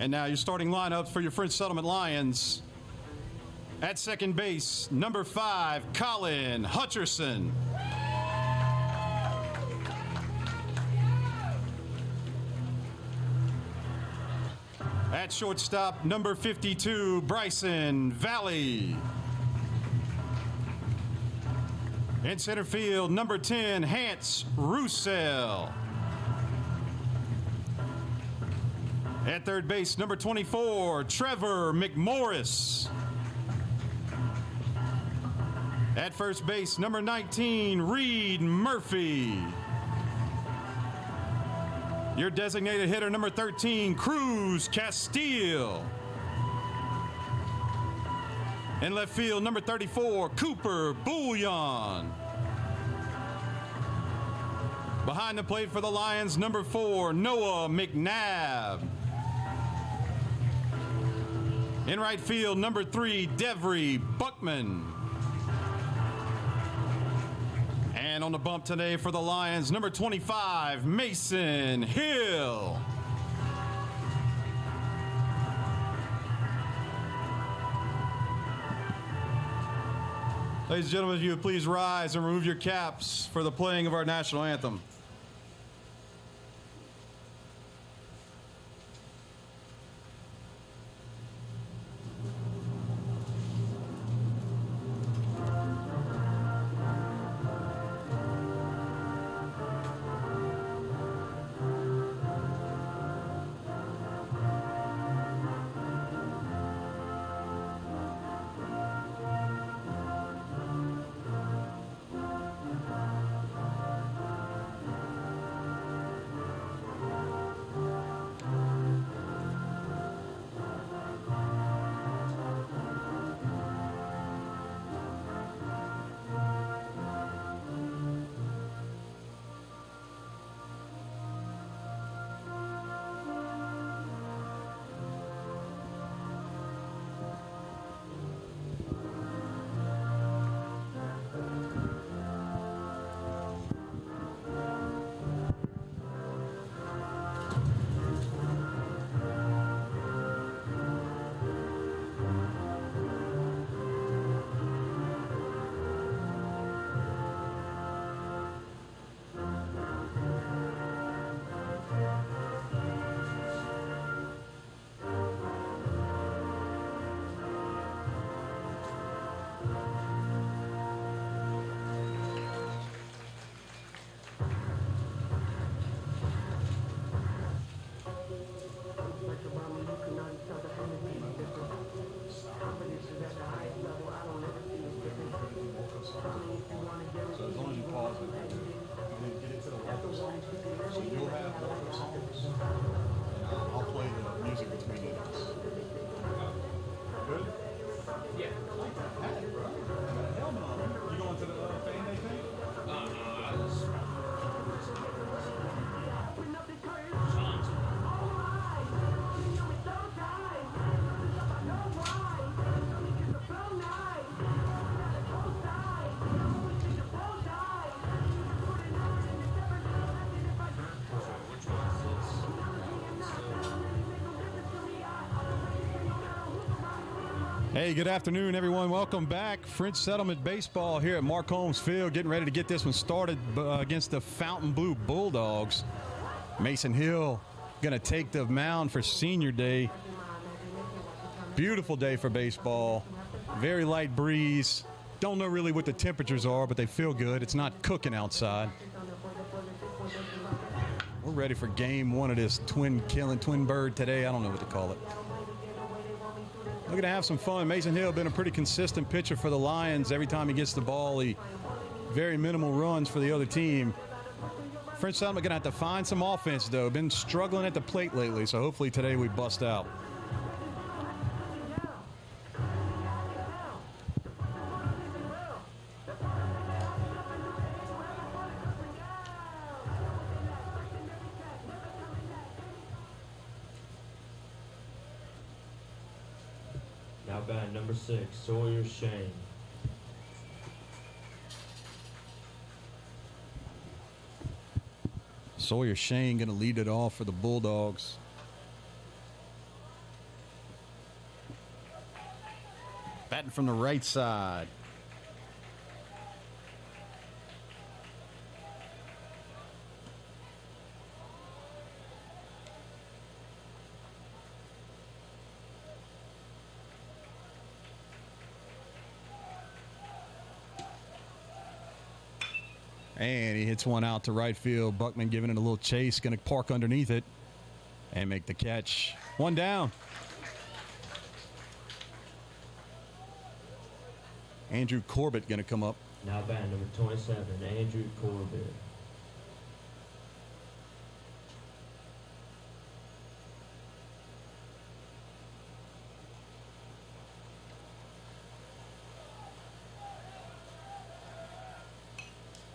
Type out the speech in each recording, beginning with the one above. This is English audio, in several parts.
And now your starting lineup for your French Settlement Lions. At second base, number 5, Colin Hutcherson. At shortstop, number 52, Bryson Valley. In center field, number 10, Hans Roussel. At third base, number 24, Trevor McMorris. At first base, number 19, Reed Murphy. Your designated hitter, number 13, Cruz Castile. In left field, number 34, Cooper Bouillon. Behind the plate for the Lions, number 4, Noah McNabb. In right field, number 3, Devry Buckman. And on the bump today for the Lions, number 25, Mason Hill. Ladies and gentlemen, if you would please rise and remove your caps for the playing of our national anthem. Hey, good afternoon, everyone. Welcome back. French Settlement Baseball here at Mark Holmes Field, getting ready to get this one started against the Fontainebleau Bulldogs. Mason Hill going to take the mound for Senior Day. Beautiful day for baseball. Very light breeze. Don't know really what the temperatures are, but they feel good. It's not cooking outside. We're ready for game one of this twin bird today. I don't know what to call it. We're going to have some fun. Mason Hill been a pretty consistent pitcher for the Lions. Every time he gets the ball, he very minimal runs for the other team. French Settlement going to have to find some offense, though. Been struggling at the plate lately, so hopefully today we bust out. Now batting number 6, Sawyer Shane. Sawyer Shane going to lead it off for the Bulldogs. Batting from the right side. And he hits one out to right field. Buckman giving it a little chase. Going to park underneath it and make the catch. One down. Andrew Corbett going to come up. Now batting number 27, Andrew Corbett.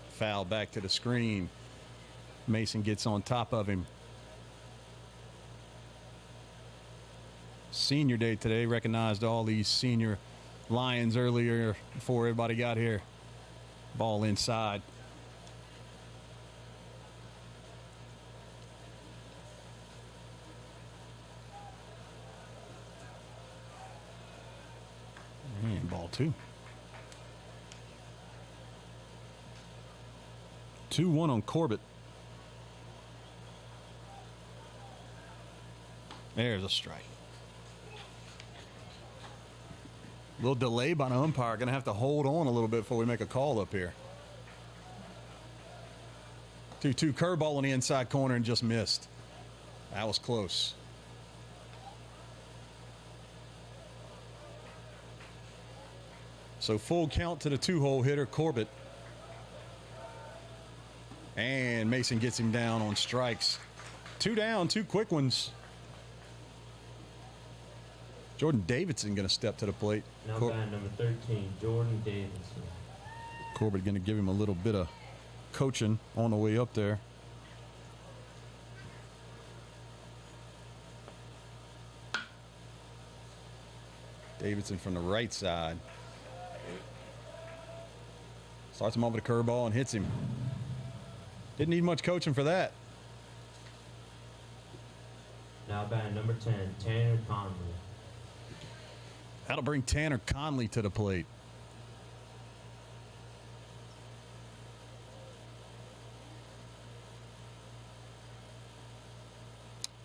Foul back to the screen. Mason gets on top of him. Senior day today. Recognized all these senior Lions earlier before everybody got here. Ball inside. And ball two. 2-1 on Corbett. There's a strike. A little delay by the umpire. Going to have to hold on a little bit before we make a call up here. 2-2 curveball on the inside corner and just missed. That was close. So full count to the 2-hole hitter, Corbett. And Mason gets him down on strikes. 2 down, 2 quick ones. Jordan Davidson going to step to the plate. Now batting number 13, Jordan Davidson. Corbett going to give him a little bit of coaching on the way up there. Davidson from the right side. Starts him off with a curveball and hits him. Didn't need much coaching for that. Now batting number 10, Tanner Conley. That'll bring Tanner Conley to the plate.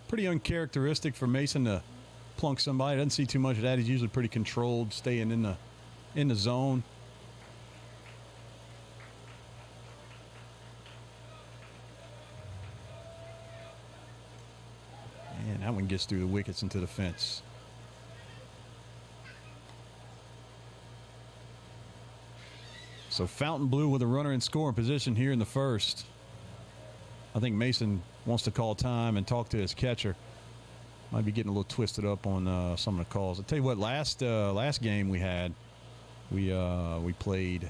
Pretty uncharacteristic for Mason to plunk somebody. Doesn't see too much of that. He's usually pretty controlled, staying in the zone. And that one gets through the wickets into the fence. So Fontainebleau with a runner in scoring position here in the first. I think Mason wants to call time and talk to his catcher. Might be getting a little twisted up on some of the calls. I'll tell you what, last game we had, we played.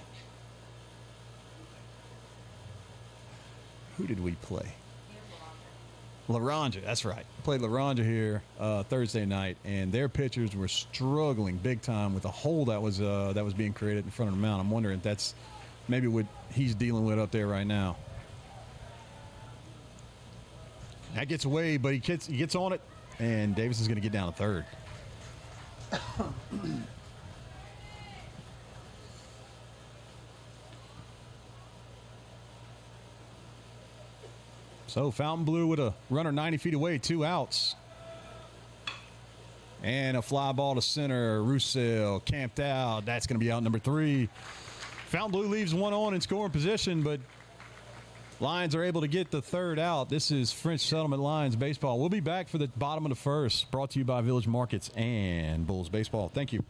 Who did we play? LaRanja, that's right. Played LaRanja here Thursday night, and their pitchers were struggling big time with a hole that was being created in front of the mound. I'm wondering if that's maybe what he's dealing with up there right now. That gets away, but he gets on it, and Davis is going to get down to third. So Fontainebleau with a runner 90 feet away, 2 outs. And a fly ball to center. Roussel camped out. That's going to be out number 3. Fontainebleau leaves one on in scoring position, but Lions are able to get the third out. This is French Settlement Lions baseball. We'll be back for the bottom of the first, brought to you by Village Markets and Bulls Baseball. Thank you.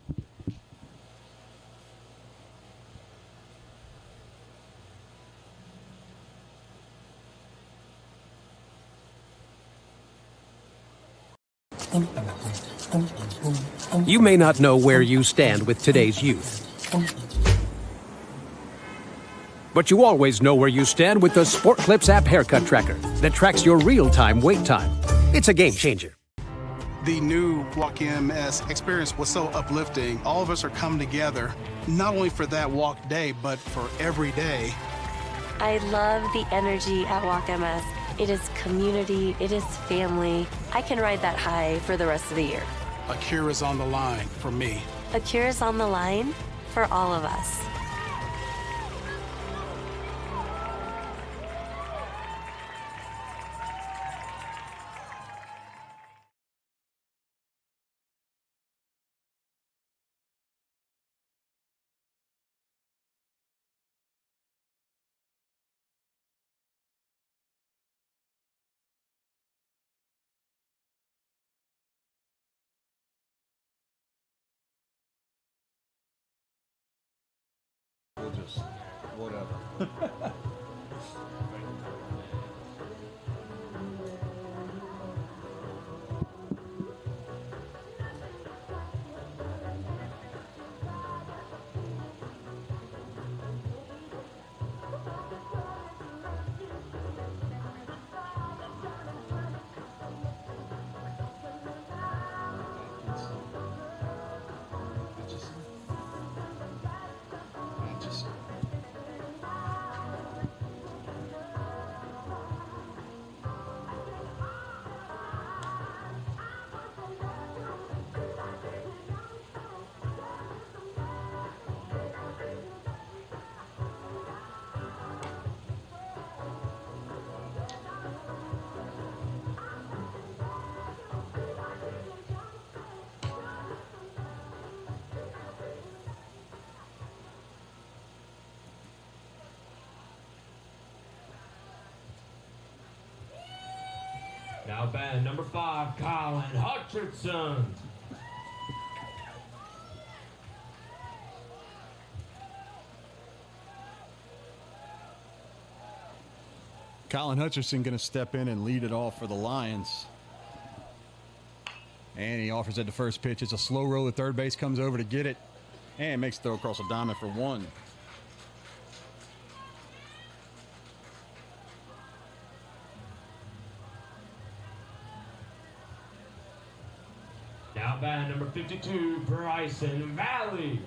You may not know where you stand with today's youth, but you always know where you stand with the Sport Clips app haircut tracker that tracks your real-time wait time. It's a game changer. The new Walk MS experience was so uplifting. All of us are coming together, not only for that walk day, but for every day. I love the energy at Walk MS. It is community, it is family. I can ride that high for the rest of the year. A cure is on the line for me. A cure is on the line for all of us. We'll just, whatever. Now batting number 5, Colin Hutcherson. Colin Hutcherson going to step in and lead it off for the Lions. And he offers it the first pitch. It's a slow roll at third base, comes over to get it, and makes the throw across the diamond for 1. Now batting number 52, Bryson Valley.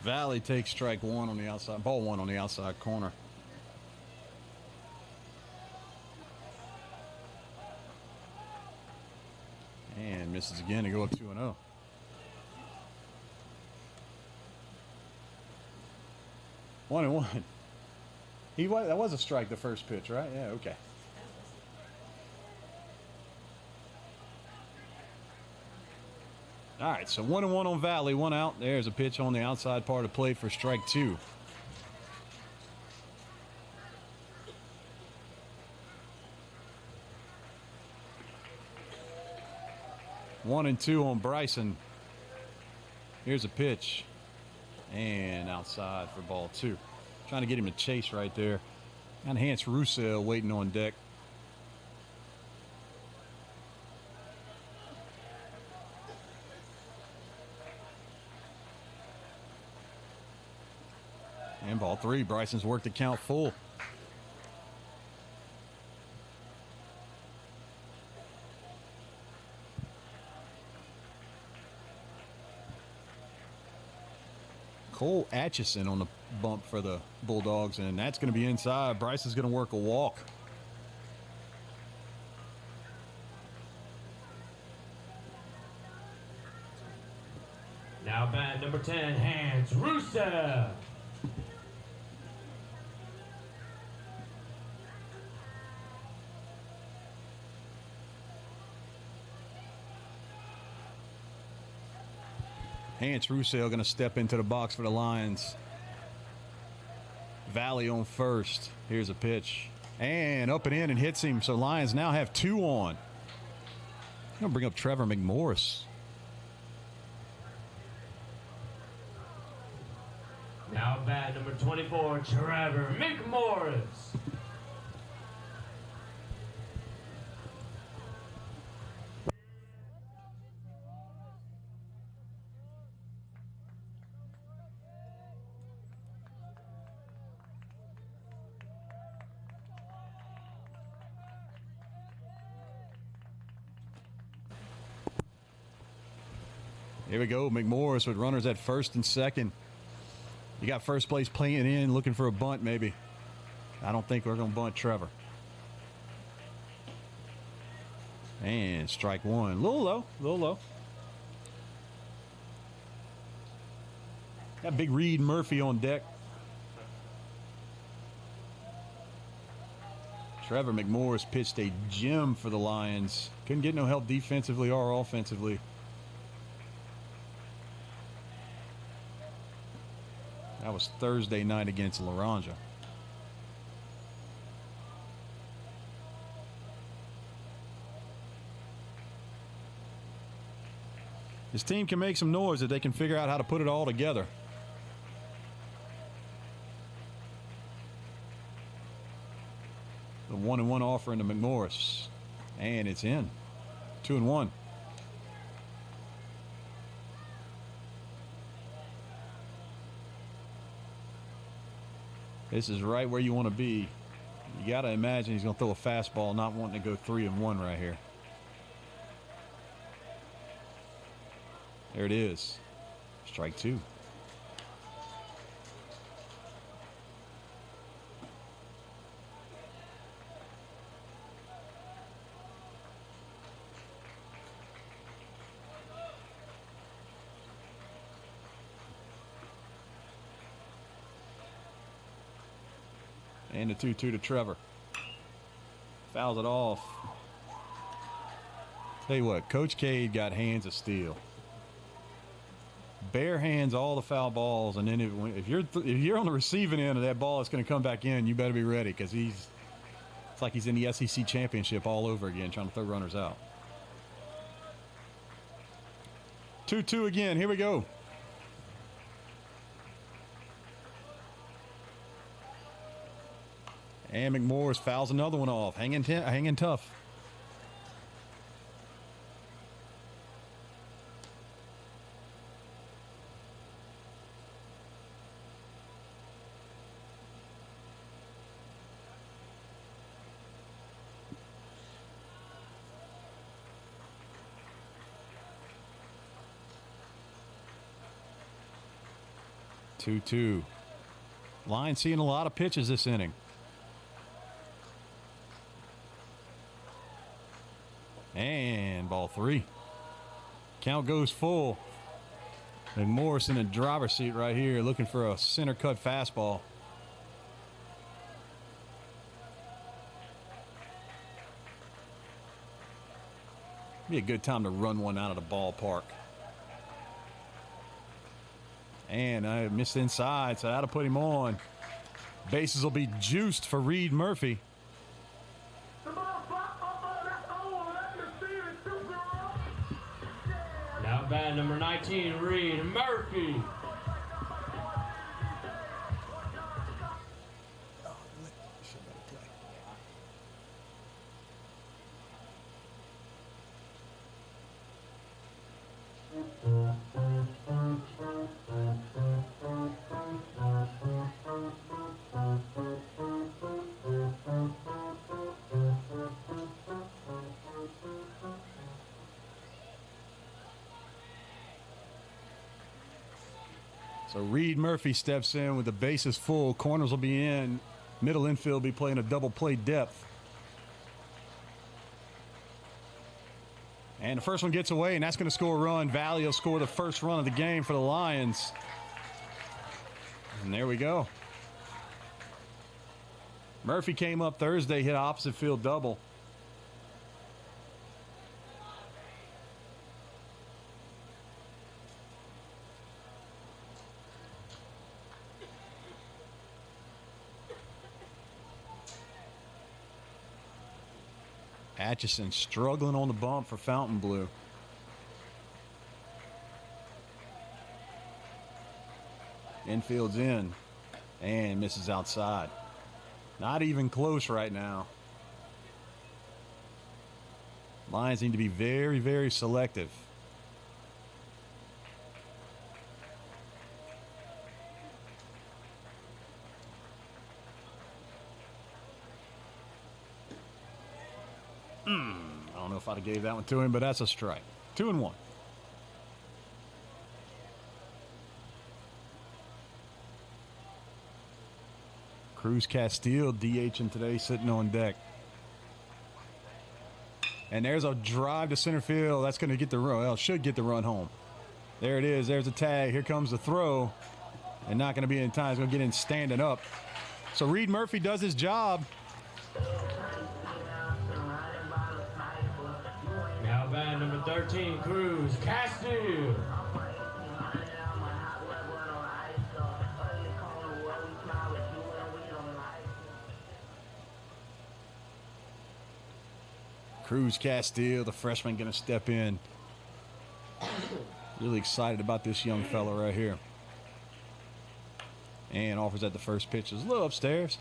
Valley takes strike 1 on the outside, ball 1 on the outside corner. And misses again to go up 2-0. One and one. That was a strike the first pitch, right? Yeah, okay. All right, so 1-1 on Valley, 1 out. There's a pitch on the outside part of play for strike 2. One and 2 on Bryson. Here's a pitch. And outside for ball 2. Trying to get him to chase right there. And Hans Roussel waiting on deck. And ball 3. Bryson's worked the count full. Cole Atchison on the bump for the Bulldogs, and that's going to be inside. Bryce is going to work a walk. Now bat number 10, Hans Rusev. Hans Roussel going to step into the box for the Lions. Valley on first. Here's a pitch. And up and in and hits him. So Lions now have 2 on. I'm going to bring up Trevor McMorris. Now bat number 24, Trevor McMorris. Here we go. McMorris with runners at first and second. You got first place playing in, looking for a bunt maybe. I don't think we're going to bunt Trevor. And strike one. A little low, a little low. Got big Reed Murphy on deck. Trevor McMorris pitched a gem for the Lions. Couldn't get no help defensively or offensively. That was Thursday night against Laranja. This team can make some noise if they can figure out how to put it all together. The 1-1 offer into McMorris. And it's in. 2-1. This is right where you want to be. You got to imagine he's going to throw a fastball, not wanting to go 3-1 right here. There it is. Strike two. And the 2-2 to Trevor. Fouls it off. Tell you what, Coach Cade got hands of steel. Bare hands all the foul balls, and then if you're on the receiving end of that ball, it's going to come back in. You better be ready, because it's like he's in the SEC championship all over again, trying to throw runners out. 2-2 again. Here we go. And McMorris fouls another one off. Hanging tough. Two. Line seeing a lot of pitches this inning. And ball three. Count goes full. And Morris in the driver's seat right here, looking for a center cut fastball. Be a good time to run one out of the ballpark. And I missed inside, so that'll put him on. Bases will be juiced for Reed Murphy. Now bat number 19, Reed Murphy. So Reed Murphy steps in with the bases full. Corners will be in. Middle infield will be playing a double play depth. And the first one gets away, and that's going to score a run. Valley will score the first run of the game for the Lions. And there we go. Murphy came up Thursday, hit opposite field double. Atchison struggling on the bump for Fontainebleau. Infield's in and misses outside. Not even close right now. Lions need to be very, very selective. I don't know if I'd have gave that one to him, but that's a strike. 2-1. Cruz Castile DHing today, sitting on deck. And there's a drive to center field. That's going to get the run. Well, should get the run home. There it is. There's a tag. Here comes the throw. And not going to be in time. It's going to get in standing up. So Reed Murphy does his job. Now bat number 13, Cruz Castile. Cruz Castile, the freshman, going to step in. Really excited about this young fella right here. And offers at the first pitch. Is a little upstairs.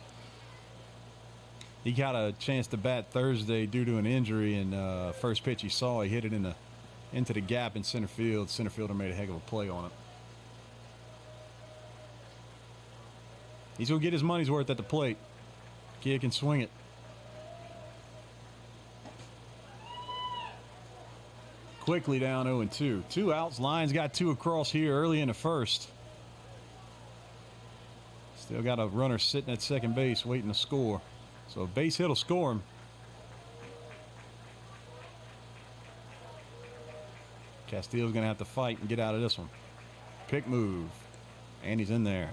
He got a chance to bat Thursday due to an injury, and first pitch he saw, he hit it into the gap in center field. Center fielder made a heck of a play on it. He's going to get his money's worth at the plate. Kid can swing it. Quickly down 0-2. 2 outs. Lions got 2 across here early in the first. Still got a runner sitting at second base waiting to score. So a base hit will score him. Castillo's going to have to fight and get out of this one. Pick move. And he's in there.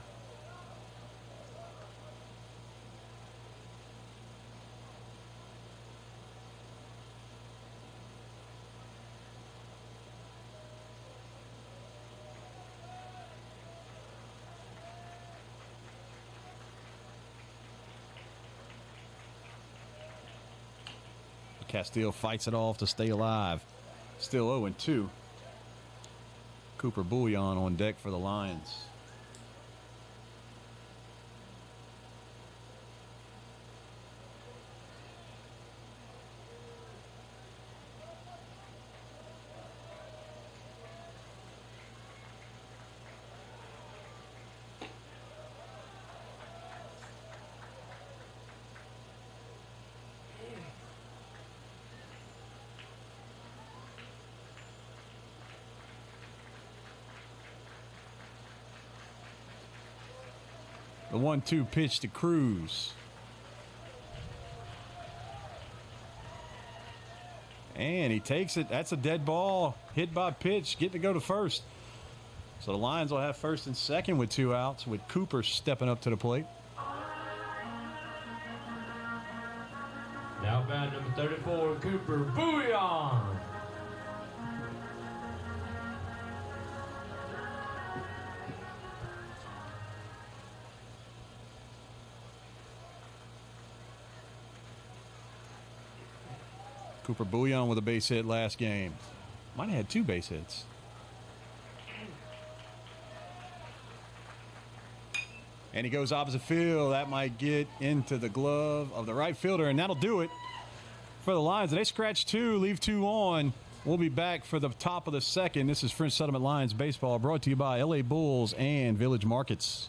Castillo fights it off to stay alive. Still 0-2. Cooper Bouillon on deck for the Lions. The 1-2 pitch to Cruz. And he takes it. That's a dead ball. Hit by pitch. Get to go to first. So the Lions will have first and second with 2 outs, with Cooper stepping up to the plate. Now bat number 34, Cooper Bouillon. Cooper Bouillon with a base hit last game. Might have had 2 base hits. And he goes opposite field. That might get into the glove of the right fielder, and that'll do it for the Lions. They scratch 2, leave 2 on. We'll be back for the top of the second. This is French Settlement Lions baseball, brought to you by LA Bulls and Village Markets.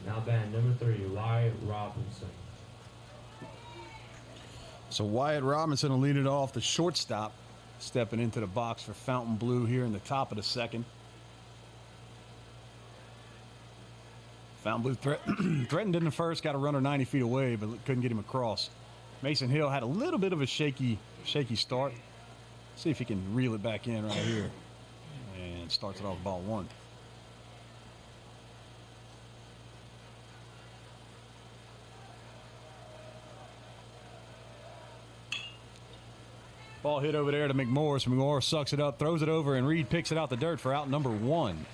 Now bat number 3, Wyatt Robinson. So Wyatt Robinson will lead it off, the shortstop, stepping into the box for Fontainebleau here in the top of the second. Fontainebleau threatened in the first, got a runner 90 feet away, but couldn't get him across. Mason Hill had a little bit of a shaky start. See if he can reel it back in right here. And starts it off ball one. Ball hit over there to McMorris. McMorris sucks it up, throws it over, and Reed picks it out the dirt for out number one.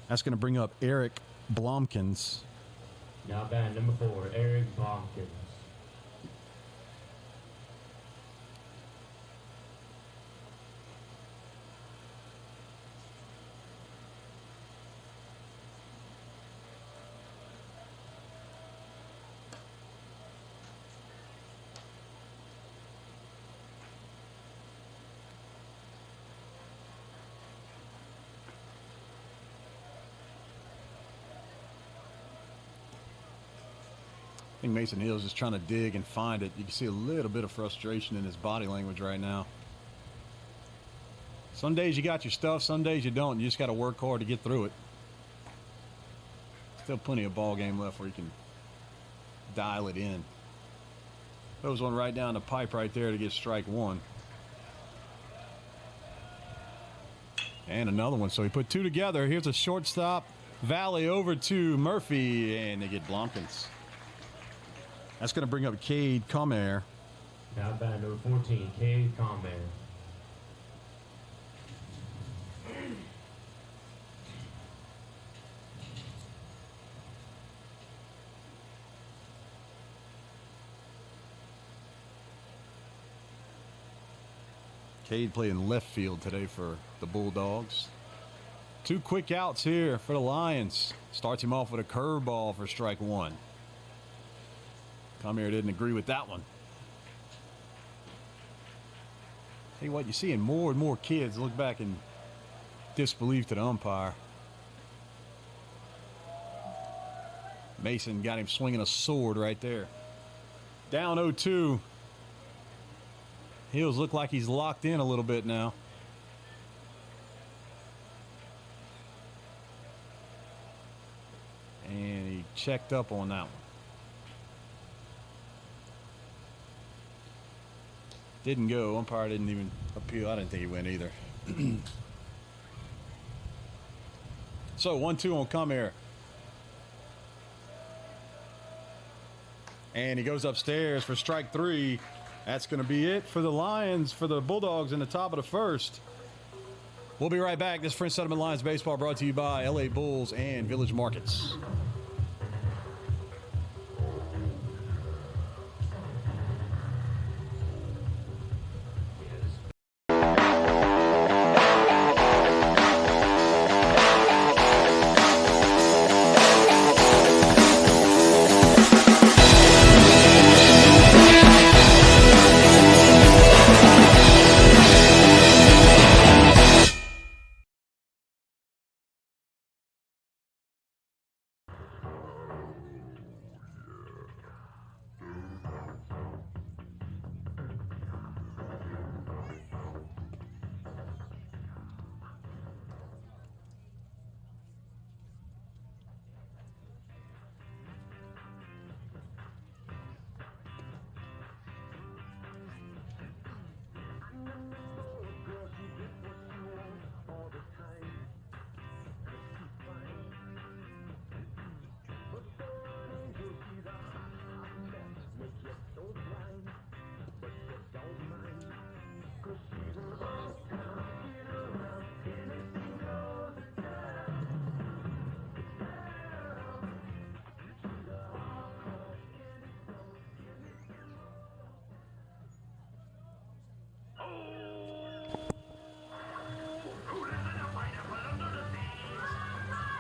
That's going to bring up Eric Blomkins. Now batting number 4, Eric Blomkins. I think Mason Hill's just trying to dig and find it. You can see a little bit of frustration in his body language right now. Some days you got your stuff, some days you don't. You just got to work hard to get through it. Still plenty of ball game left where you can dial it in. Throws one right down the pipe right there to get strike one. And another one. So he put two together. Here's a shortstop. Valley over to Murphy, and they get Blomkins. That's going to bring up Cade Comair. Now batting number 14, Cade Comair. Cade playing left field today for the Bulldogs. Two quick outs here for the Lions. Starts him off with a curveball for strike one. Comair didn't agree with that one. Tell you what, you're seeing more and more kids look back in disbelief to the umpire. Mason got him swinging a sword right there. Down 0-2. Hills look like he's locked in a little bit now. And he checked up on that one. Didn't go. Umpire didn't even appeal. I didn't think he went either. So 1-2 on Comair. And he goes upstairs for strike three. That's going to be it for the Lions, for the Bulldogs in the top of the first. We'll be right back. This French Settlement Lions baseball brought to you by LA Bulls and Village Markets.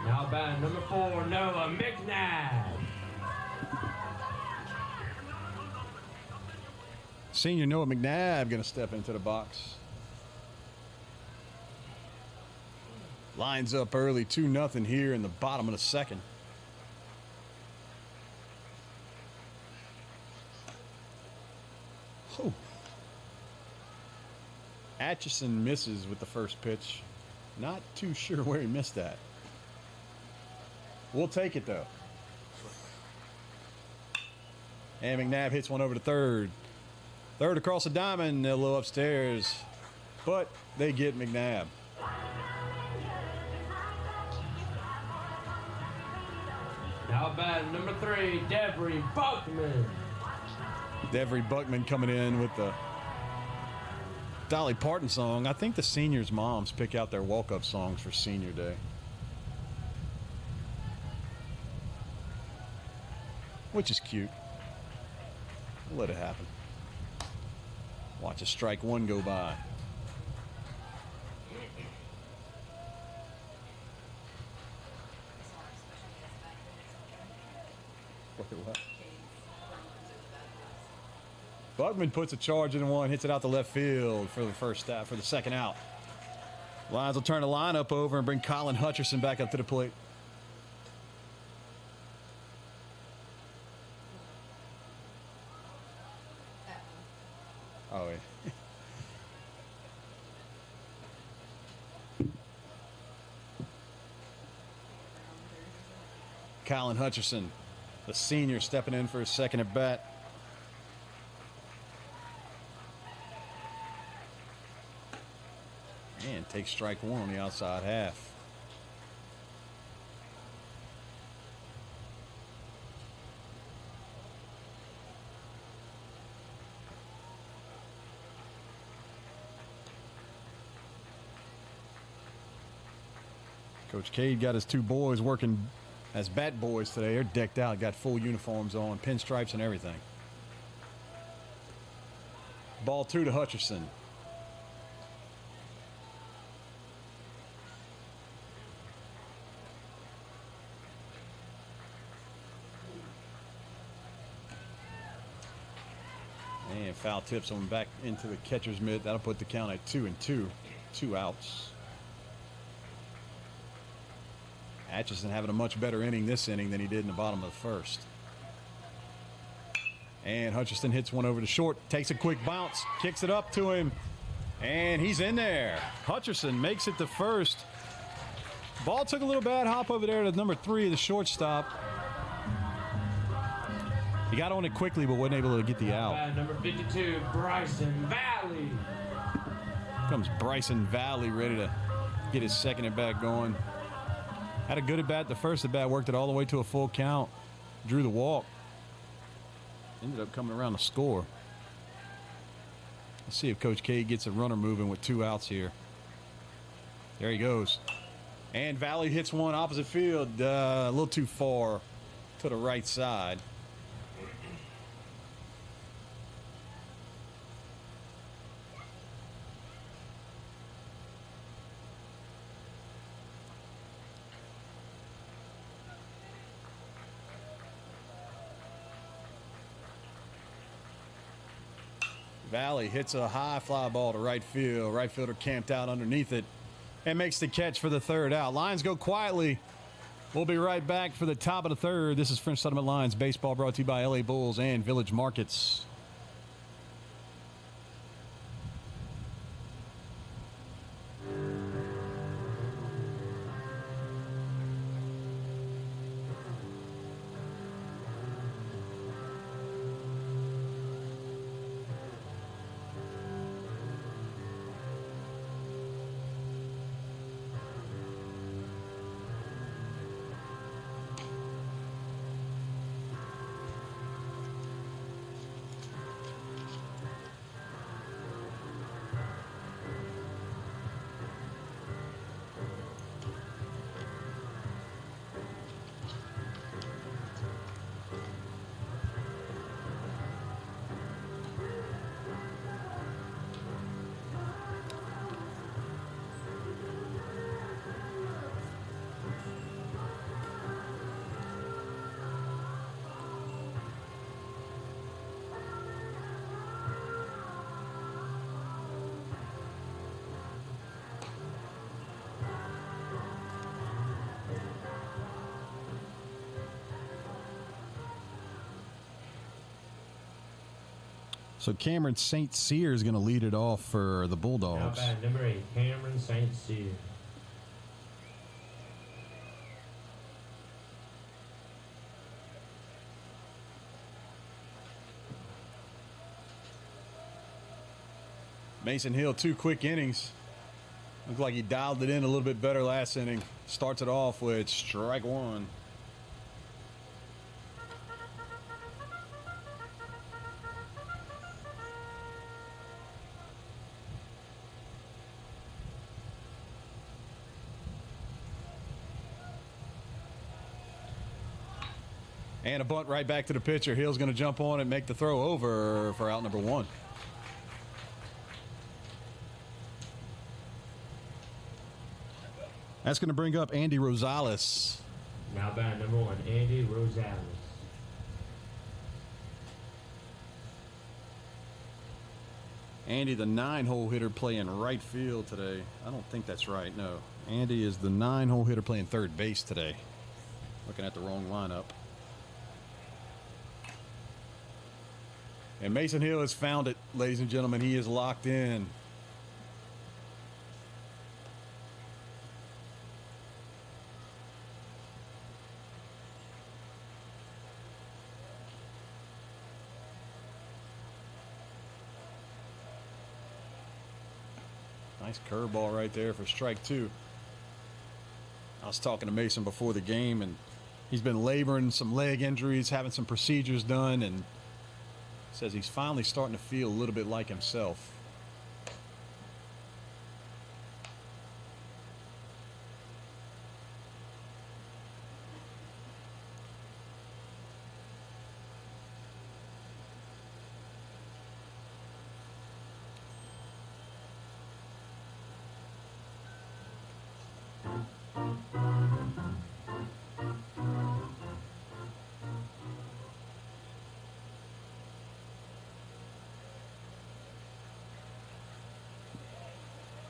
Now batting number 4, Noah McNabb. Senior Noah McNabb going to step into the box. Lines up early, 2-0 here in the bottom of the second. Oh. Atchison misses with the first pitch. Not too sure where he missed that. We'll take it, though. And McNabb hits one over to third. Third across the diamond, a little upstairs. But they get McNabb. Now batting number 3, Devery Buckman. Devery Buckman coming in with the Dolly Parton song. I think the seniors' moms pick out their walk-up songs for senior day. Which is cute. We'll let it happen. Watch a strike one go by. What? Buckman puts a charge in one, hits it out to left field for the second out. Lions will turn the lineup over and bring Colin Hutcherson back up to the plate. Oh, yeah. Colin Hutcherson, the senior, stepping in for his second at bat. And takes strike one on the outside half. Coach Cade got his two boys working as bat boys today. They're decked out, got full uniforms on, pinstripes and everything. Ball 2 to Hutcherson. And foul tips on back into the catcher's mitt. That'll put the count at 2-2. 2 outs. Atchison having a much better inning this inning than he did in the bottom of the first. And Hutcherson hits one over to short, takes a quick bounce, kicks it up to him, and he's in there. Hutcherson makes it to first. Ball took a little bad hop over there to number 3, the shortstop. He got on it quickly, but wasn't able to get the out. Number 52, Bryson Valley. Comes Bryson Valley ready to get his second at bat going. Had a good at bat. The first at bat worked it all the way to a full count. Drew the walk. Ended up coming around to score. Let's see if Coach Cade gets a runner moving with 2 outs here. There he goes. And Valley hits one opposite field, a little too far to the right side. Valley hits a high fly ball to right field. Right fielder camped out underneath it and makes the catch for the third out. Lions go quietly. We'll be right back for the top of the third. This is French Settlement Lions baseball, brought to you by LA Bulls and Village Markets. So Cameron St. Cyr is going to lead it off for the Bulldogs. Now batting number 8, Cameron St. Cyr. Mason Hill, 2 quick innings. Looked like he dialed it in a little bit better last inning. Starts it off with strike 1. And a bunt right back to the pitcher. Hill's going to jump on and make the throw over for out number 1. That's going to bring up Andy Rosales. Now batting number 1, Andy Rosales. Andy, the 9-hole hitter, playing right field today. I don't think that's right. No, Andy is the 9-hole hitter playing third base today. Looking at the wrong lineup. And Mason Hill has found it, ladies and gentlemen. He is locked in. Nice curveball right there for strike 2. I was talking to Mason before the game, and he's been laboring some leg injuries, having some procedures done, and says he's finally starting to feel a little bit like himself.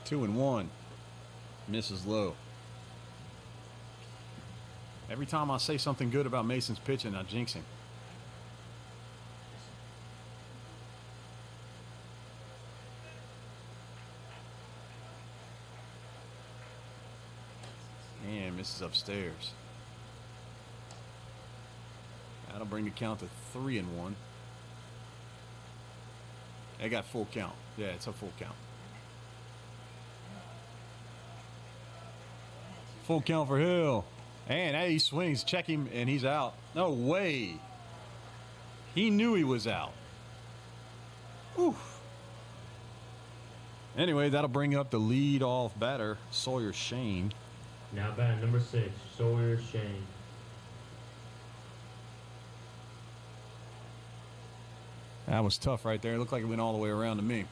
Two and one. Misses low. Every time I say something good about Mason's pitching, I jinx him. And misses upstairs. That'll bring the count to 3-1. They got full count. Yeah, it's a full count. Full count for Hill. And hey, he swings, check him, and he's out. No way. He knew he was out. Oof. Anyway, that'll bring up the lead-off batter, Sawyer Shane. Now batting number 6, Sawyer Shane. That was tough right there. It looked like it went all the way around to me.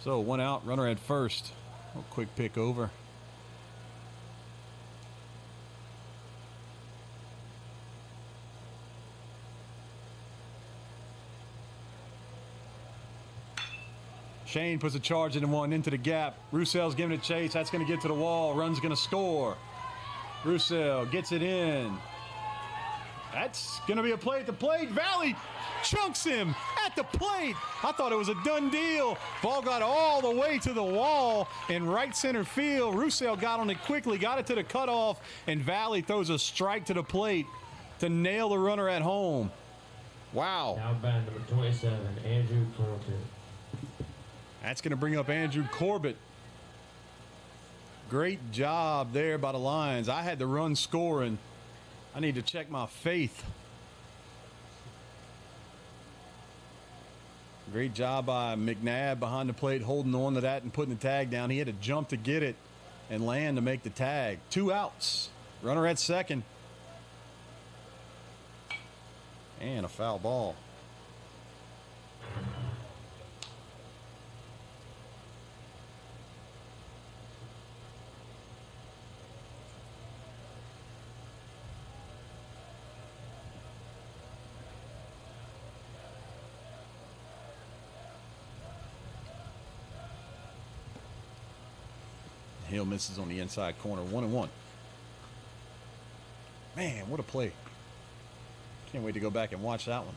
So 1 out, runner at first. A quick pick over. Shane puts a charge into 1 into the gap. Roussell's giving it a chase. That's going to get to the wall. Run's going to score. Roussell gets it in. That's going to be a play at the plate. Valley chunks him at the plate. I thought it was a done deal. Ball got all the way to the wall in right center field. Roussell got on it quickly, got it to the cutoff, and Valley throws a strike to the plate to nail the runner at home. Wow. Now batting number 27, Andrew Corbett. That's going to bring up Andrew Corbett. Great job there by the Lions. I had the run scoring. I need to check my faith. Great job by McNabb behind the plate, holding on to that and putting the tag down. He had to jump to get it and land to make the tag. 2 outs. Runner at second. And a foul ball. Hill misses on the inside corner. 1-1. Man, what a play. Can't wait to go back and watch that one.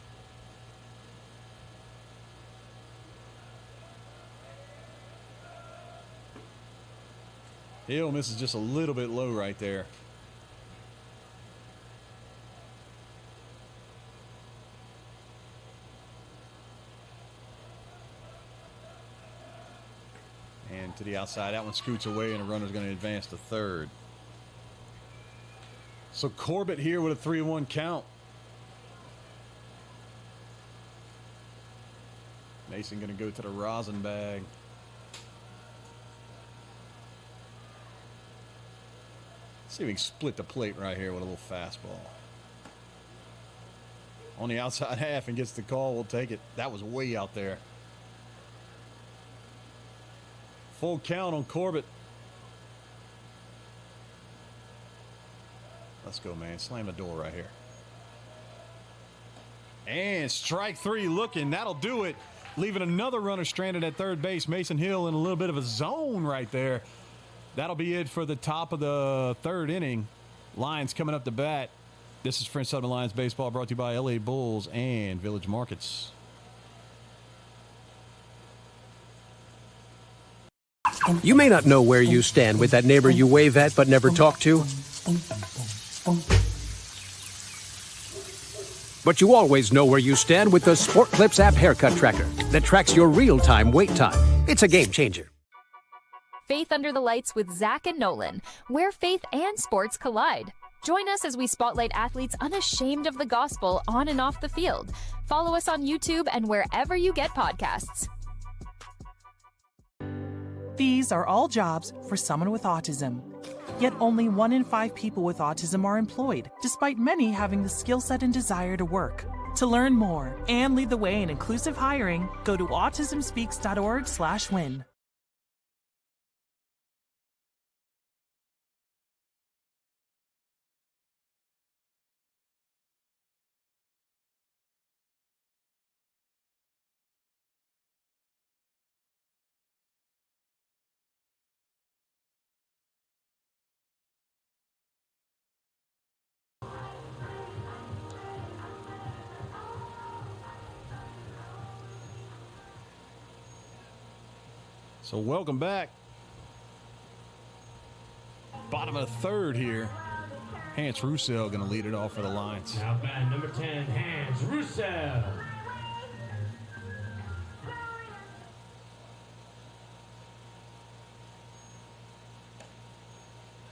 Hill misses just a little bit low right there. to the outside. That one scoots away, and a runner's going to advance to third. So Corbett here with a 3-1 count. Mason going to go to the rosin bag. See if we can split the plate right here with a little fastball. On the outside half and gets the call. We'll take it. That was way out there. Full count on Corbett. Let's go, man. Slam the door right here. And strike three looking. That'll do it. Leaving another runner stranded at third base. Mason Hill in a little bit of a zone right there. That'll be it for the top of the third inning. Lions coming up to bat. This is French Southern Lions Baseball, brought to you by LA Bulls and Village Markets. You may not know where you stand with that neighbor you wave at but never talk to. But you always know where you stand with the Sport Clips app haircut tracker that tracks your real-time wait time. It's a game changer. Faith Under the Lights with Zach and Nolan, where faith and sports collide. Join us as we spotlight athletes unashamed of the gospel on and off the field. Follow us on YouTube and wherever you get podcasts. These are all jobs for someone with autism. Yet only 1 in 5 people with autism are employed, despite many having the skill set and desire to work. To learn more and lead the way in inclusive hiring, go to autismspeaks.org/win. So welcome back. Bottom of the third here. Hans Roussel going to lead it off for the Lions. Now bat number 10, Hans Roussel.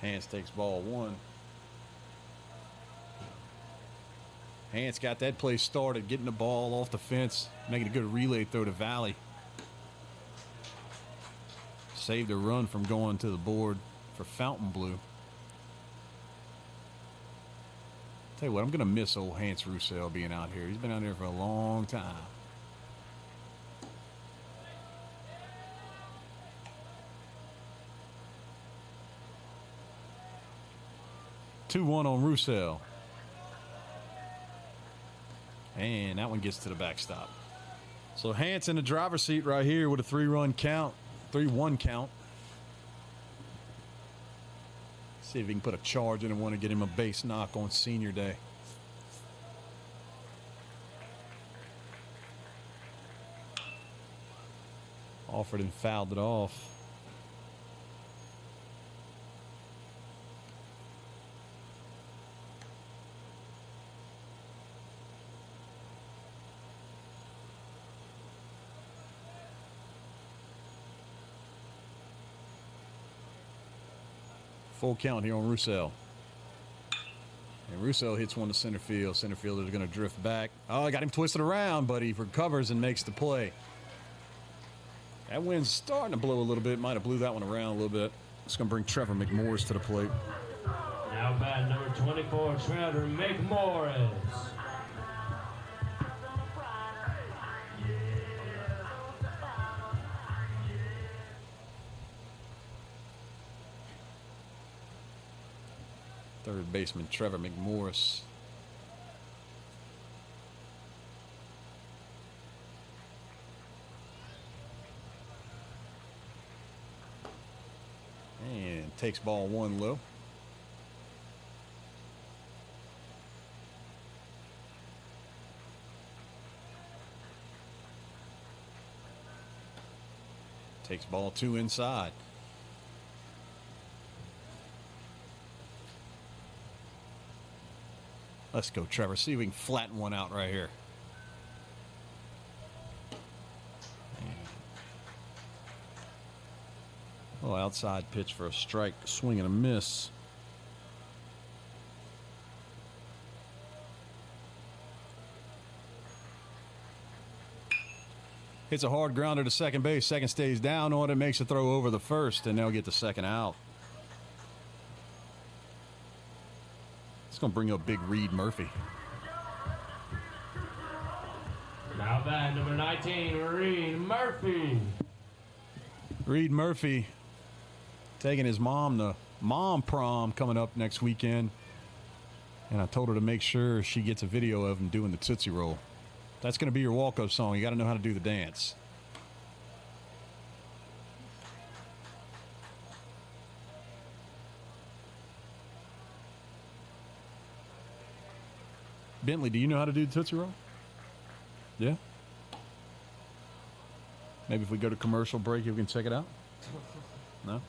Hans takes ball one. Hans got that play started, getting the ball off the fence, making a good relay throw to Valley. Saved a run from going to the board for Fontainebleau. Tell you what, I'm going to miss old Hans Roussel being out here. He's been out here for a long time. Two-one on Roussel. And that one gets to the backstop. So Hans in the driver's seat right here with a 3-1 count. 3-1 count. See if he can put a charge in and want to get him a base knock on senior day. Offered and fouled it off. Full count here on Roussel. And Roussel hits one to center field. Center fielder is going to drift back. Oh, I got him twisted around, but he recovers and makes the play. That wind's starting to blow a little bit. Might have blew that one around a little bit. It's going to bring Trevor McMorris to the plate. Now bat number 24, Trevor McMorris. Third baseman Trevor McMorris. And takes ball one low. Takes ball two inside. Let's go, Trevor. See if we can flatten one out right here. Oh, outside pitch for a strike, swing and a miss. Hits a hard grounder to second base. Second stays down on it, makes a throw over the first, and they'll get the second out. It's going to bring up big Reed Murphy. Now bat number 19, Reed Murphy. Reed Murphy taking his mom to mom prom coming up next weekend. And I told her to make sure she gets a video of him doing the Tootsie Roll. That's going to be your walk-up song. You got to know how to do the dance. Bentley, do you know how to do the Tootsie Roll? Yeah? Maybe if we go to commercial break, you can check it out? No?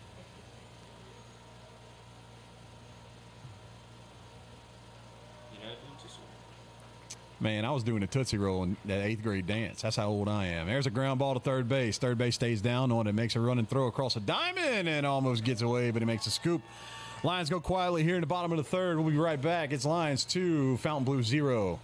Man, I was doing a Tootsie Roll in that 8th grade dance. That's how old I am. There's a ground ball to third base. Third base stays down on it, makes a run and throw across a diamond and almost gets away, but he makes a scoop. Lions go quietly here in the bottom of the third. We'll be right back. It's Lions 2, Fontainebleau 0.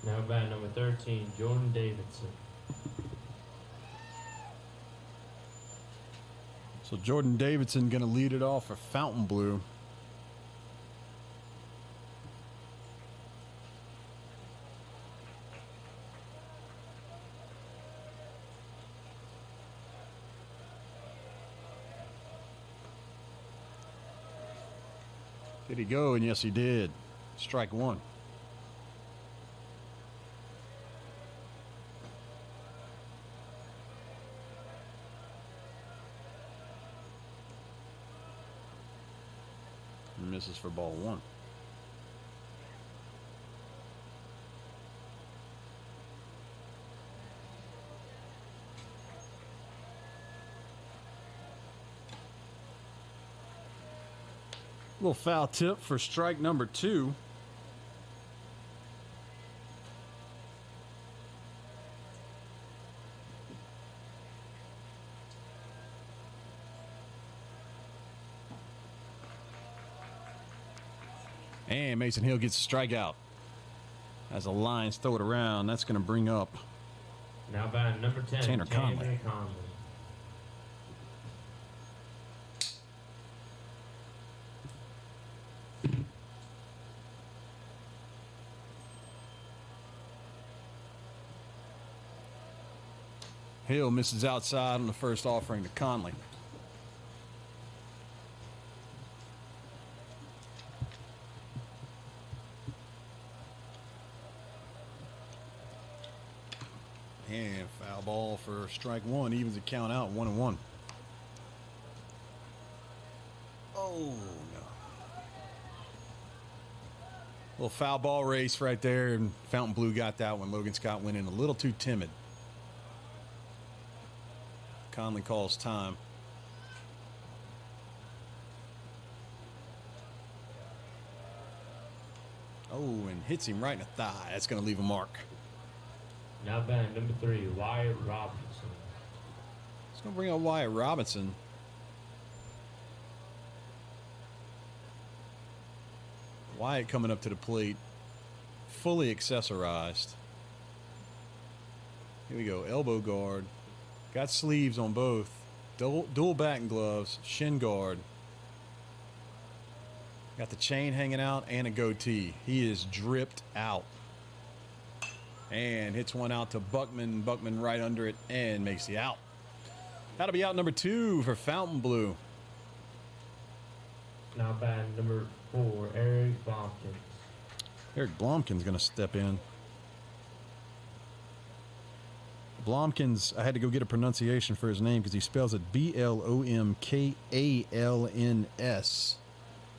Now bat number 13, Jordan Davidson. So Jordan Davidson going to lead it off for Fontainebleau. Did he go? And yes, he did. Strike one. Misses for ball one. Little foul tip for strike number 2. And Mason Hill gets a strikeout. As the Lions throw it around, that's going to bring up now batting number 10, Tanner Conley. Conley. Hill misses outside on the first offering to Conley. And foul ball for strike one. Evens the count out 1-1. Oh, no. Little foul ball race right there, and Fontainebleau got that one. Logan Scott went in a little too timid. Conley calls time. Oh, and hits him right in the thigh. That's going to leave a mark. Now batting number 3, Wyatt Robinson. It's going to bring up Wyatt Robinson. Wyatt coming up to the plate, fully accessorized. Here we go, elbow guard. Got sleeves on both. Dual batting gloves, shin guard. Got the chain hanging out and a goatee. He is dripped out. And hits one out to Buckman. Buckman right under it and makes the out. That'll be out number 2 for Fontainebleau. Now batting number 4, Eric Blomkins. Eric Blomkins going to step in. Blomkins, I had to go get a pronunciation for his name because he spells it Blomkalns.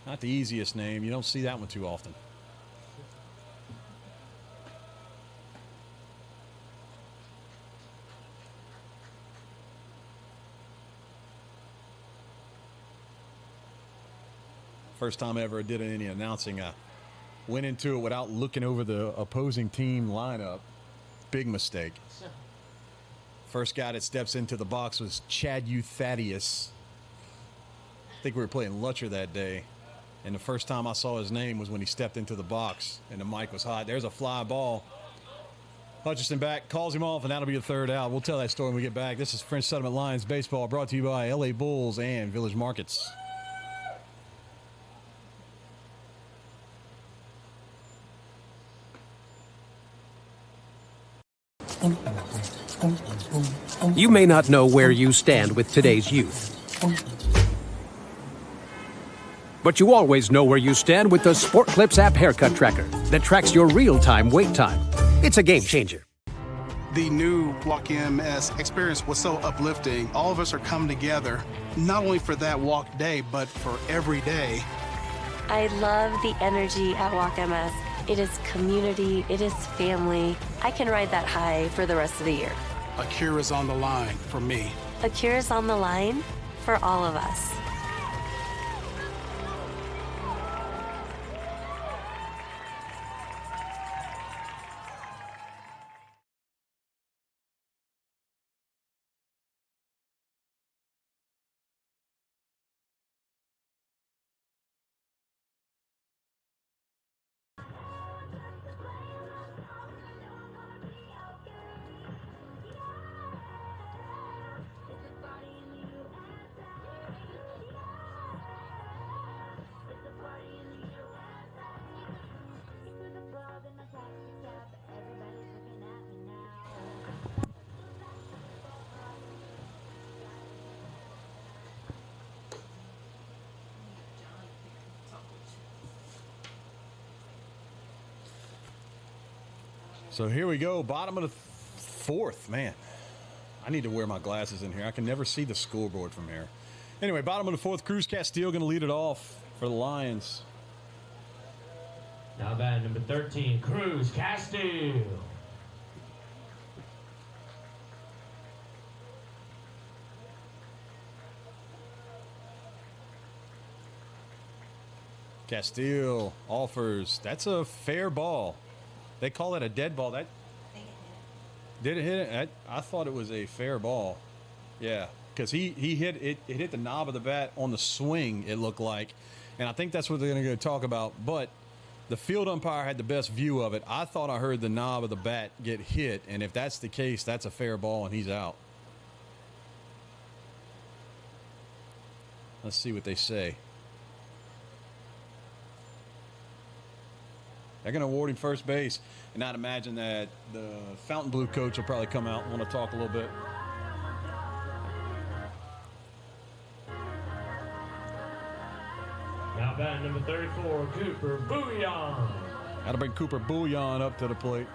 Not the easiest name. You don't see that one too often. First time I ever did any announcing, I went into it without looking over the opposing team lineup. Big mistake. First guy that steps into the box was Chad Thaddeus. I think we were playing Lutcher that day. And the first time I saw his name was when he stepped into the box and the mic was hot. There's a fly ball. Hutchinson back, calls him off, and that'll be a third out. We'll tell that story when we get back. This is French Settlement Lions Baseball, brought to you by LA Bulls and Village Markets. You may not know where you stand with today's youth, but you always know where you stand with the Sport Clips app haircut tracker that tracks your real-time wait time. It's a game changer. The new Walk MS experience was so uplifting. All of us are coming together, not only for that walk day, but for every day. I love the energy at Walk MS. It is community, it is family. I can ride that high for the rest of the year. A cure is on the line for me. A cure is on the line for all of us. So here we go, bottom of the 4th. Man, I need to wear my glasses in here. I can never see the scoreboard from here. Anyway, bottom of the 4th, Cruz Castillo going to lead it off for the Lions. Now batting number 13, Cruz Castillo. Castillo offers. That's a fair ball. They call it a dead ball. That did it hit it? I thought it was a fair ball. Yeah, because he hit it. It hit the knob of the bat on the swing. It looked like, and I think that's what they're going to go talk about. But the field umpire had the best view of it. I thought I heard the knob of the bat get hit, and if that's the case, that's a fair ball, and he's out. Let's see what they say. They're going to award him first base, and I'd imagine that the Fontainebleau coach will probably come out and want to talk a little bit. Now batting number 34, Cooper Bouillon. That'll bring Cooper Bouillon up to the plate.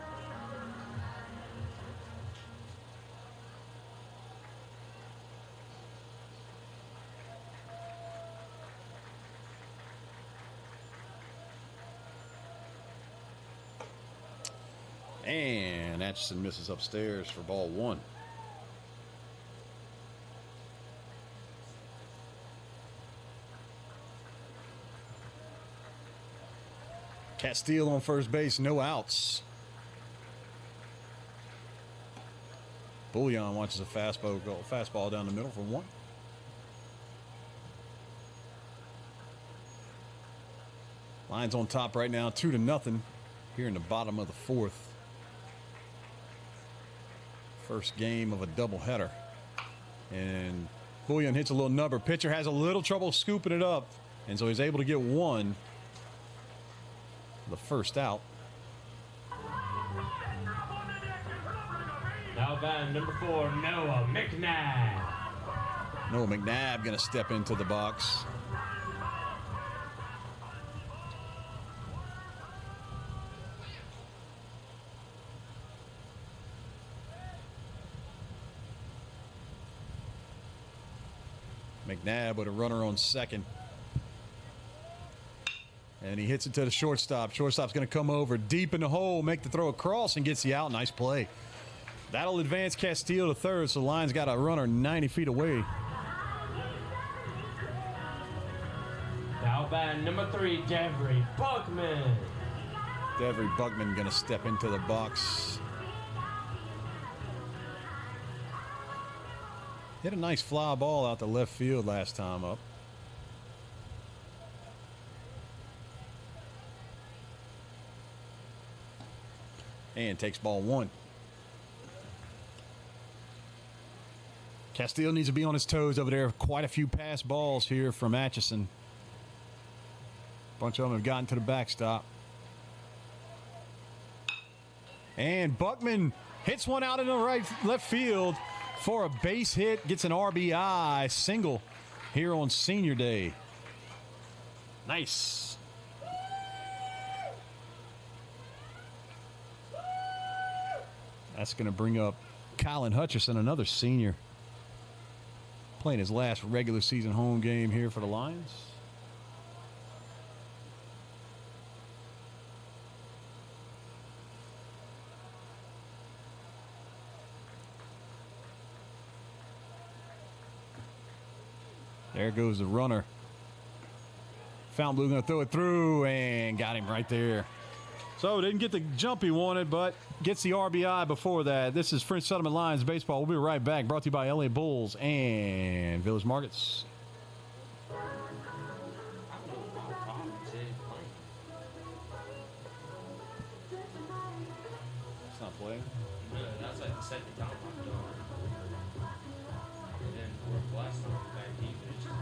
And Atchison misses upstairs for ball 1. Castillo on first base, no outs. Bullion watches a fastball down the middle for 1. Lions on top right now, 2-0 here in the bottom of the 4th. First game of a doubleheader. And Bullion hits a little number. Pitcher has a little trouble scooping it up, and so he's able to get 1. The first out. Now batting number 4, Noah McNabb. Noah McNabb going to step into the box. McNabb with a runner on second. And he hits it to the shortstop. Shortstop's going to come over deep in the hole, make the throw across, and gets the out. Nice play. That'll advance Castillo to third, so the Lions got a runner 90 feet away. Now batting number 3, Devery Buckman. Devery Buckman going to step into the box. Hit a nice fly ball out to left field last time up. And takes ball 1. Castillo needs to be on his toes over there. Quite a few pass balls here from Atchison. A bunch of them have gotten to the backstop. And Buckman hits one out in the left field for a base hit. Gets an RBI single here on Senior Day. Nice. That's going to bring up Colin Hutcherson, another senior, playing his last regular season home game here for the Lions. There goes the runner. Fontainebleau going to throw it through and got him right there. So didn't get the jump he wanted, but gets the RBI before that. This is French Settlement Lions Baseball. We'll be right back. Brought to you by LA Bulls and Village Markets. It's not playing. No, that's like the second time I've done it. And then we're blasting back deep. It's just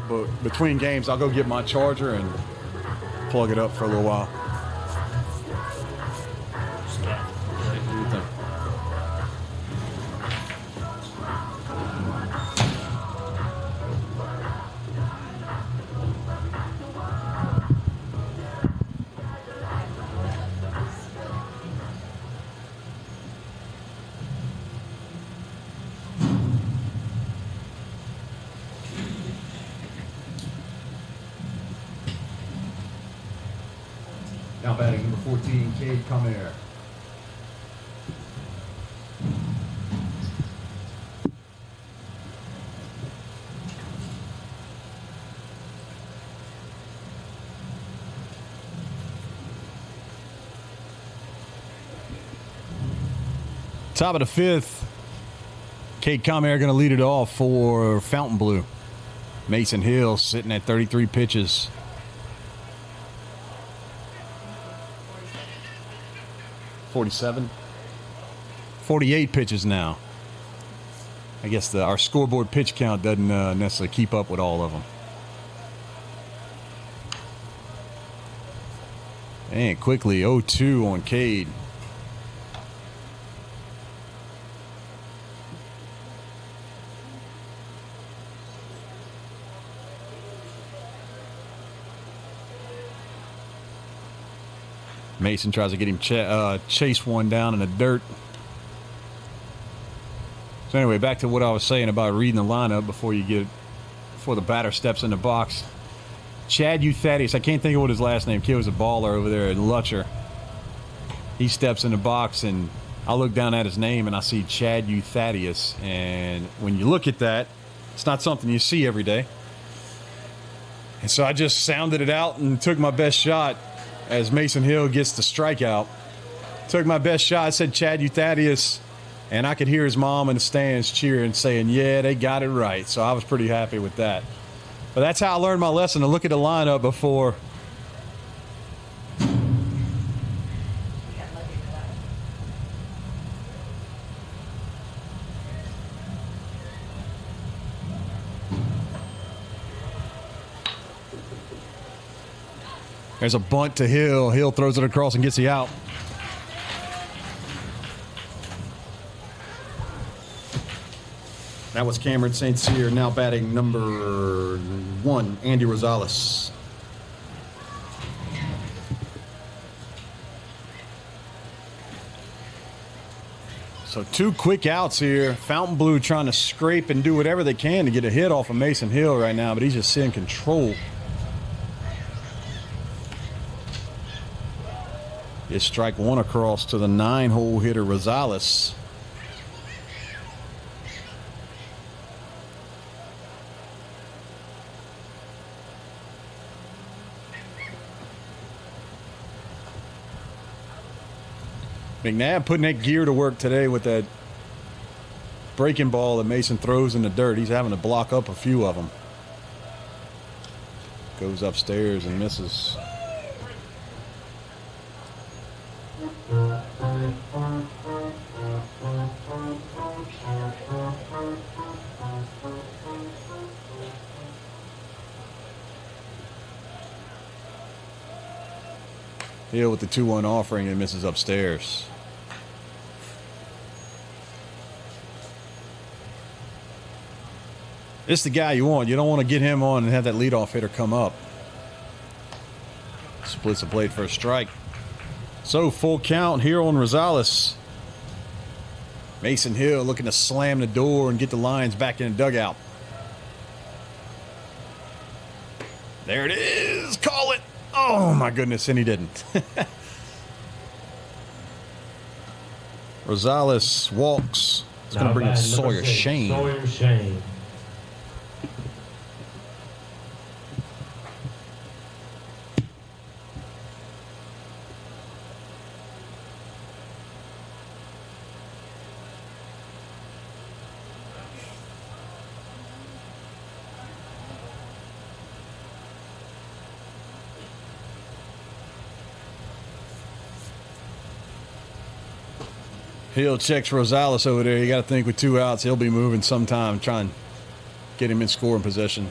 But between games, I'll go get my charger and plug it up for a little while. What do you think? Now batting number 14, Cade Comer. Top of the 5th. Cade Comer going to lead it off for Fontainebleau. Mason Hill sitting at 33 pitches. 47, 48 pitches now. I guess our scoreboard pitch count doesn't necessarily keep up with all of them. And quickly 0-2 on Cade. Mason tries to get him chase one down in the dirt. So anyway, back to what I was saying about reading the lineup before the batter steps in the box. Chad Thaddeus, I can't think of what his last name. Kid was a baller over there at Lutcher. He steps in the box, and I look down at his name, and I see Chad Thaddeus. And when you look at that, it's not something you see every day. And so I just sounded it out and took my best shot as Mason Hill gets the strikeout. Took my best shot, I said Chad Thaddeus, and I could hear his mom in the stands cheering, saying, yeah, they got it right. So I was pretty happy with that. But that's how I learned my lesson, to look at the lineup before. There's a bunt to Hill. Hill throws it across and gets the out. That was Cameron St. Cyr, now batting number 1, Andy Rosales. So 2 quick outs here. Fontainebleau trying to scrape and do whatever they can to get a hit off of Mason Hill right now, but he's just in control. It's strike 1 across to the 9-hole hitter, Rosales. McNabb putting that gear to work today with that breaking ball that Mason throws in the dirt. He's having to block up a few of them. Goes upstairs and misses. Hill with the 2-1 offering and misses upstairs. This is the guy you want. You don't want to get him on and have that leadoff hitter come up. Splits the plate for a strike. So full count here on Rosales. Mason Hill looking to slam the door and get the Lions back in the dugout. There it is. Call it. Oh, my goodness, and he didn't. Rosales walks. It's going to bring up Sawyer Shane. Sawyer Shane. Hill checks Rosales over there. You got to think with 2 outs, he'll be moving sometime, trying to get him in scoring position.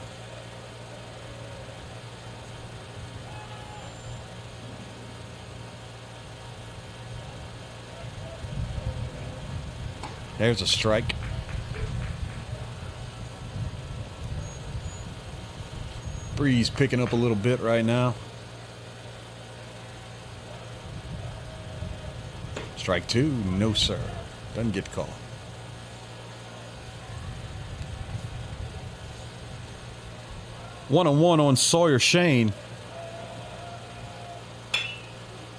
There's a strike. Breeze picking up a little bit right now. Strike 2, no sir. Doesn't get called. One-on-one on Sawyer Shane.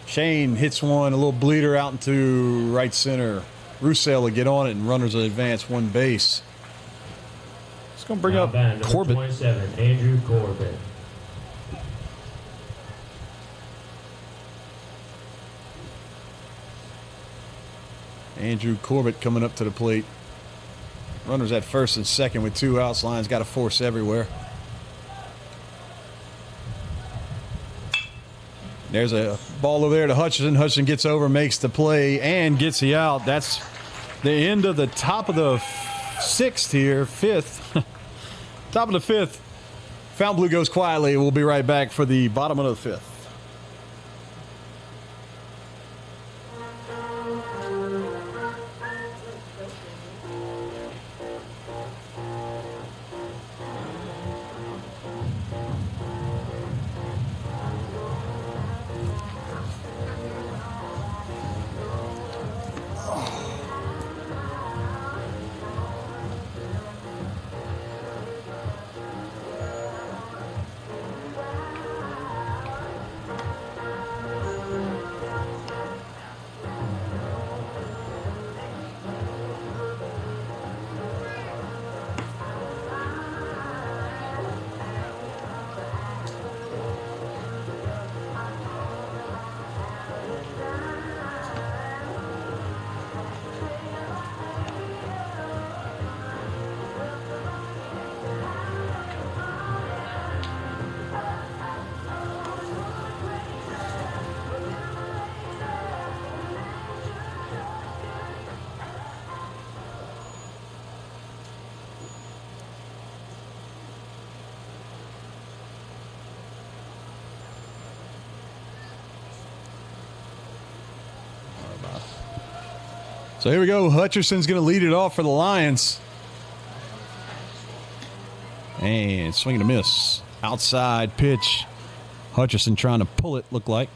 Shane hits one, a little bleeder out into right center. Roussel will get on it, and runners will advance 1 base. It's going to bring up Corbett. 27, Andrew Corbett. Andrew Corbett coming up to the plate. Runners at first and second with 2 outs. Lions got a force everywhere. There's a ball over there to Hutchinson. Hutchinson gets over, makes the play, and gets the out. That's the end of the top of the 6th here. 5th. Top of the 5th. Fontainebleau goes quietly. We'll be right back for the bottom of the 5th. So here we go. Hutcherson's going to lead it off for the Lions. And swing and a miss. Outside pitch. Hutcherson trying to pull it, look like.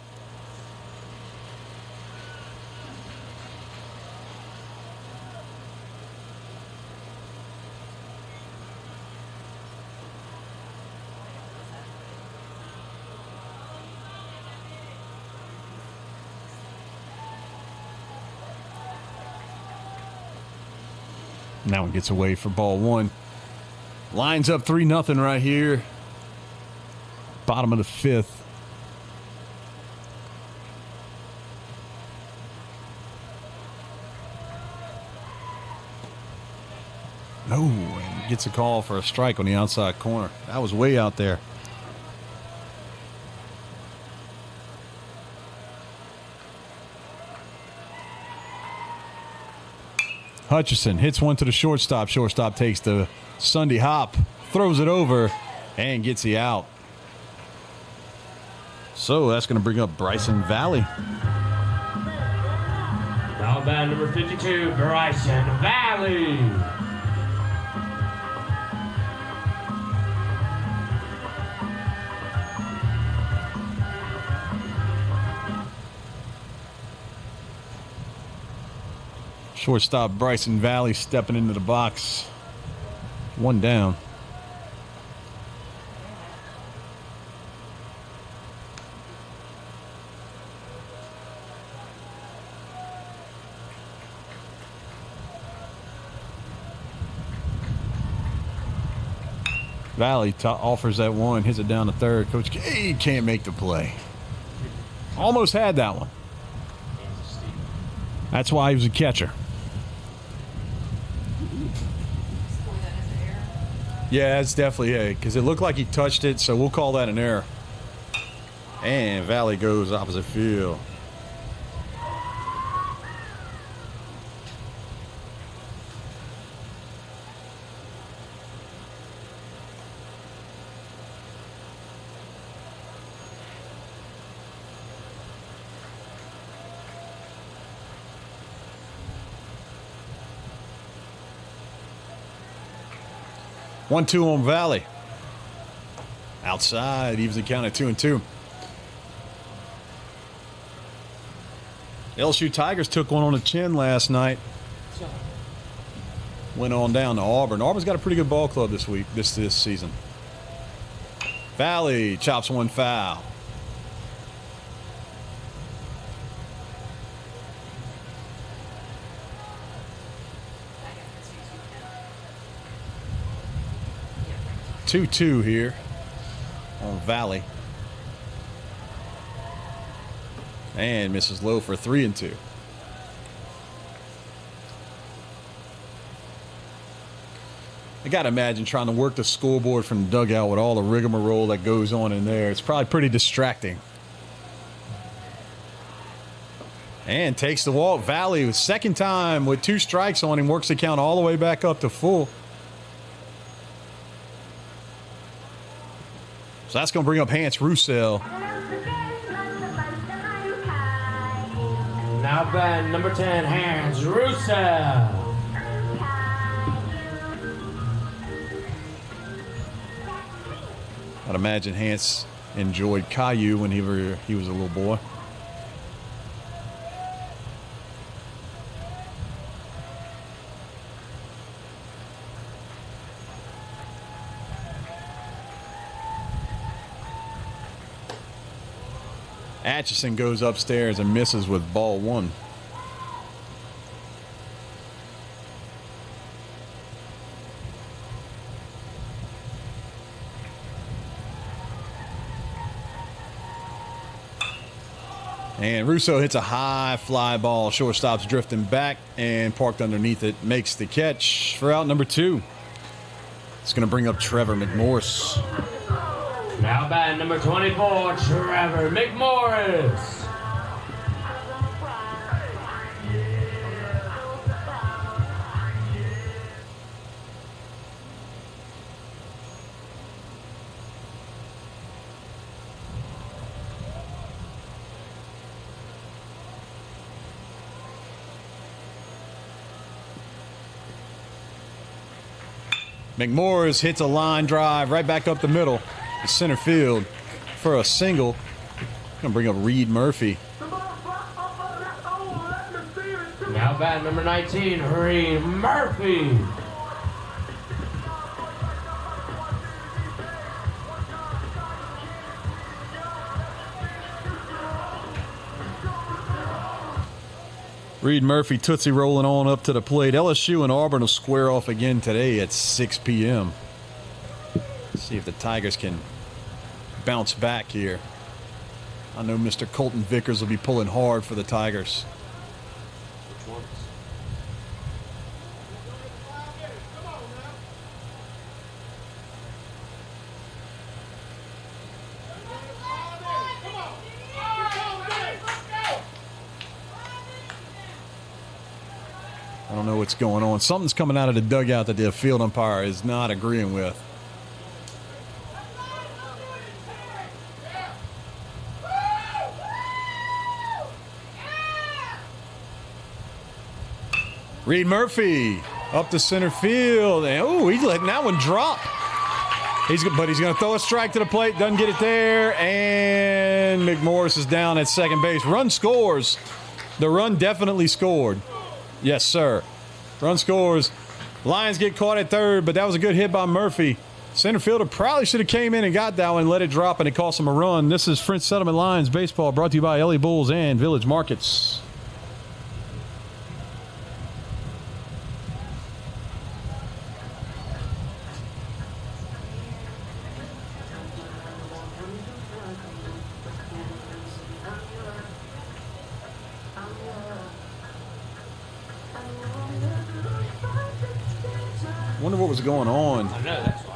Now it gets away for ball one. Lions up 3-0 right here. Bottom of the fifth. No, and gets a call for a strike on the outside corner. That was way out there. Hutcherson hits one to the shortstop. Shortstop takes the Sunday hop, throws it over, and gets the out. So that's going to bring up Bryson Valley. Now bat number 52, Bryson Valley. Shortstop Bryson Valley stepping into the box. One down. Valley offers that one, hits it down to third. Coach K can't make the play. Almost had that one. That's why he was a catcher. Yeah, it's definitely a, because it looked like he touched it, so we'll call that an error. And Valley goes opposite field. 1-2 on Valley. Outside, evens the count at 2-2. LSU Tigers took one on the chin last night. Went on down to Auburn. Auburn's got a pretty good ball club this week, this season. Valley chops one foul. Two here on Valley. And misses low for 3-2. I got to imagine trying to work the scoreboard from the dugout with all the rigmarole that goes on in there. It's probably pretty distracting. And takes the walk. Valley, second time with 2 strikes on him, works the count all the way back up to full. So that's going to bring up Hans Roussel. Now batting number 10, Hans Roussel. I'd imagine Hans enjoyed Caillou when he was a little boy. Atchison goes upstairs and misses with ball one. And Russo hits a high fly ball. Shortstop's drifting back and parked underneath it. Makes the catch for out number 2. It's going to bring up Trevor McMorris. Now batting number 24, Trevor McMorris. McMorris hits a line drive right back up the middle to center field for a single. Gonna bring up Reed Murphy. Now bat number 19, Reed Murphy. Reed Murphy, Tootsie rolling on up to the plate. LSU and Auburn will square off again today at 6 p.m. See if the Tigers can bounce back here. I know Mr. Colton Vickers will be pulling hard for the Tigers. Which ones? I don't know what's going on. Something's coming out of the dugout that the field umpire is not agreeing with. Reed Murphy up to center field. And, oh, he's letting that one drop. But he's going to throw a strike to the plate. Doesn't get it there. And McMorris is down at second base. Run scores. The run definitely scored. Yes, sir. Run scores. Lions get caught at third, but that was a good hit by Murphy. Center fielder probably should have came in and got that one and let it drop, and it cost him a run. This is French Settlement Lions baseball, brought to you by LA Bulls and Village Markets. Wonder what was going on. I know, that's why.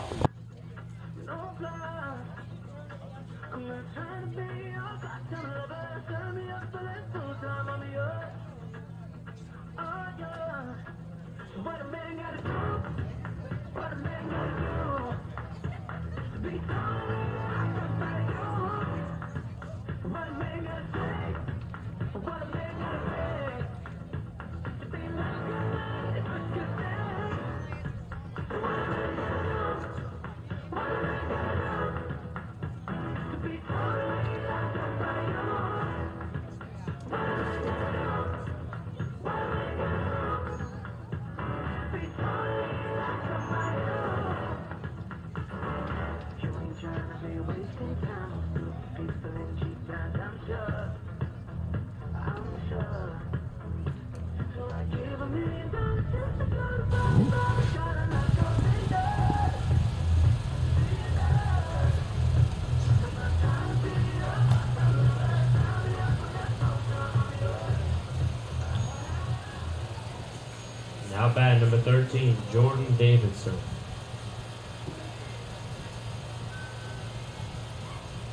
Now batting number 13, Jordan Davidson.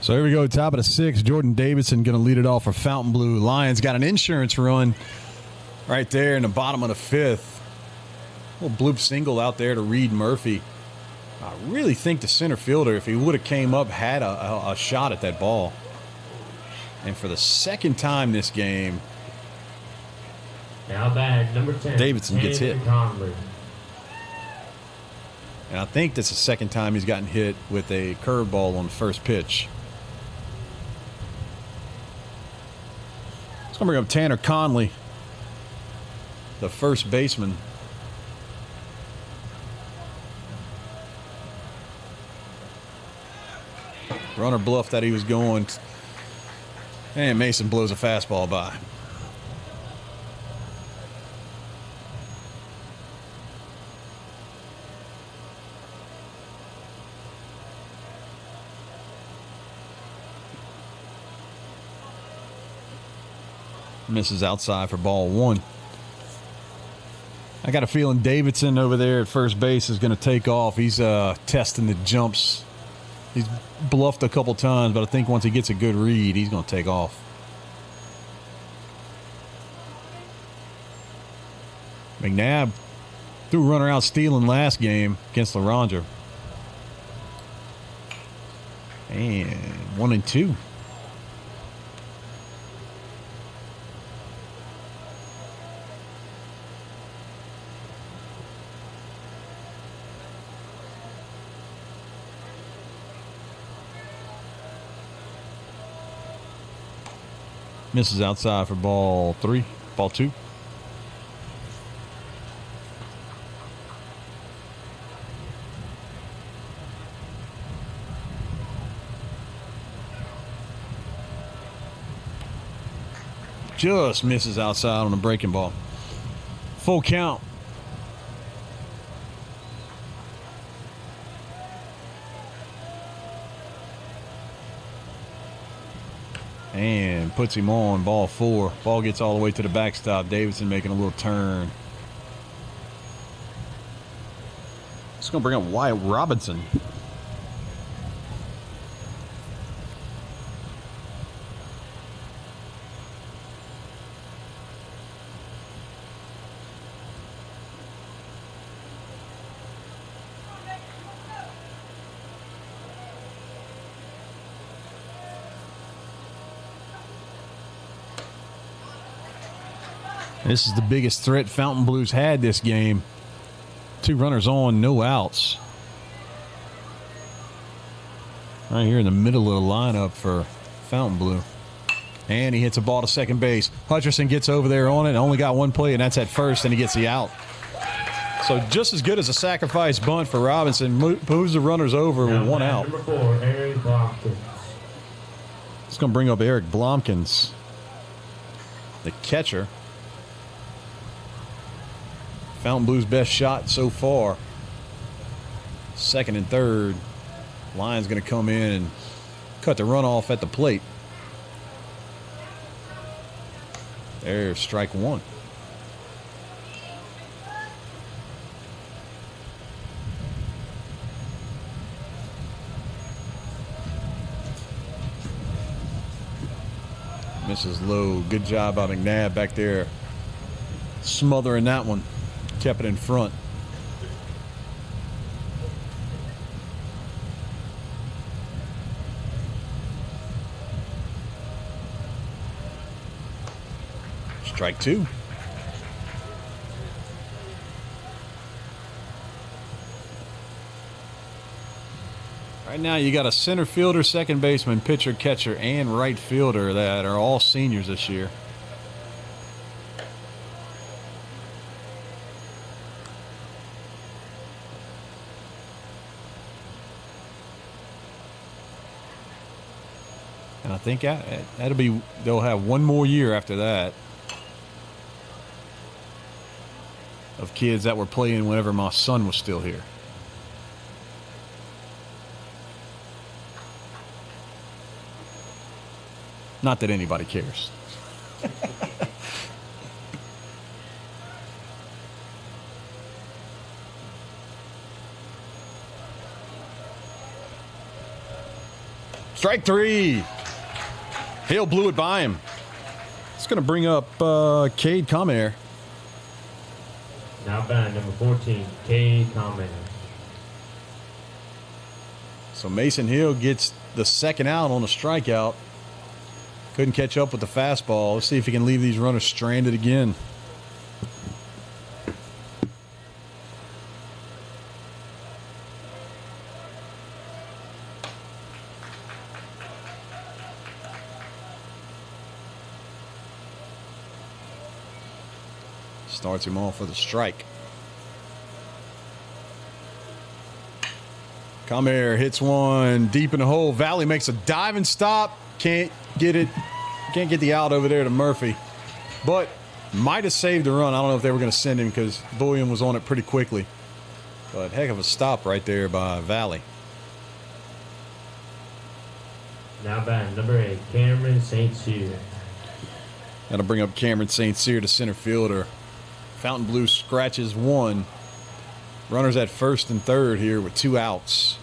So here we go, top of the sixth. Jordan Davidson going to lead it off for Fontainebleau. Lions got an insurance run right there in the bottom of the fifth. Little bloop single out there to Reed Murphy. I really think the center fielder, if he would have came up, had a shot at that ball. And for the second time this game, now batting number 10, Davidson gets hit. Conley. And I think that's the second time he's gotten hit with a curveball on the first pitch. It's going to bring up Tanner Conley, the first baseman. Runner bluffed that he was going. And Mason blows a fastball by. Misses outside for ball one. I got a feeling Davidson over there at first base is going to take off. He's testing the jumps. He's bluffed a couple times, but I think once he gets a good read, he's going to take off. McNabb threw runner out stealing last game against LaRondra. And 1-2. Misses outside for ball 3, ball 2. Just misses outside on the breaking ball. Full count. And puts him on ball 4. Ball gets all the way to the backstop. Davidson making a little turn. It's going to bring up Wyatt Robinson. This is the biggest threat Fontainebleau's had this game. 2 runners on, no outs. Right here in the middle of the lineup for Fontainebleau. And he hits a ball to second base. Hutcherson gets over there on it. Only got one play, and that's at first, and he gets the out. So just as good as a sacrifice bunt for Robinson. Moves the runners over with 1 out. Number 4, Eric Blomkins. It's going to bring up Eric Blomkins, the catcher. Fontainebleau's best shot so far. Second and third. Lions going to come in and cut the run off at the plate. There's strike 1. Misses low. Good job by McNabb back there, smothering that one. Kept it in front. Strike 2. Right now you got a center fielder, second baseman, pitcher, catcher, and right fielder that are all seniors this year. And I think that'll be, they'll have one more year after that of kids that were playing whenever my son was still here. Not that anybody cares. Strike 3. Hale blew it by him. It's going to bring up Cade Comair. Now batting number 14, Cade Comair. So Mason Hill gets the second out on a strikeout. Couldn't catch up with the fastball. Let's see if he can leave these runners stranded again. Starts him off with a strike. Comair hits one deep in the hole. Valley makes a diving stop. Can't get it. Can't get the out over there to Murphy. But might have saved the run. I don't know if they were going to send him because Bullion was on it pretty quickly. But heck of a stop right there by Valley. Now batting number 8, Cameron St. Cyr. That'll bring up Cameron St. Cyr to center fielder. Fontainebleau scratches 1. Runners at first and third here with 2 outs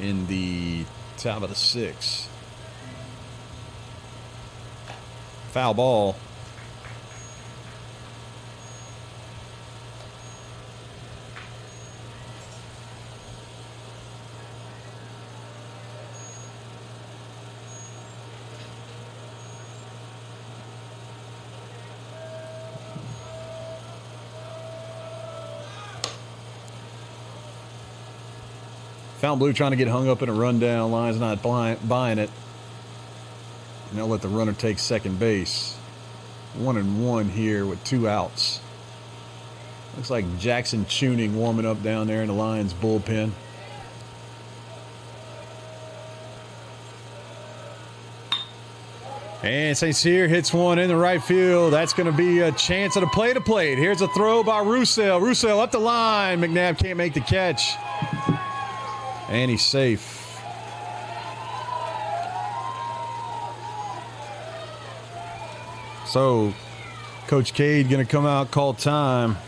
in the top of the 6th. Foul ball. Fontainebleau trying to get hung up in a rundown. Lions not buying it. And they'll let the runner take second base. 1-1 here with 2 outs. Looks like Jackson Tuning warming up down there in the Lions bullpen. And St. Cyr hits one in the right field. That's going to be a chance at a play-to-plate. Here's a throw by Roussel. Roussel up the line. McNabb can't make the catch. And he's safe. So, Coach Cade going to come out, call time.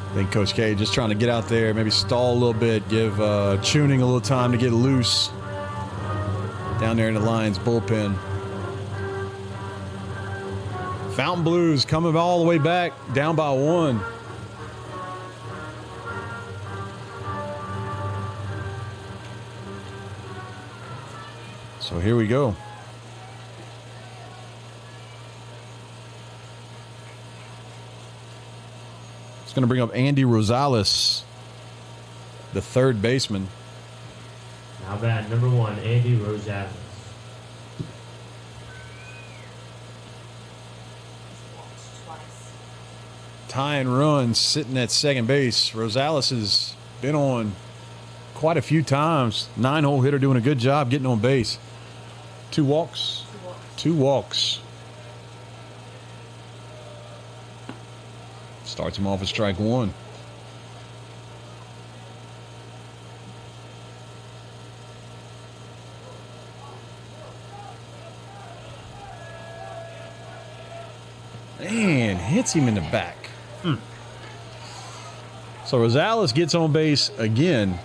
I think Coach K just trying to get out there, maybe stall a little bit, give Tuning a little time to get loose down there in the Lions bullpen. Fontainebleau's coming all the way back, down by 1. So here we go. Going to bring up Andy Rosales, the third baseman. Now bat number 1, Andy Rosales. Tying runs sitting at second base. Rosales has been on quite a few times. 9-hole hitter doing a good job getting on base. 2 walks. 2 walks. Starts him off at strike 1. And hits him in the back. So Rosales gets on base again.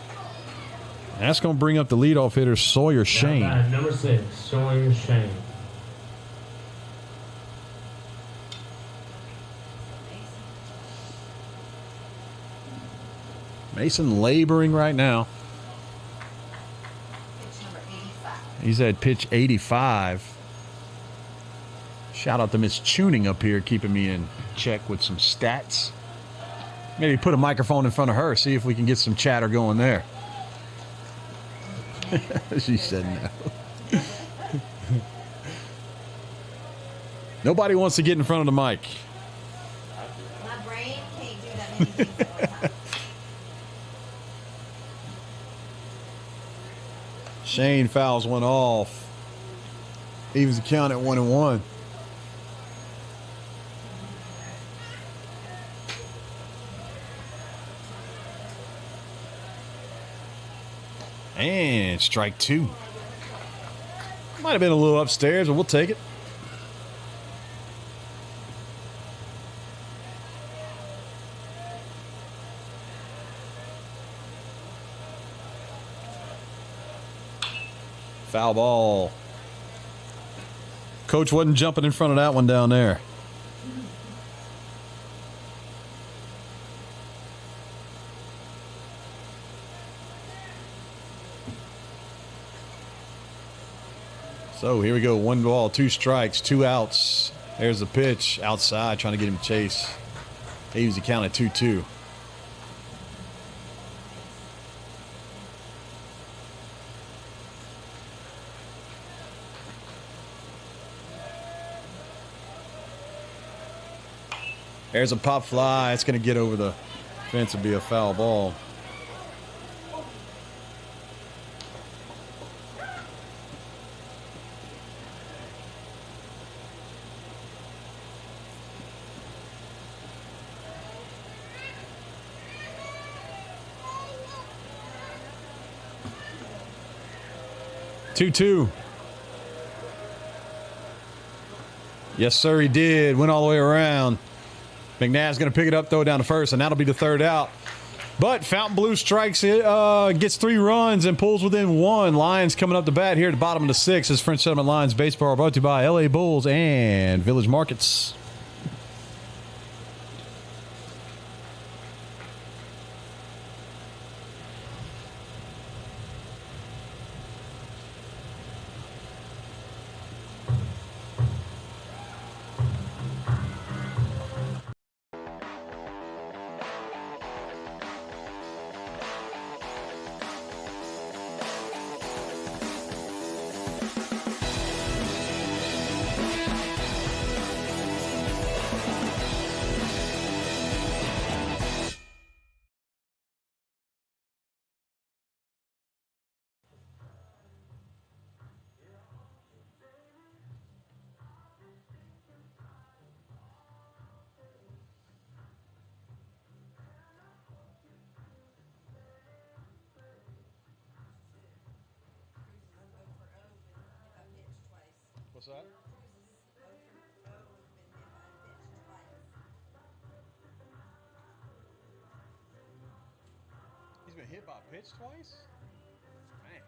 That's going to bring up the leadoff hitter, Sawyer Shane. Number 6, Sawyer Shane. Mason laboring right now. Pitch number 85. He's at pitch 85. Shout out to Miss Tuning up here, keeping me in check with some stats. Maybe put a microphone in front of her, see if we can get some chatter going there. She said no. Nobody wants to get in front of the mic. My brain can't do that many things at one time. Shane fouls one off. Evens the count at 1-1. And strike 2. Might have been a little upstairs, but we'll take it. Foul ball. Coach wasn't jumping in front of that one down there. So here we go. 1 ball, 2 strikes, 2 outs. There's the pitch outside, trying to get him to chase. He was the count at 2-2. There's a pop fly. It's going to get over the fence and be a foul ball. Two. Yes, sir, he did. Went all the way around. McNabb's going to pick it up, throw it down to first, and that'll be the third out. But Fontainebleau strikes it, gets 3 runs and pulls within 1. Lions coming up the bat here at the bottom of the 6th. This French Settlement Lions baseball brought to you by LA Bulls and Village Markets. that? He's been hit by a pitch twice? Man.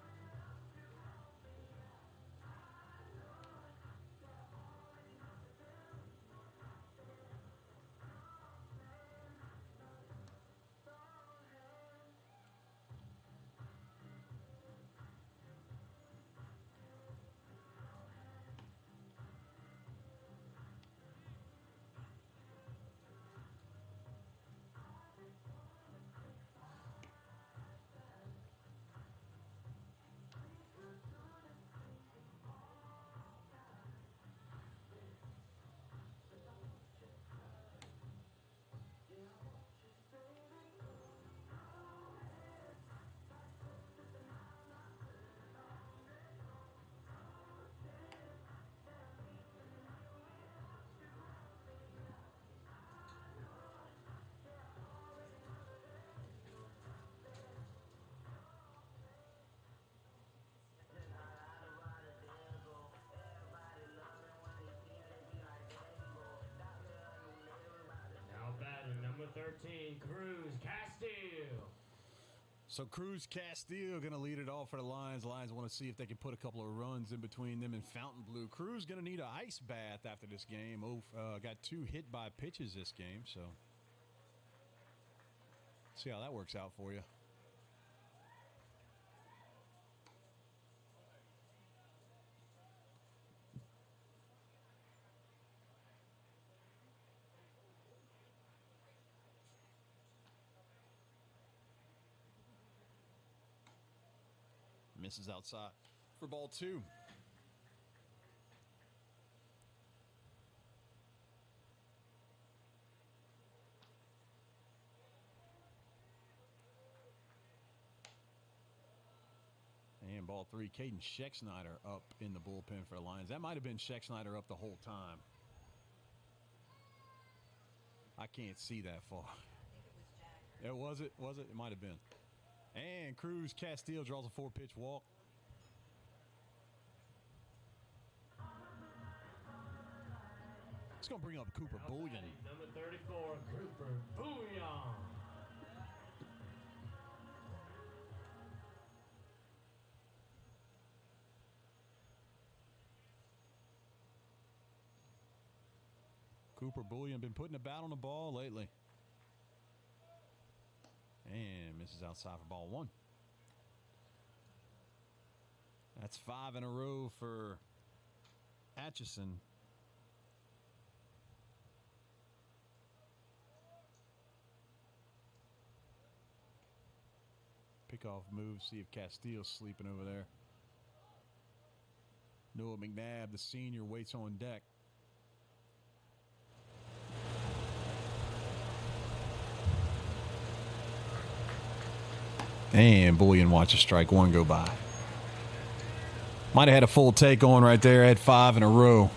Now batting number 13, Cruz Castillo. So Cruz Castillo going to lead it off for the Lions. Lions want to see if they can put a couple of runs in between them and Fontainebleau. Cruz going to need an ice bath after this game. Got 2 hit by pitches this game, so see how that works out for you. Misses outside for ball 2. And ball 3, Caden Schexnayder up in the bullpen for the Lions. That might have been Schexnayder up the whole time. I can't see that far. It was it? Was it? It might have been. And Cruz Castillo draws a 4-pitch walk. It's going to bring up Cooper Bullion. Number 34, Cooper Bullion. Cooper Bullion been putting a bat on the ball lately. And misses outside for ball 1. That's 5 in a row for Atchison. Pickoff move, see if Castillo's sleeping over there. Noah McNabb, the senior, waits on deck. And Bullion watches strike 1 go by. Might have had a full take on right there. Had 5 in a row.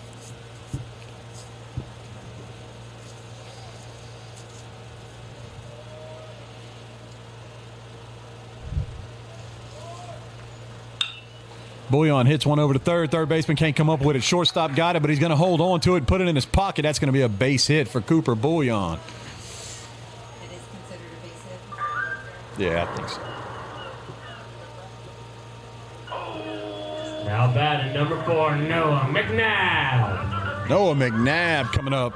Bullion hits one over to third. Third baseman can't come up with it. Shortstop got it, but he's going to hold on to it and put it in his pocket. That's going to be a base hit for Cooper Bullion. It is considered a base hit. Yeah, I think so. Now batting number 4, Noah McNabb. Noah McNabb coming up.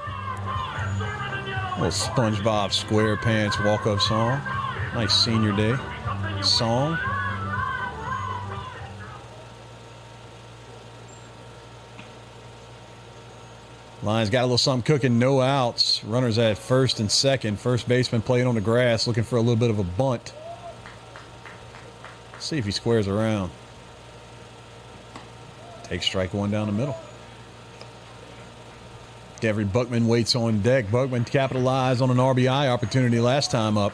Little SpongeBob SquarePants walk-up song. Nice senior day song. Lions got a little something cooking. No outs. Runners at first and second. First baseman playing on the grass, looking for a little bit of a bunt. See if he squares around. Takes strike 1 down the middle. Devery Buckman waits on deck. Buckman capitalized on an RBI opportunity last time up.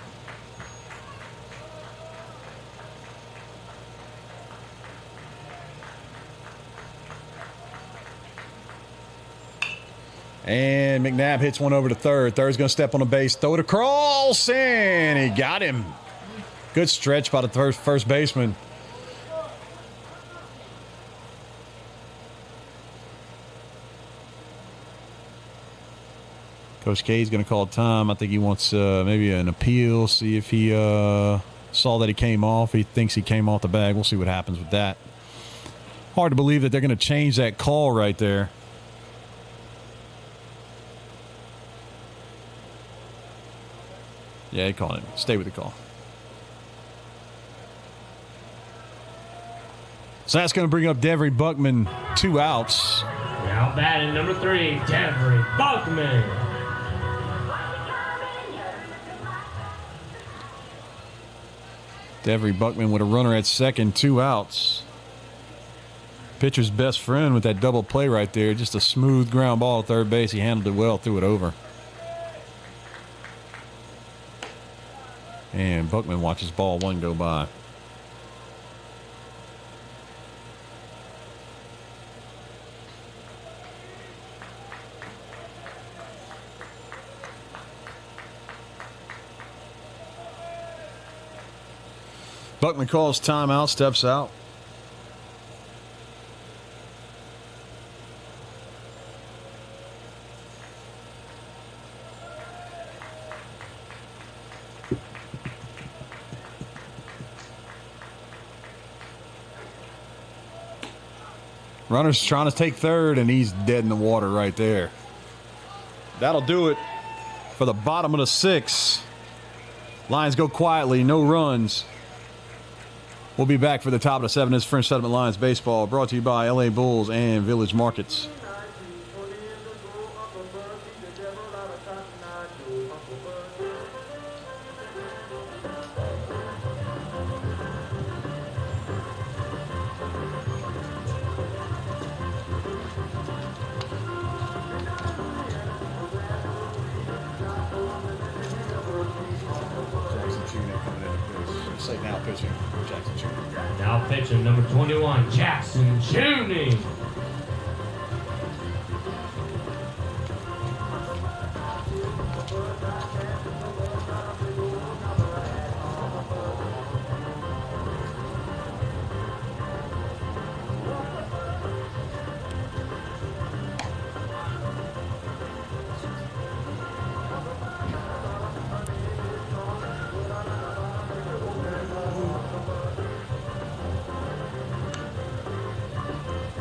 And McNabb hits one over to third. Third's going to step on the base, throw it across, and he got him. Good stretch by the first baseman. Coach K is going to call time. I think he wants maybe an appeal, see if he saw that he came off. He thinks he came off the bag. We'll see what happens with that. Hard to believe that they're going to change that call right there. Yeah, he called him. Stay with the call. So that's going to bring up Devery Buckman, 2 outs. Now batting number 3, Devery Buckman. Devery Buckman with a runner at second, 2 outs. Pitcher's best friend with that double play right there. Just a smooth ground ball at third base. He handled it well, threw it over. And Buckman watches ball 1 go by. Buckman calls timeout, steps out. Runner's trying to take third, and he's dead in the water right there. That'll do it for the bottom of the 6th. Lions go quietly, no runs. We'll be back for the top of the 7th. This is French Settlement Lions baseball, brought to you by LA Bulls and Village Markets. Now pitching number 21, Jackson Junie.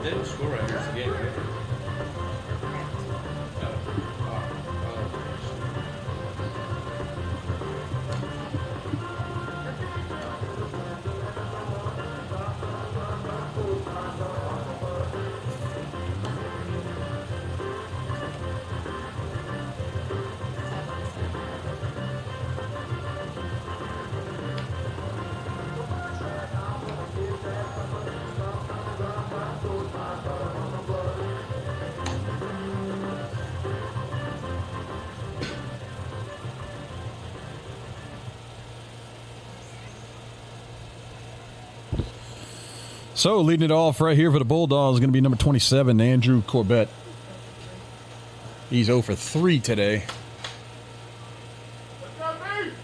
Didn't score right here again, right? So leading it off right here for the Bulldogs is going to be number 27, Andrew Corbett. He's 0 for 3 today.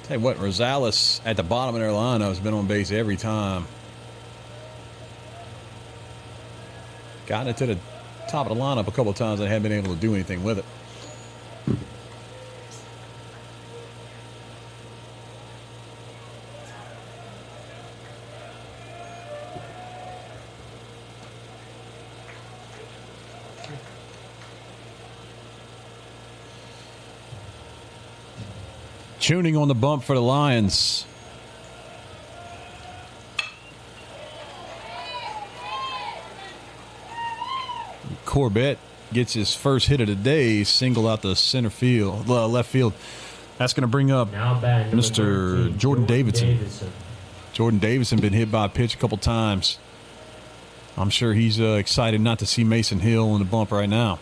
Tell you what, Rosales at the bottom of their lineup has been on base every time. Gotten it to the top of the lineup a couple of times and haven't been able to do anything with it. Tuning on the bump for the Lions. Corbett gets his first hit of the day, single out the center field, left field. That's going to bring up Mr. Jordan Davidson. Jordan Davidson been hit by a pitch a couple times. I'm sure he's excited not to see Mason Hill on the bump right now.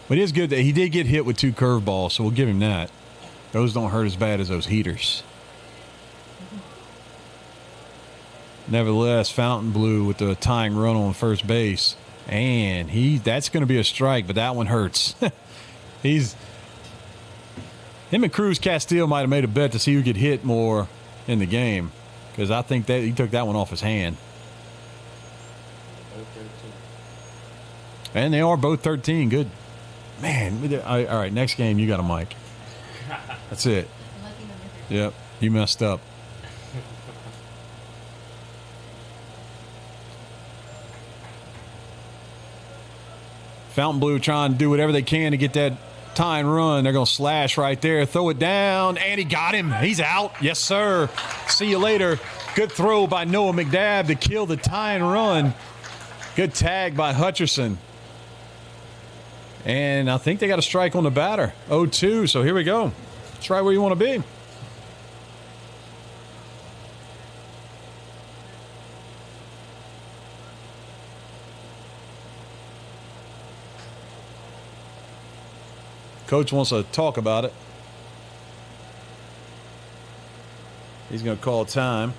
But it is good that he did get hit with 2 curveballs, so we'll give him that. Those don't hurt as bad as those heaters. Nevertheless, Fontainebleau with the tying run on first base. And that's going to be a strike, but that one hurts. Him and Cruz Castile might have made a bet to see who could hit more in the game, because I think that he took that one off his hand. And they are both 13. Good. Man, all right, next game, you got a mic. That's it. Lucky number 13. Yep, you messed up. Fontainebleau trying to do whatever they can to get that tying run. They're going to slash right there, throw it down, and he got him. He's out. Yes, sir. See you later. Good throw by Noah McDabb to kill the tying run. Good tag by Hutcherson. And I think they got a strike on the batter. 0-2, so here we go. It's right where you want to be. Coach wants to talk about it. He's going to call time.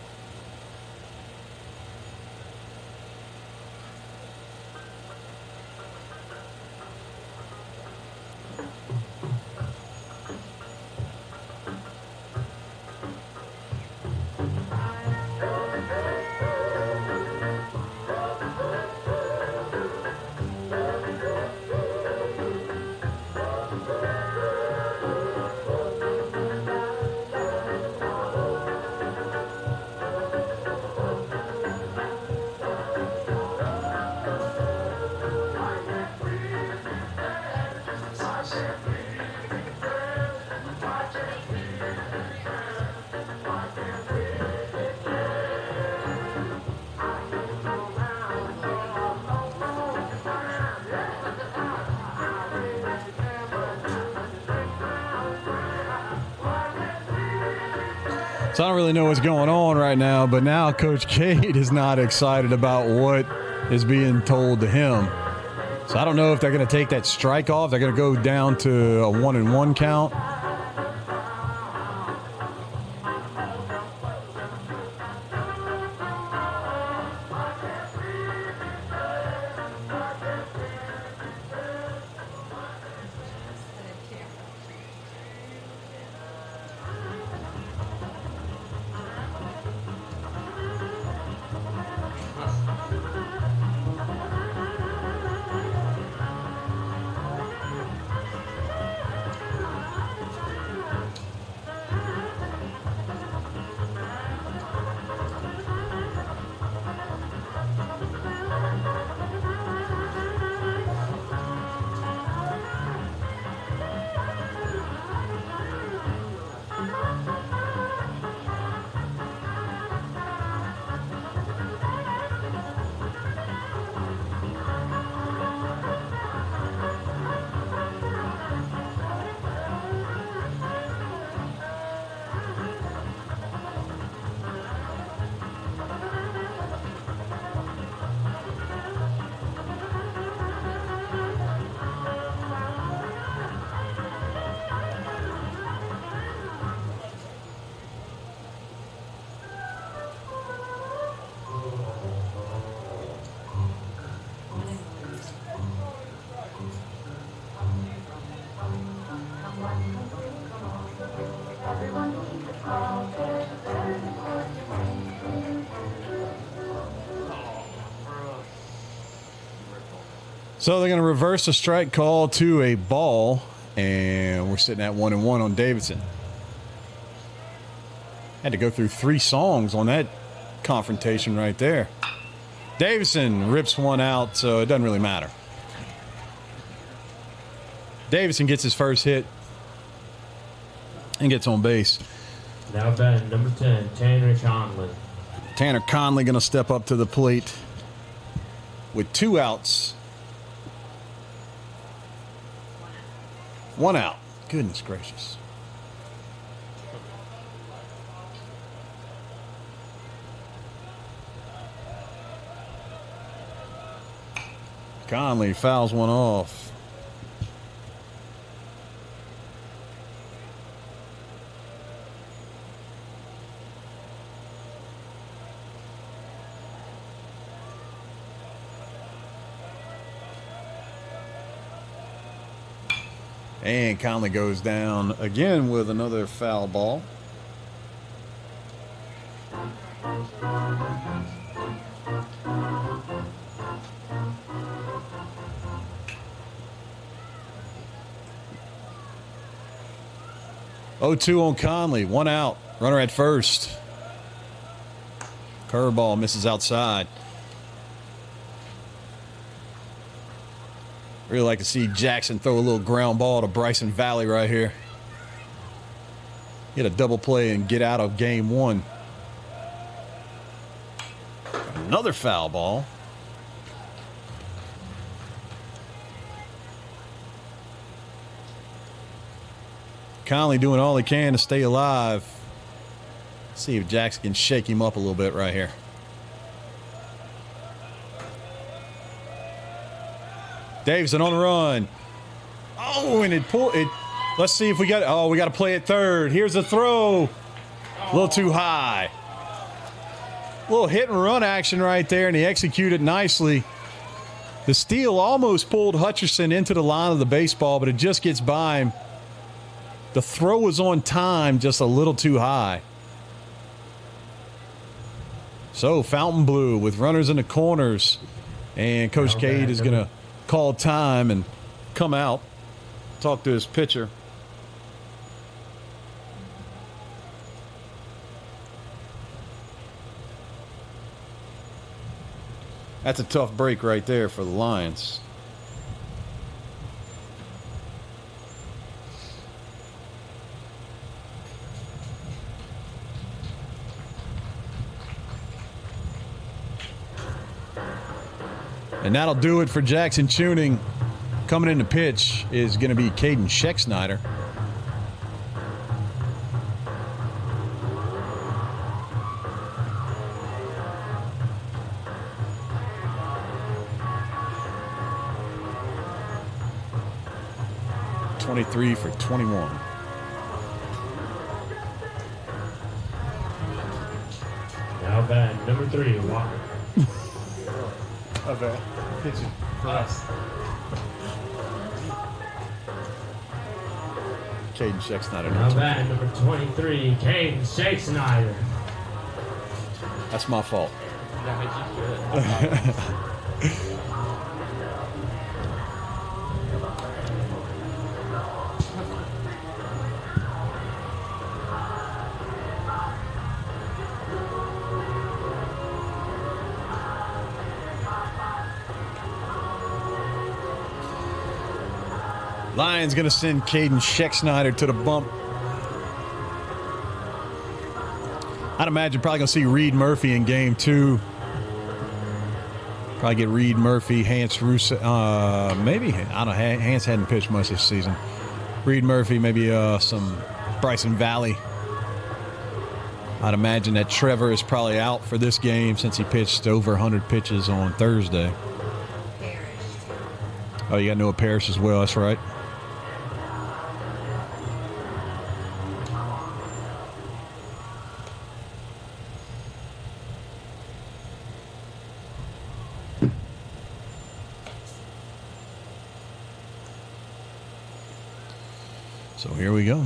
So I don't really know what's going on right now, but now Coach Cade is not excited about what is being told to him. So I don't know if they're going to take that strike off. They're going to go down to a 1-1 count. So they're going to reverse the strike call to a ball, and we're sitting at 1-1 on Davidson. Had to go through 3 songs on that confrontation right there. Davidson rips one out, so it doesn't really matter. Davidson gets his first hit and gets on base. Now batting number 10, Tanner Conley. Tanner Conley going to step up to the plate with 2 outs. 1 out. Goodness gracious. Conley fouls one off. And Conley goes down again with another foul ball. 0-2 on Conley. 1 out. Runner at first. Curveball misses outside. Really like to see Jackson throw a little ground ball to Bryson Valley right here. Get a double play and get out of game 1. Another foul ball. Conley doing all he can to stay alive. See if Jackson can shake him up a little bit right here. Davidson on the run. Oh, and it pulled it. Let's see if we got. Oh, we got to play it third. Here's a throw. A little too high. A little hit and run action right there, and he executed nicely. The steal almost pulled Hutcherson into the line of the baseball, but it just gets by him. The throw was on time, just a little too high. So Fontainebleau with runners in the corners, and Coach Cade is going to call time and come out, talk to his pitcher. That's a tough break right there for the Lions. And that'll do it for Jackson Tuning. Coming in to pitch is going to be Caden Schexnayder. .23 for 21. Now batting number 3, Walker. Of a pitching for us. Caden Schexnayder. Now batting number 23, Caden Schexnayder. That's my fault. No, you should. Lions going to send Caden Schexnayder to the bump. I'd imagine probably going to see Reed Murphy in game 2. Probably get Reed Murphy, Hans Russo. Maybe, I don't know, Hans hadn't pitched much this season. Reed Murphy, maybe some Bryson Valley. I'd imagine that Trevor is probably out for this game since he pitched over 100 pitches on Thursday. Oh, you got Noah Parrish as well, that's right. So here we go.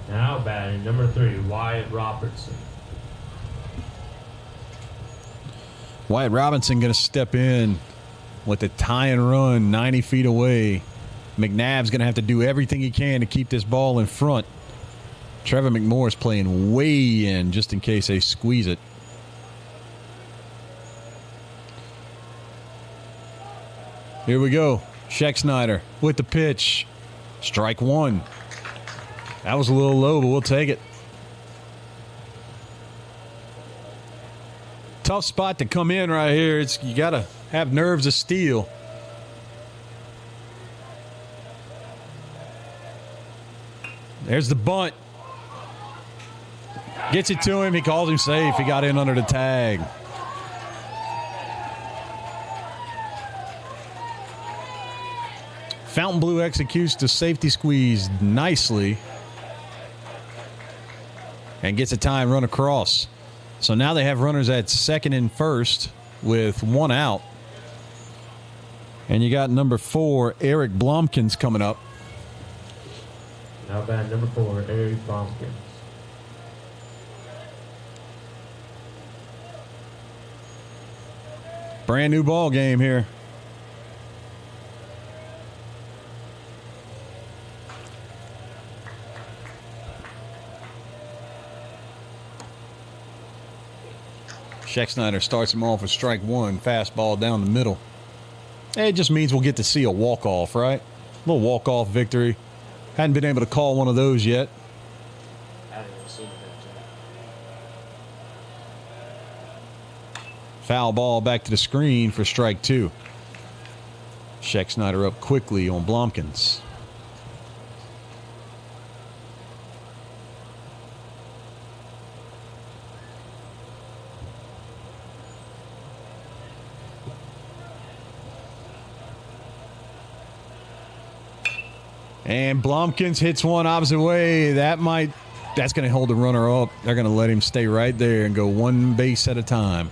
Now batting number 3, Wyatt Robertson. Wyatt Robinson going to step in with a tie and run 90 feet away. McNabb's going to have to do everything he can to keep this ball in front. Trevor McMorris playing way in just in case they squeeze it. Here we go. Schexnayder with the pitch. Strike 1. That was a little low, but we'll take it. Tough spot to come in right here. You got to have nerves of steel. There's the bunt. Gets it to him. He calls him safe. He got in under the tag. Fontainebleau executes the safety squeeze nicely and gets a time run across. So now they have runners at second and first with 1 out. And you got number 4, Eric Blomkins, coming up. Now batting number 4, Eric Blomkins. Brand new ball game here. Scheck starts him off with strike one, fastball down the middle. It just means we'll get to see a walk-off, right? A little walk-off victory. Hadn't been able to call one of those yet. I haven't even seen that. Foul ball back to the screen for strike two. Scheck up quickly on Blomkins. And Blomkins hits one opposite way. That's going to hold the runner up. They're going to let him stay right there and go one base at a time.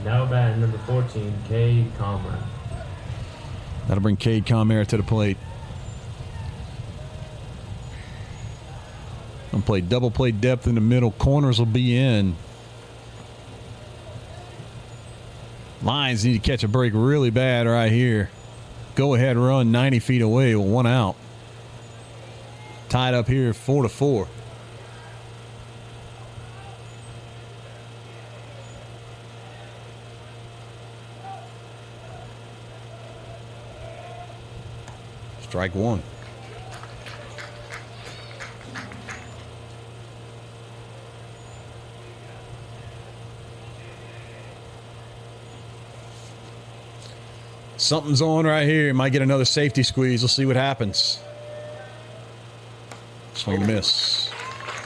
Now batting number 14, Cade Comrade. That'll bring Cade Comrade to the plate. Gonna play double play depth in the middle. Corners will be in. Lions need to catch a break really bad right here. Go ahead run 90 feet away with one out. Tied up here 4-4. Strike one. Something's on right here. Might get another safety squeeze. We'll see what happens. Swing and a miss.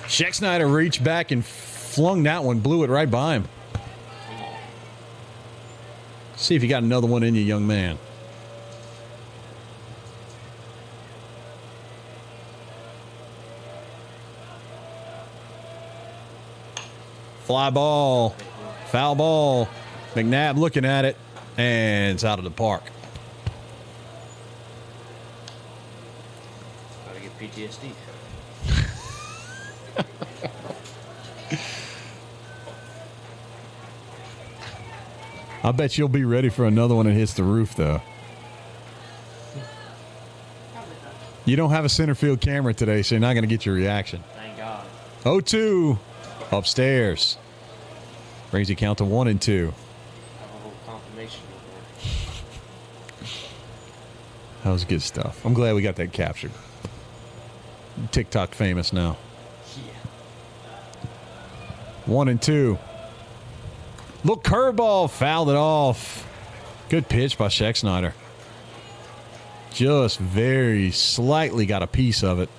Scheck reached back and flung that one. Blew it right by him. See if you got another one in you, young man. Fly ball. Foul ball. McNabb looking at it. And it's out of the park. Gotta get PTSD. I bet you'll be ready for another one that hits the roof, though. You don't have a center field camera today, so you're not going to get your reaction. Thank God. 0-2 upstairs. Brings the count to 1-2. That was good stuff. I'm glad we got that captured. TikTok famous now. Yeah. 1-2. Look, curveball, fouled it off. Good pitch by Scheck. Just very slightly got a piece of it.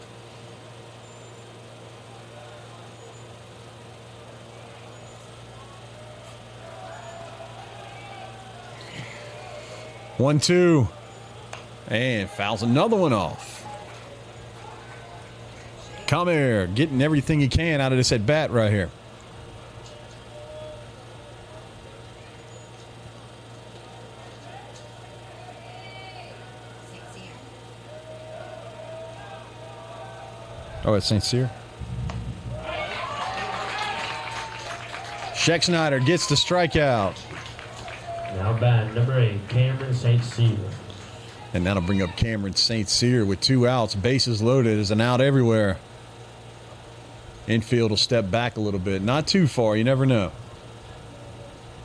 One, two. And fouls another one off. Come here, getting everything he can out of this at bat right here. Oh, it's St. Cyr. Scheck gets the strikeout. Now batting number 8, Cameron St. Cyr. And that'll bring up Cameron St. Cyr with 2 outs. Bases loaded. There's an out everywhere. Infield will step back a little bit. Not too far. You never know.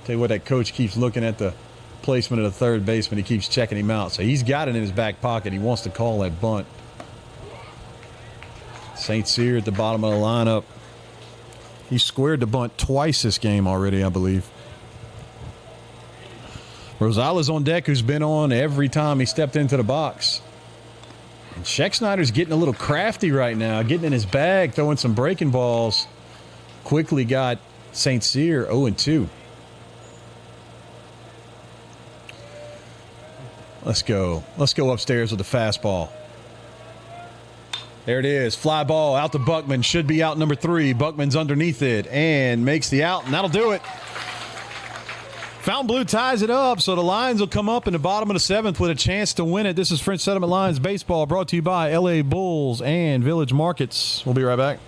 Tell you what, that coach keeps looking at the placement of the third baseman. He keeps checking him out. So he's got it in his back pocket. He wants to call that bunt. St. Cyr at the bottom of the lineup. He squared the bunt twice this game already, I believe. Rosales on deck, who's been on every time he stepped into the box. And Scheck getting a little crafty right now, getting in his bag, throwing some breaking balls. Quickly got St. Cyr 0-2. Let's go. Let's go upstairs with the fastball. There it is. Fly ball out to Buckman. Should be out number 3. Buckman's underneath it and makes the out, and that'll do it. Fountain Blue ties it up, so the Lions will come up in the bottom of the 7th with a chance to win it. This is French Settlement Lions Baseball, brought to you by LA Bulls and Village Markets. We'll be right back.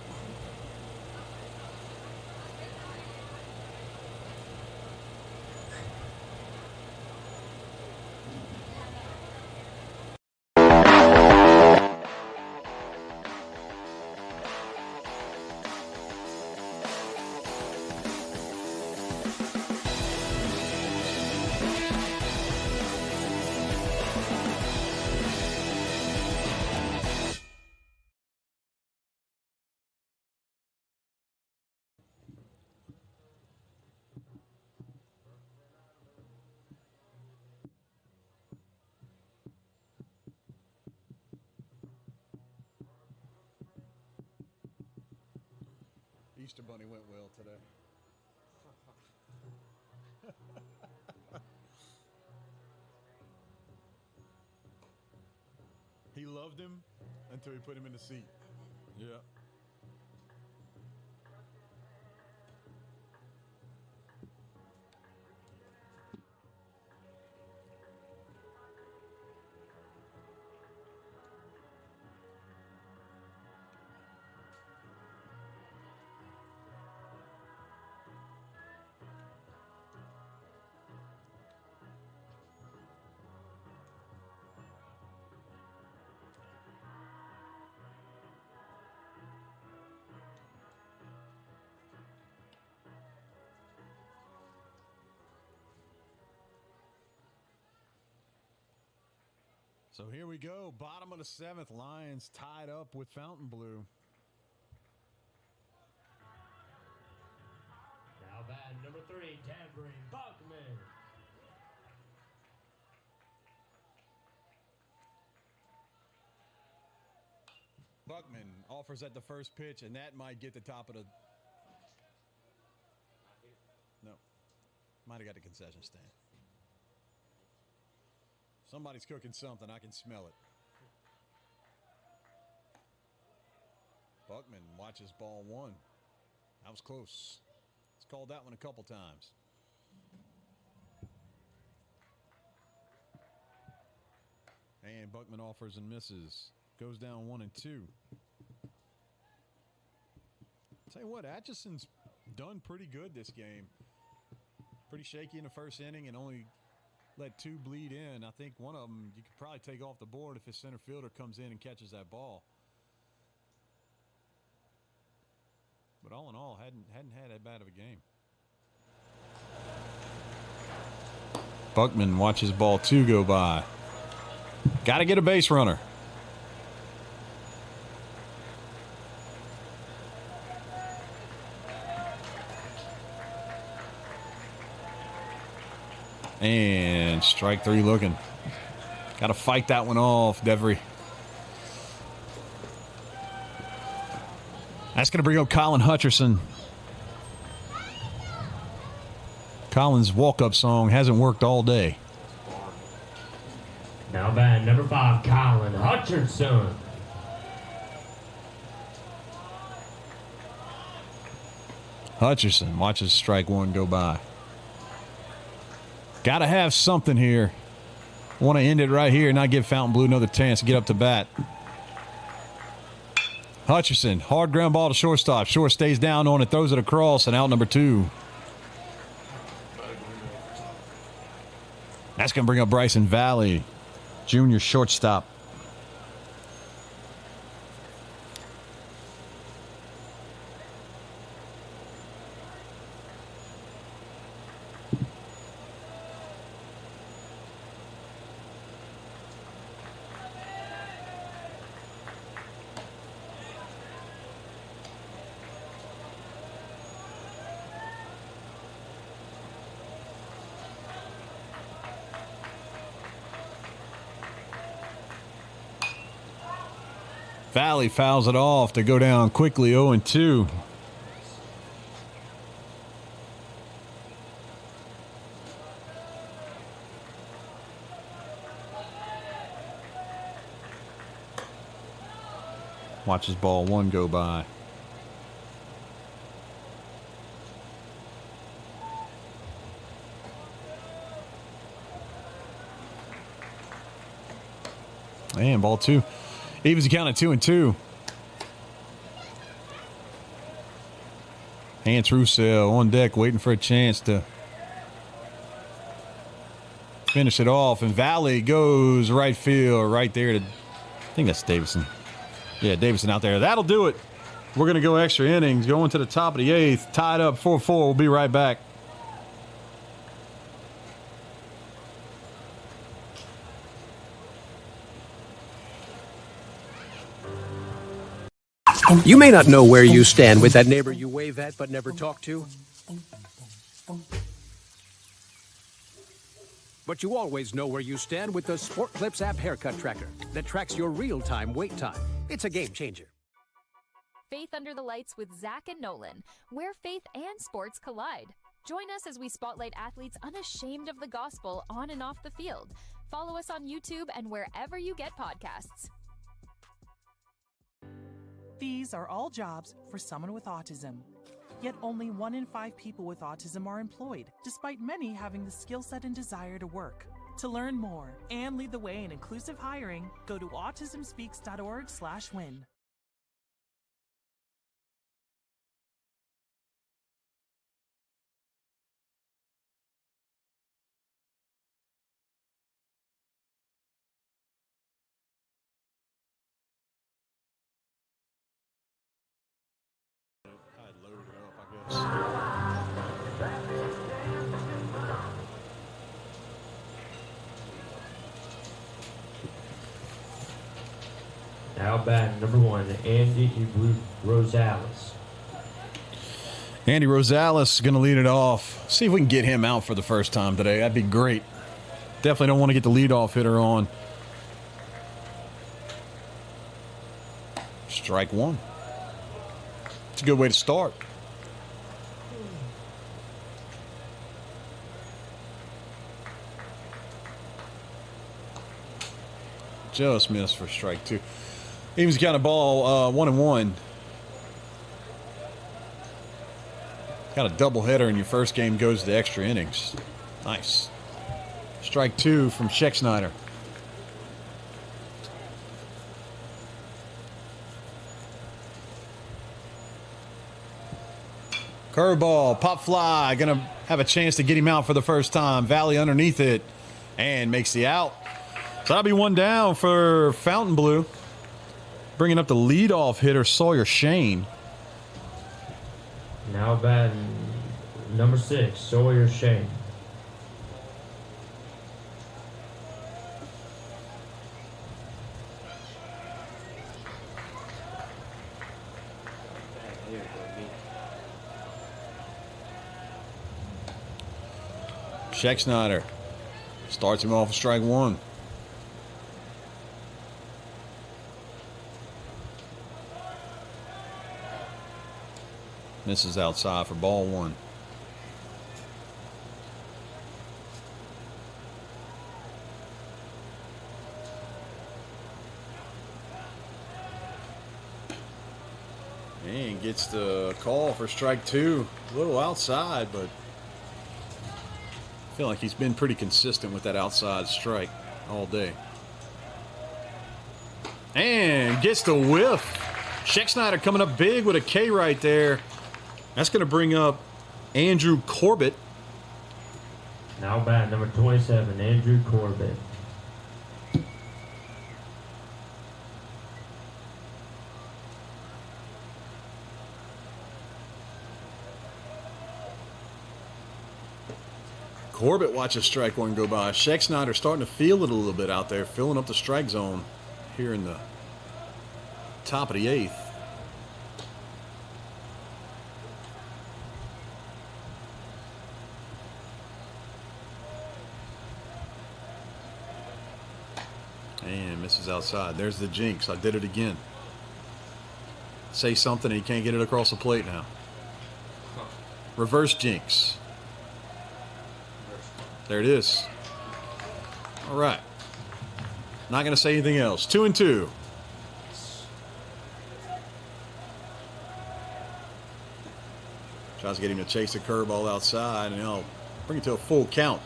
Easter Bunny went well today. He loved him until he put him in the seat. Yeah. So here we go. Bottom of the 7th. Lions tied up with Fontainebleau. Now batting number 3, Tambourine Buckman. Buckman offers at the first pitch, and that might get the top of the... No. Might have got the concession stand. Somebody's cooking something. I can smell it. Buckman watches ball 1. That was close. He's called that one a couple times. And Buckman offers and misses. Goes down 1-2. Tell you what, Atchison's done pretty good this game. Pretty shaky in the first inning and only let 2 bleed in. I think one of them you could probably take off the board if his center fielder comes in and catches that ball. But all in all, hadn't had that bad of a game. Buckman watches ball 2 go by. Got to get a base runner. And strike 3 looking. Got to fight that one off, Devery. That's going to bring up Colin Hutcherson. Colin's walk-up song hasn't worked all day. Now batting number 5, Colin Hutcherson. Hutcherson watches strike 1 go by. Got to have something here. Want to end it right here and not give Fontainebleau another chance to get up to bat. Hutcherson, hard ground ball to shortstop. Short stays down on it, throws it across, and out number 2. That's going to bring up Bryson Valley, junior shortstop. Valley fouls it off to go down quickly 0-2. Watches ball 1 go by. And ball 2. Evens the count at 2-2. Hans Roussel on deck waiting for a chance to finish it off. And Valley goes right field right there to, I think that's Davison. Yeah, Davison out there. That'll do it. We're going to go extra innings. Going to the top of the 8th. Tied up 4-4. We'll be right back. You may not know where you stand with that neighbor you wave at but never talk to. But you always know where you stand with the Sport Clips app haircut tracker that tracks your real-time wait time. It's a game changer. Faith Under the Lights with Zach and Nolan, where faith and sports collide. Join us as we spotlight athletes unashamed of the gospel on and off the field. Follow us on YouTube and wherever you get podcasts. These are all jobs for someone with autism. Yet only 1 in 5 people with autism are employed, despite many having the skill set and desire to work. To learn more and lead the way in inclusive hiring, go to autismspeaks.org/win. I loaded it up, I guess. Now batting number 1, Andy Rosales. Andy Rosales is going to lead it off. See if we can get him out for the first time today. That'd be great. Definitely don't want to get the leadoff hitter on. Strike one. It's a good way to start. Just missed for strike two. Evens count of ball 1-1. Got a doubleheader in your first game, goes to extra innings. Nice. Strike two from Schexnayder. Curveball, pop fly, gonna have a chance to get him out for the first time. Valley underneath it and makes the out. So that'll be one down for Fontainebleau. Bringing up the leadoff hitter, Sawyer Shane. Now batting number 6, Sawyer Shane. Schexnayder starts him off with strike one. Misses outside for ball one. And gets the call for strike two. A little outside, but I feel like he's been pretty consistent with that outside strike all day. And gets the whiff. Schexnayder coming up big with a K right there. That's going to bring up Andrew Corbett. Now batting number 27, Andrew Corbett. Corbett watches strike one go by. Schexnayder starting to feel it a little bit out there, filling up the strike zone here in the top of the eighth. And misses outside. There's the jinx. I did it again. Say something and he can't get it across the plate now. Reverse jinx. There it is. All right. Not going to say anything else. 2-2. Tries to get him to chase the curveball outside, and he'll bring it to a full count.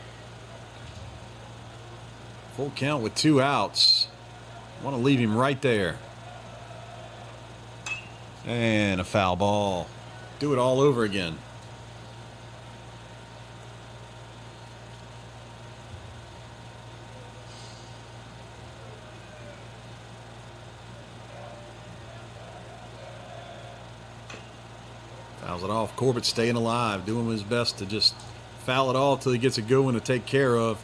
Full count with 2 outs. Want to leave him right there. And a foul ball. Do it all over again. Fouls it off. Corbett staying alive, doing his best to just foul it off till he gets a good one to take care of.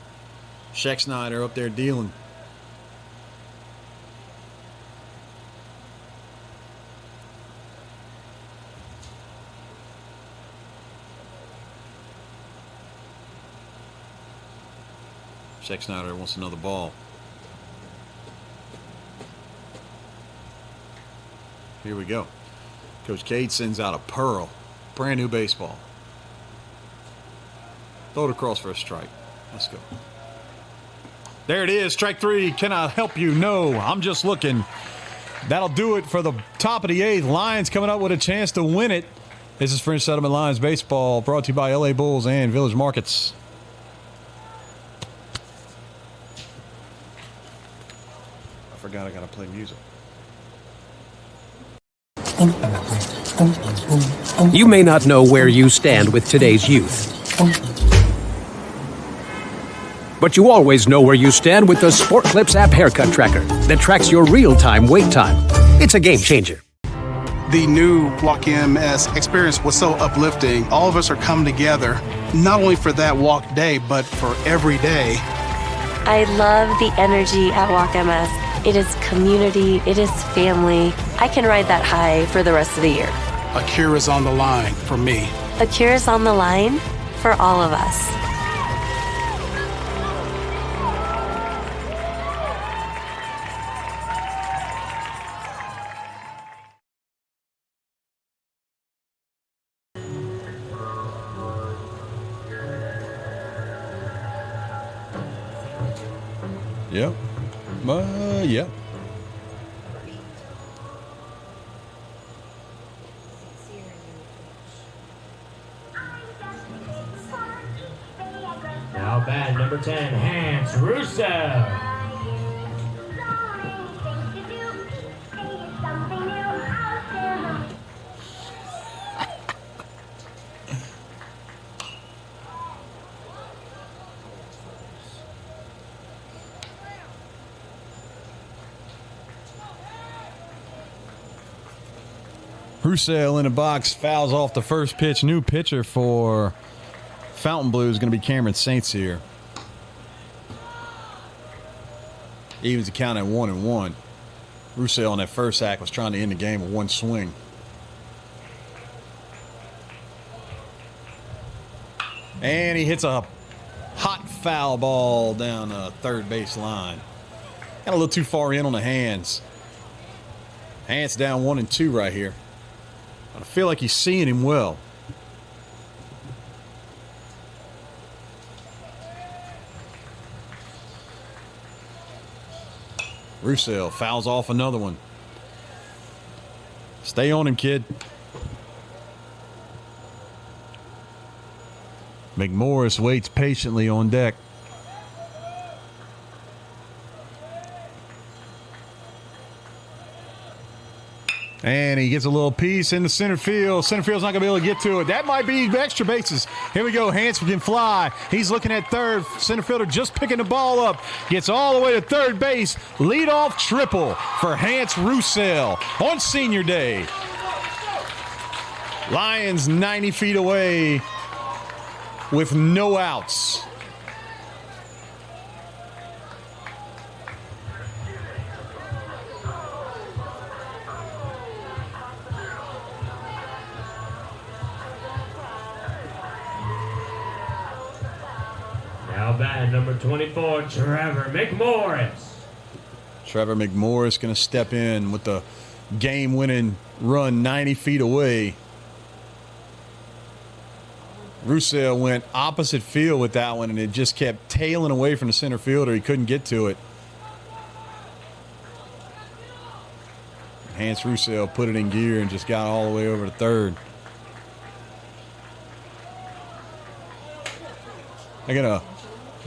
Schexnayder up there dealing. Schexnayder wants another ball. Here we go. Coach Cade sends out a pearl. Brand new baseball. Throw it across for a strike. Let's go. There it is, strike 3. Can I help you? No, I'm just looking. That'll do it for the top of the 8th. Lions coming up with a chance to win it. This is Fringe Settlement Lions baseball, brought to you by LA Bulls and Village Markets. I forgot I gotta play music. You may not know where you stand with today's youth, but you always know where you stand with the Sport Clips app haircut tracker that tracks your real-time wait time. It's a game changer. The new Walk MS experience was so uplifting. All of us are coming together, not only for that walk day, but for every day. I love the energy at Walk MS. It is community, it is family. I can ride that high for the rest of the year. A cure is on the line for me. A cure is on the line for all of us. Yep. Yep. Now bat number 10, Hans Russo. Roussel in the box, fouls off the first pitch. New pitcher for Fontainebleau is going to be Cameron Saints here. Evens the count at 1-1. Roussel on that first act was trying to end the game with one swing. And he hits a hot foul ball down the third base line. Got a little too far in on the hands. Hands down 1-2 right here. I feel like he's seeing him well. Roussel fouls off another one. Stay on him, kid. McMorris waits patiently on deck. And he gets a little piece in the center field. Center field's not going to be able to get to it. That might be extra bases. Here we go. Hanson can fly. He's looking at third. Center fielder just picking the ball up. Gets all the way to third base. Leadoff triple for Hans Roussel on senior day. Lions 90 feet away with no outs. Now batting number 24, Trevor McMorris. Trevor McMorris going to step in with the game-winning run 90 feet away. Roussel went opposite field with that one, and it just kept tailing away from the center fielder. He couldn't get to it. Hans Roussel put it in gear and just got all the way over to third. They're going to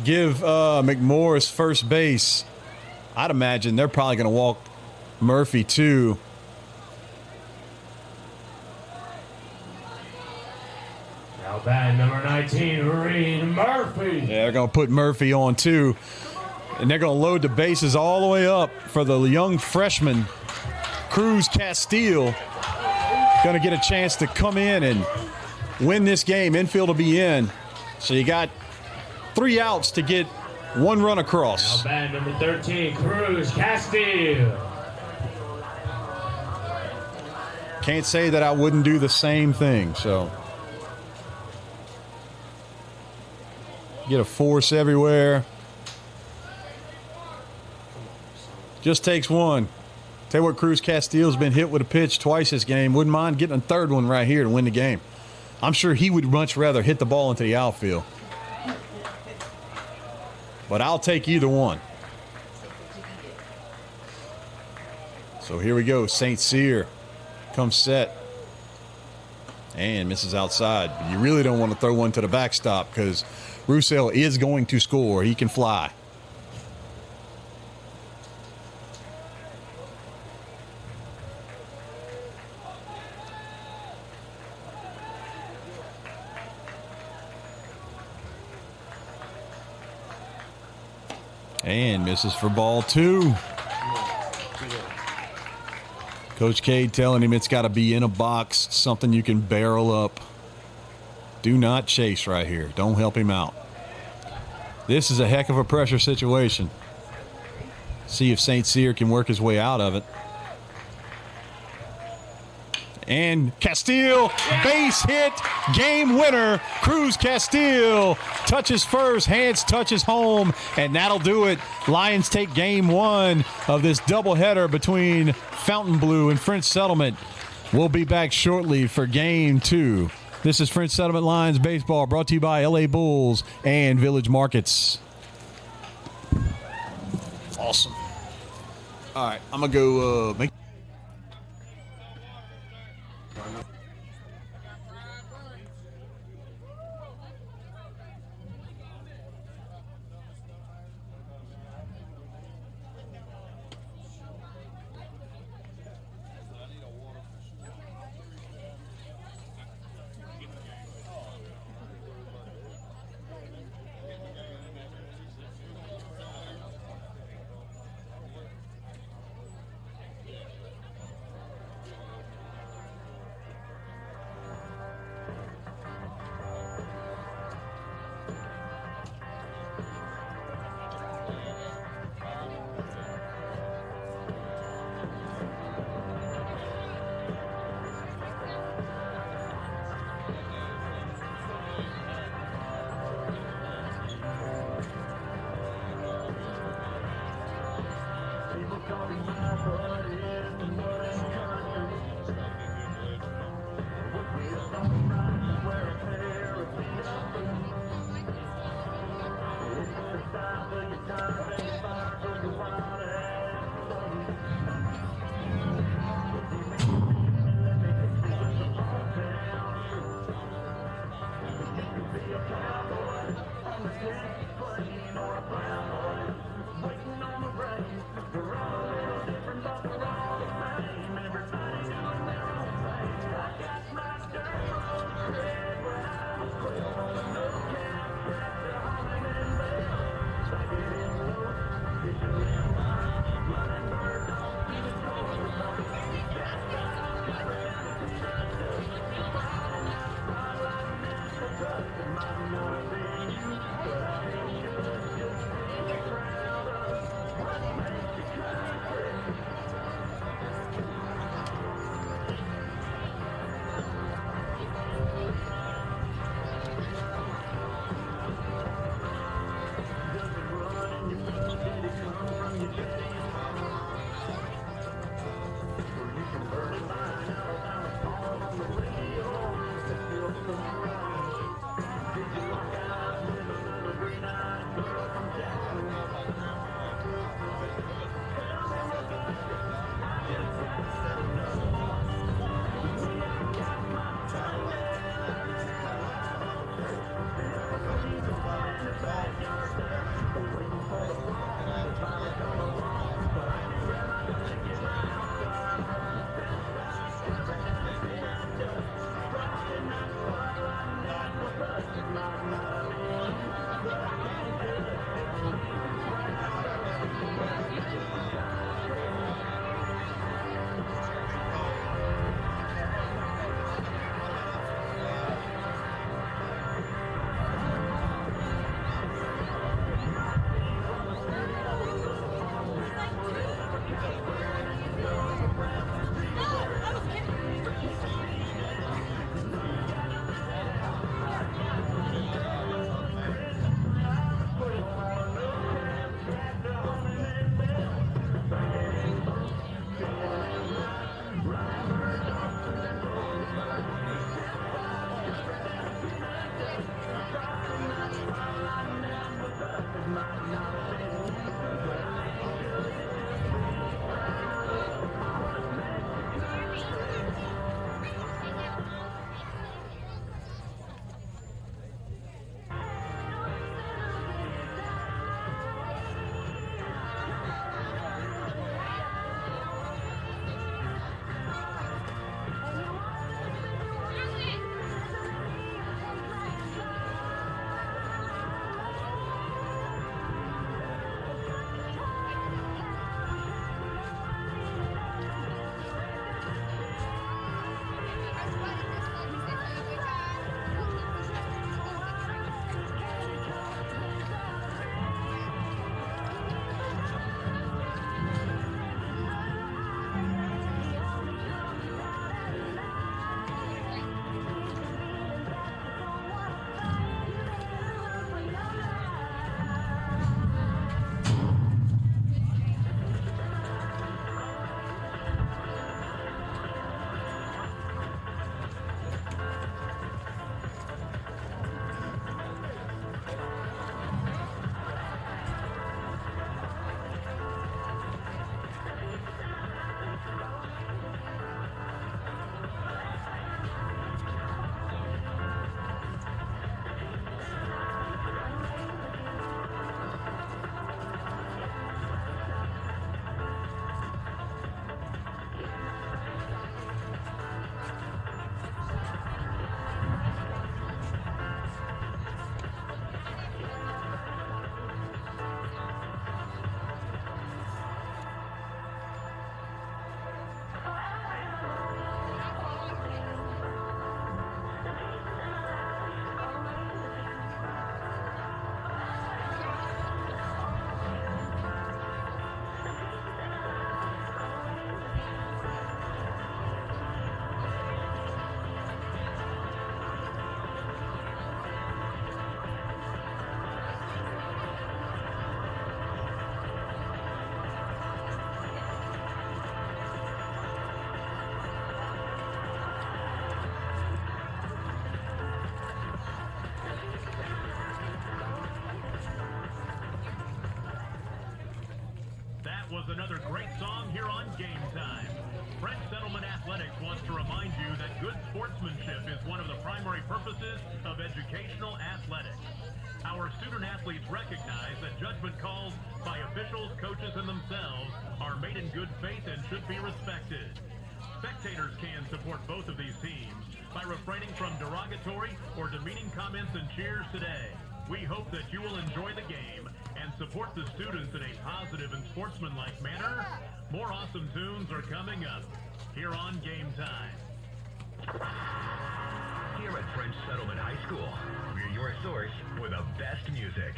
give McMorris first base. I'd imagine they're probably going to walk Murphy too. Now batting number 19, Reed Murphy. Yeah, they're going to put Murphy on too. And they're going to load the bases all the way up for the young freshman, Cruz Castile. Going to get a chance to come in and win this game. Infield will be in. So you got 3 outs to get 1 run across. Now batting number 13, Cruz Castile. Can't say that I wouldn't do the same thing. So get a force everywhere. Just takes one. Tell you what, Cruz Castillo's been hit with a pitch twice this game. Wouldn't mind getting a third one right here to win the game. I'm sure he would much rather hit the ball into the outfield. But I'll take either one. So here we go. St. Cyr comes set. And misses outside. But you really don't want to throw one to the backstop because Roussel is going to score. He can fly. And misses for ball 2. Coach Cade telling him it's got to be in a box, something you can barrel up. Do not chase right here. Don't help him out. This is a heck of a pressure situation. See if St. Cyr can work his way out of it. And Castile, base hit, game winner. Cruz Castile touches first, Hans touches home, and that'll do it. Lions take game 1 of this doubleheader between Fontainebleau and French Settlement. We'll be back shortly for game 2. This is French Settlement Lions Baseball, brought to you by LA Bulls and Village Markets. Awesome. All right, I'm going to go make. here on Game Time. French Settlement Athletics wants to remind you that good sportsmanship is one of the primary purposes of educational athletics. Our student athletes recognize that judgment calls by officials, coaches, and themselves are made in good faith and should be respected. Spectators can support both of these teams by refraining from derogatory or demeaning comments and cheers today. We hope that you will enjoy the game and support the students in a positive and sportsmanlike manner. More awesome tunes are coming up here on Game Time. Here at French Settlement High School, we're your source for the best music.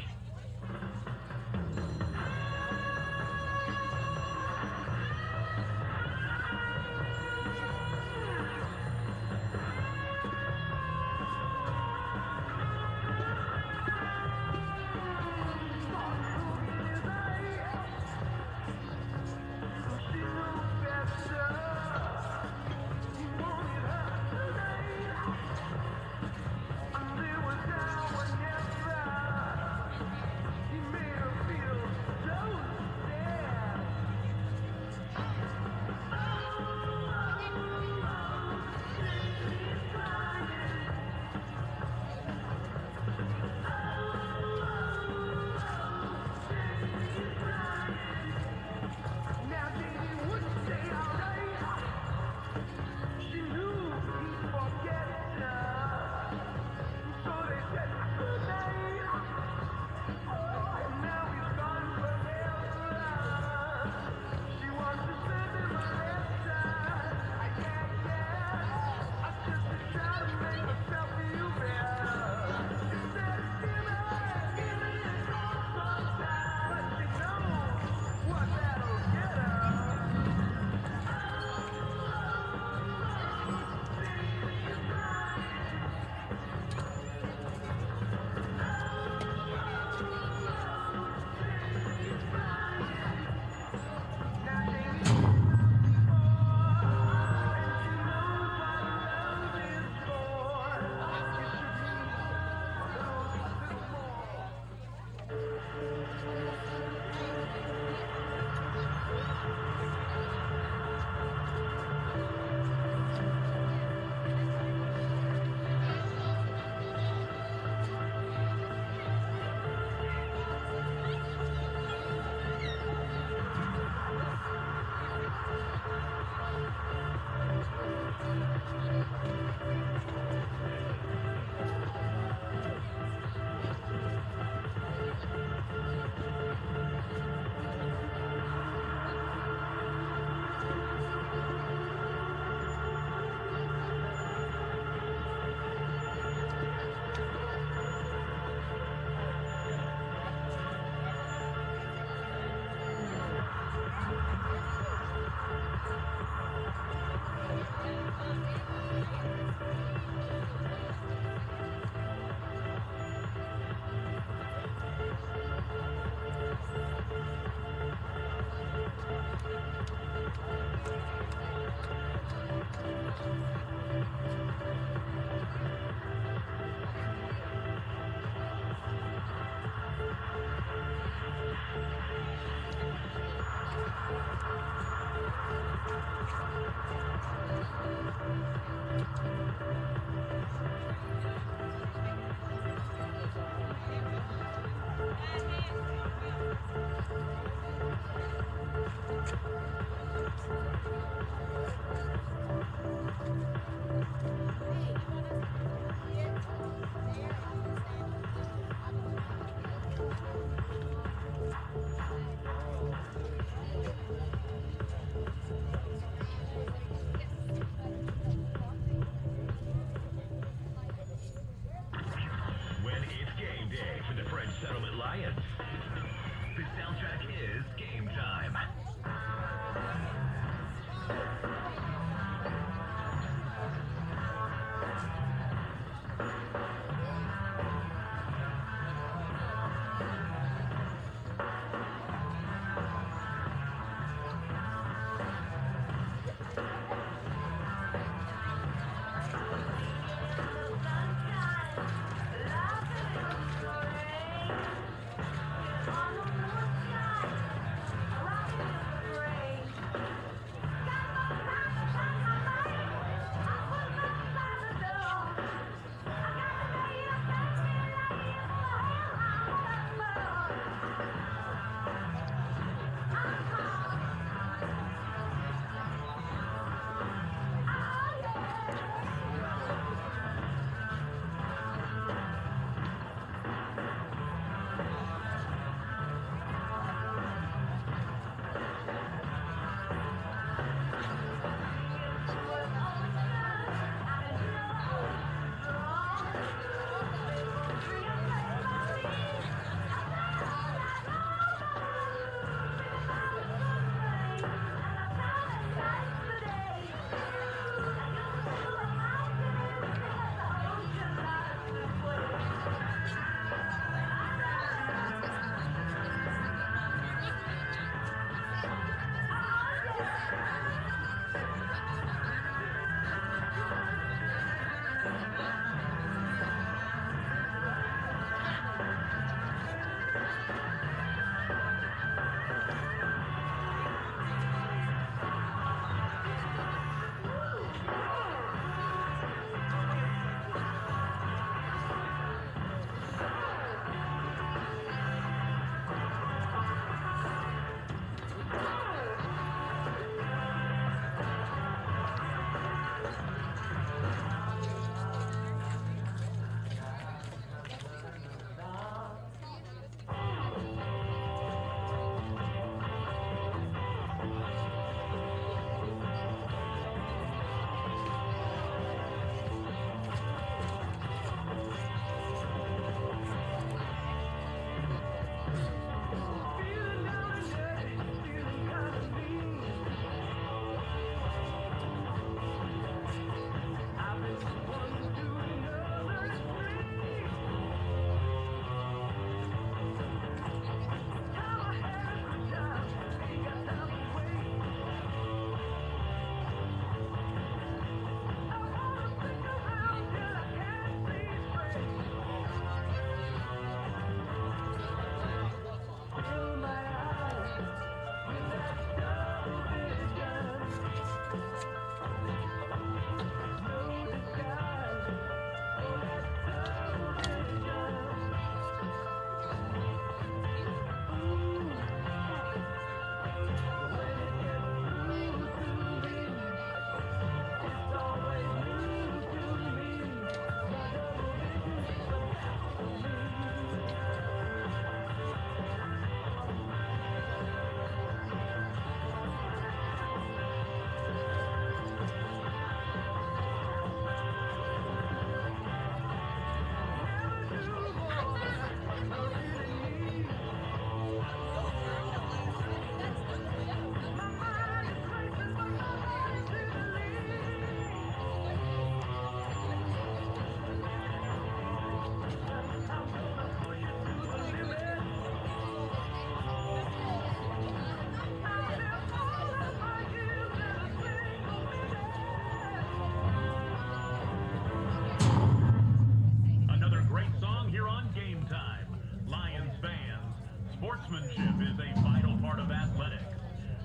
Sportsmanship is a vital part of athletics.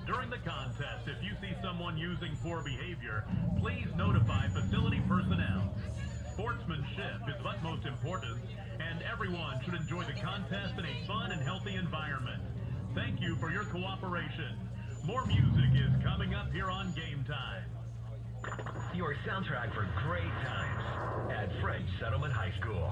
During the contest, if you see someone using poor behavior, please notify facility personnel. Sportsmanship is of utmost importance, and everyone should enjoy the contest in a fun and healthy environment. Thank you for your cooperation. More music is coming up here on Game Time. Your soundtrack for great times at French Settlement High School.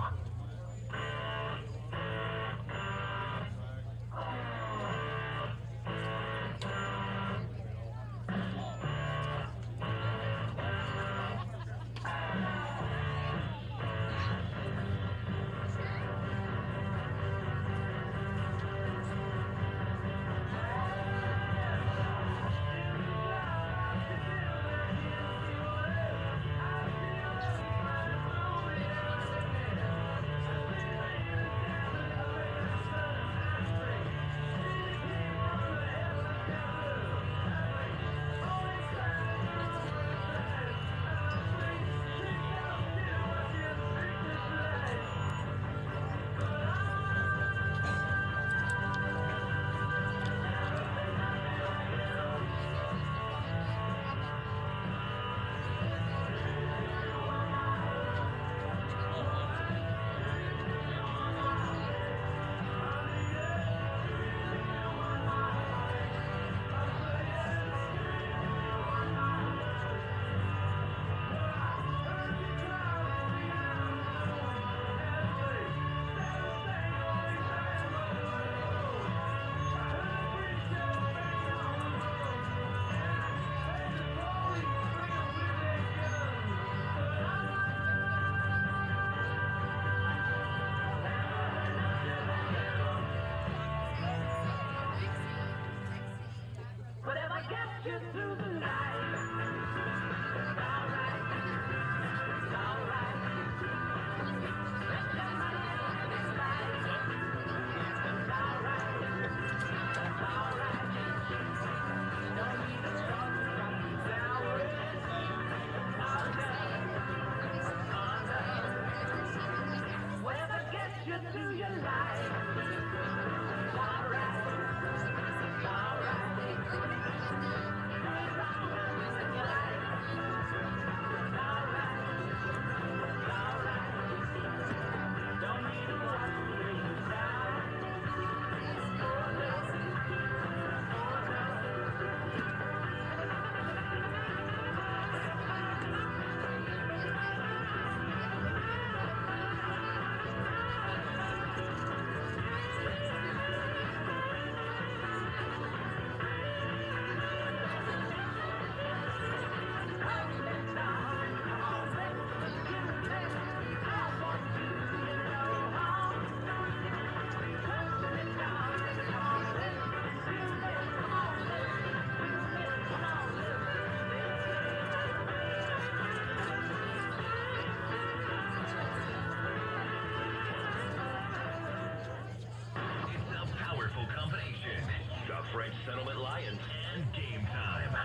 French Settlement Lions and Game Time.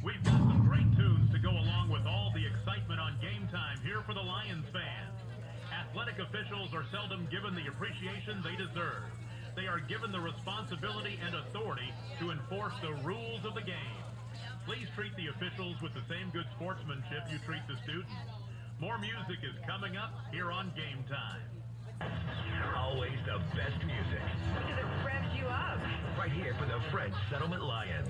We've got some great tunes to go along with all the excitement on game time here for the Lions fans. Athletic officials are seldom given the appreciation they deserve. They are given the responsibility and authority to enforce the rules of the game. Please treat the officials with the same good sportsmanship you treat the students. More music is coming up here on Game Time. Always the best music. Because it revs you up. Right here for the French Settlement Lions.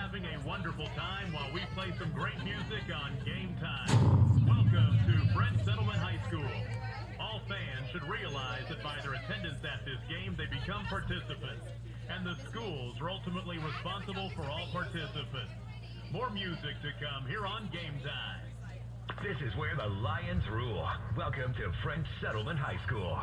having a wonderful time while we play some great music on Game Time. Welcome to French Settlement High School. All fans should realize that by their attendance at this game, they become participants, and the schools are ultimately responsible for all participants. More music to come here on Game Time. This is where the Lions rule. Welcome to French Settlement High School.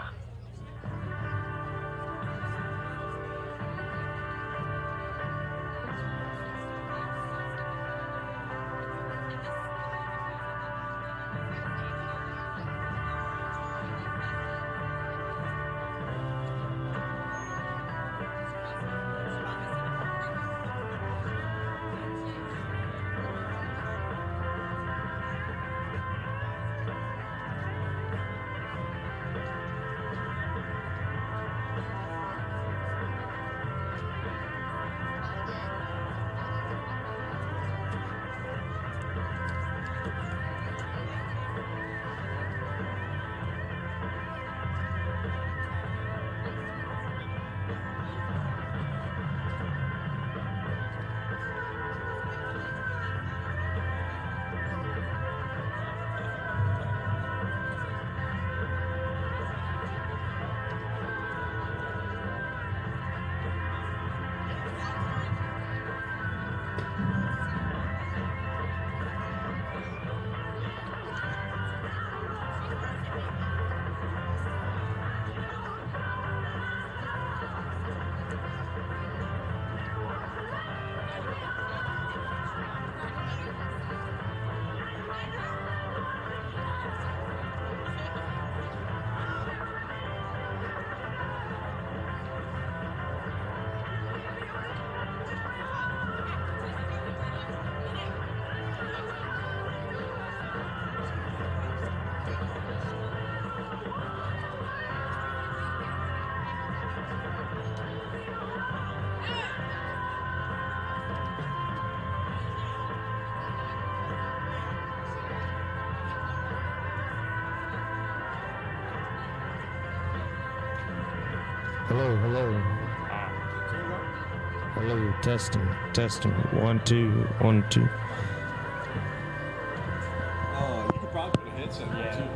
Hello, hello. Hello, testing, testing. 1, 2, 1, 2. Oh, you could probably put a headset on too.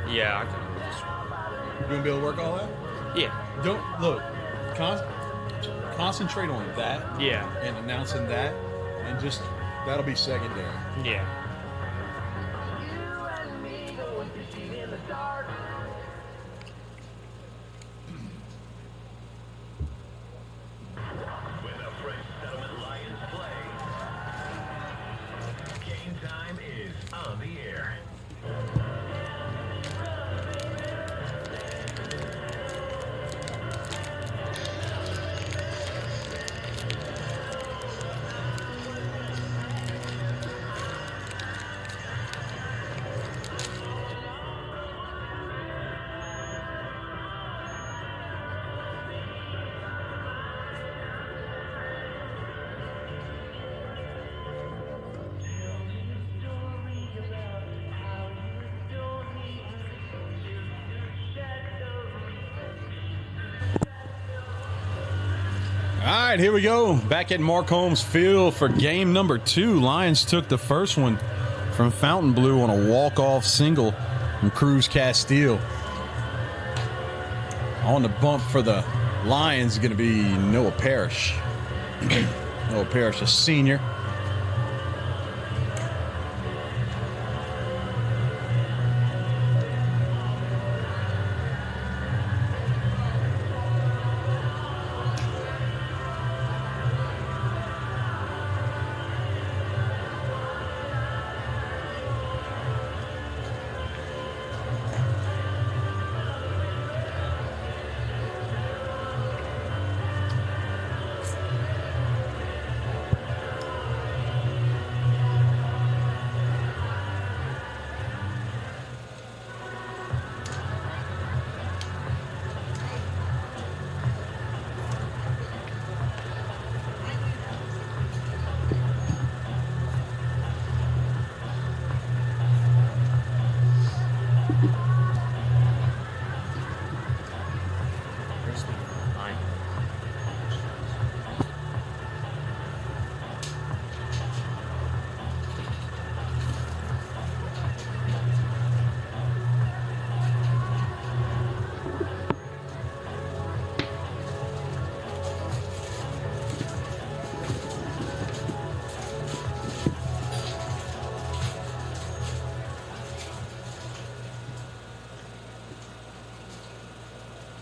Yeah, I can do this. You gonna be able to work all that? Yeah. Don't look. Concentrate on that. Yeah. And announcing that, and just that'll be secondary. Yeah. When the French Settlement Lions play, Game Time is on the air. All right, here we go. Back at Mark Holmes Field for game number 2. Lions took the first one from Fontainebleau on a walk-off single from Cruz Castile. On the bump for the Lions is going to be Noah Parrish. Noah Parrish, a senior.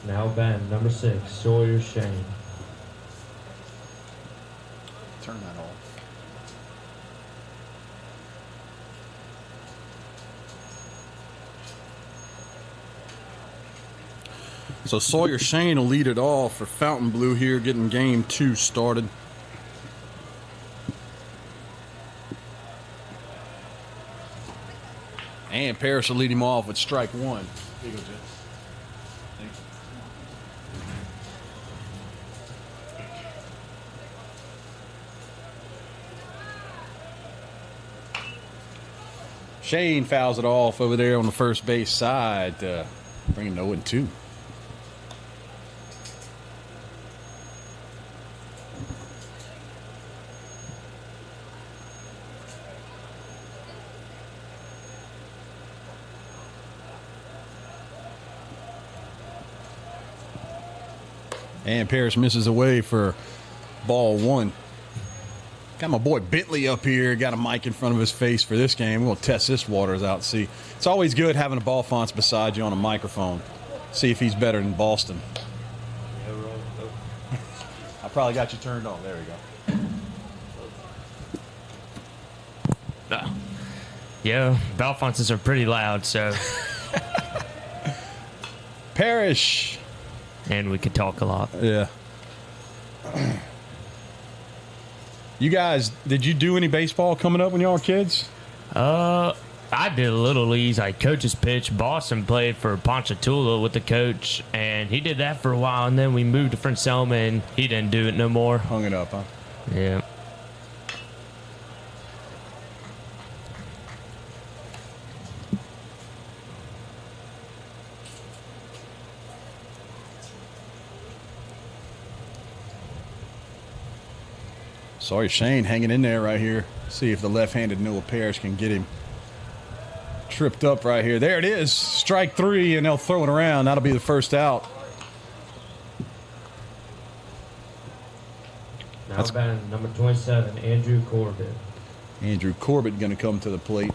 Now batting number 6, Sawyer Shane. Turn that off. So Sawyer Shane will lead it off for Fontainebleau here, getting game 2 started. And Parrish will lead him off with strike 1. Here you go, Jeff. Thanks. Shane fouls it off over there on the first base side, bringing 0-2. And Parrish misses away for ball 1. Got my boy Bentley up here. Got a mic in front of his face for this game. We're going to test this waters out. See, it's always good having a ball fonts beside you on a microphone. See if he's better than Boston. I probably got you turned on. There we go. Yeah, Belfontes are pretty loud, so. Parrish. And we could talk a lot. Yeah. You guys, did you do any baseball coming up when y'all were kids? I did a little leagues, like coach's pitch. Boston played for Ponchatoula with the coach, and he did that for a while, and then we moved to French Selma, and he didn't do it no more. Hung it up, huh? Yeah. Sorry, Shane hanging in there right here. See if the left-handed Noah Parrish can get him tripped up right here. There it is. Strike 3, and they'll throw it around. That'll be the first out. Now batting number 27, Andrew Corbett. Andrew Corbett going to come to the plate.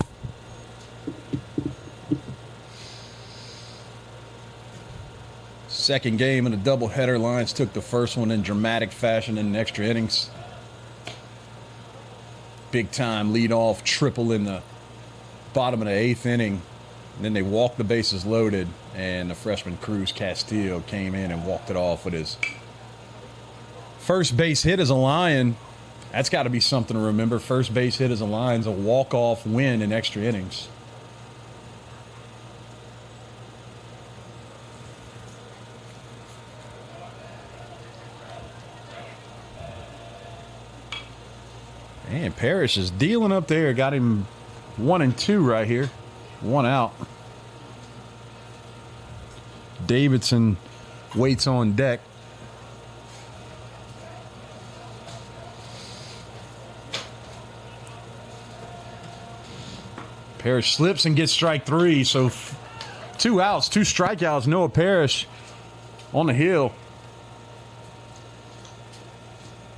Second game in a doubleheader. Lions took the first one in dramatic fashion in extra innings. Big time leadoff triple in the bottom of the 8th inning. And then they walked the bases loaded, and the freshman Cruz Castillo came in and walked it off with his first base hit as a Lion. That's got to be something to remember. First base hit as a Lion's a walk-off win in extra innings. And Parrish is dealing up there. Got him 1-2 right here. 1 out. Davidson waits on deck. Parrish slips and gets strike 3. So 2 outs, 2 strikeouts. Noah Parrish on the hill.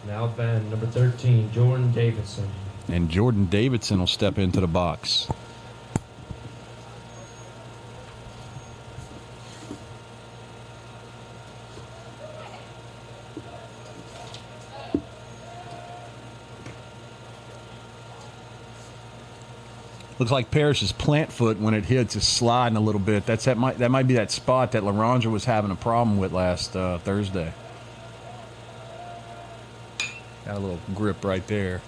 Now batting number 13, Jordan Davidson. And Jordan Davidson will step into the box. Looks like Parrish's plant foot when it hits is sliding a little bit. That might be that spot that LaRondra was having a problem with last Thursday. Got a little grip right there.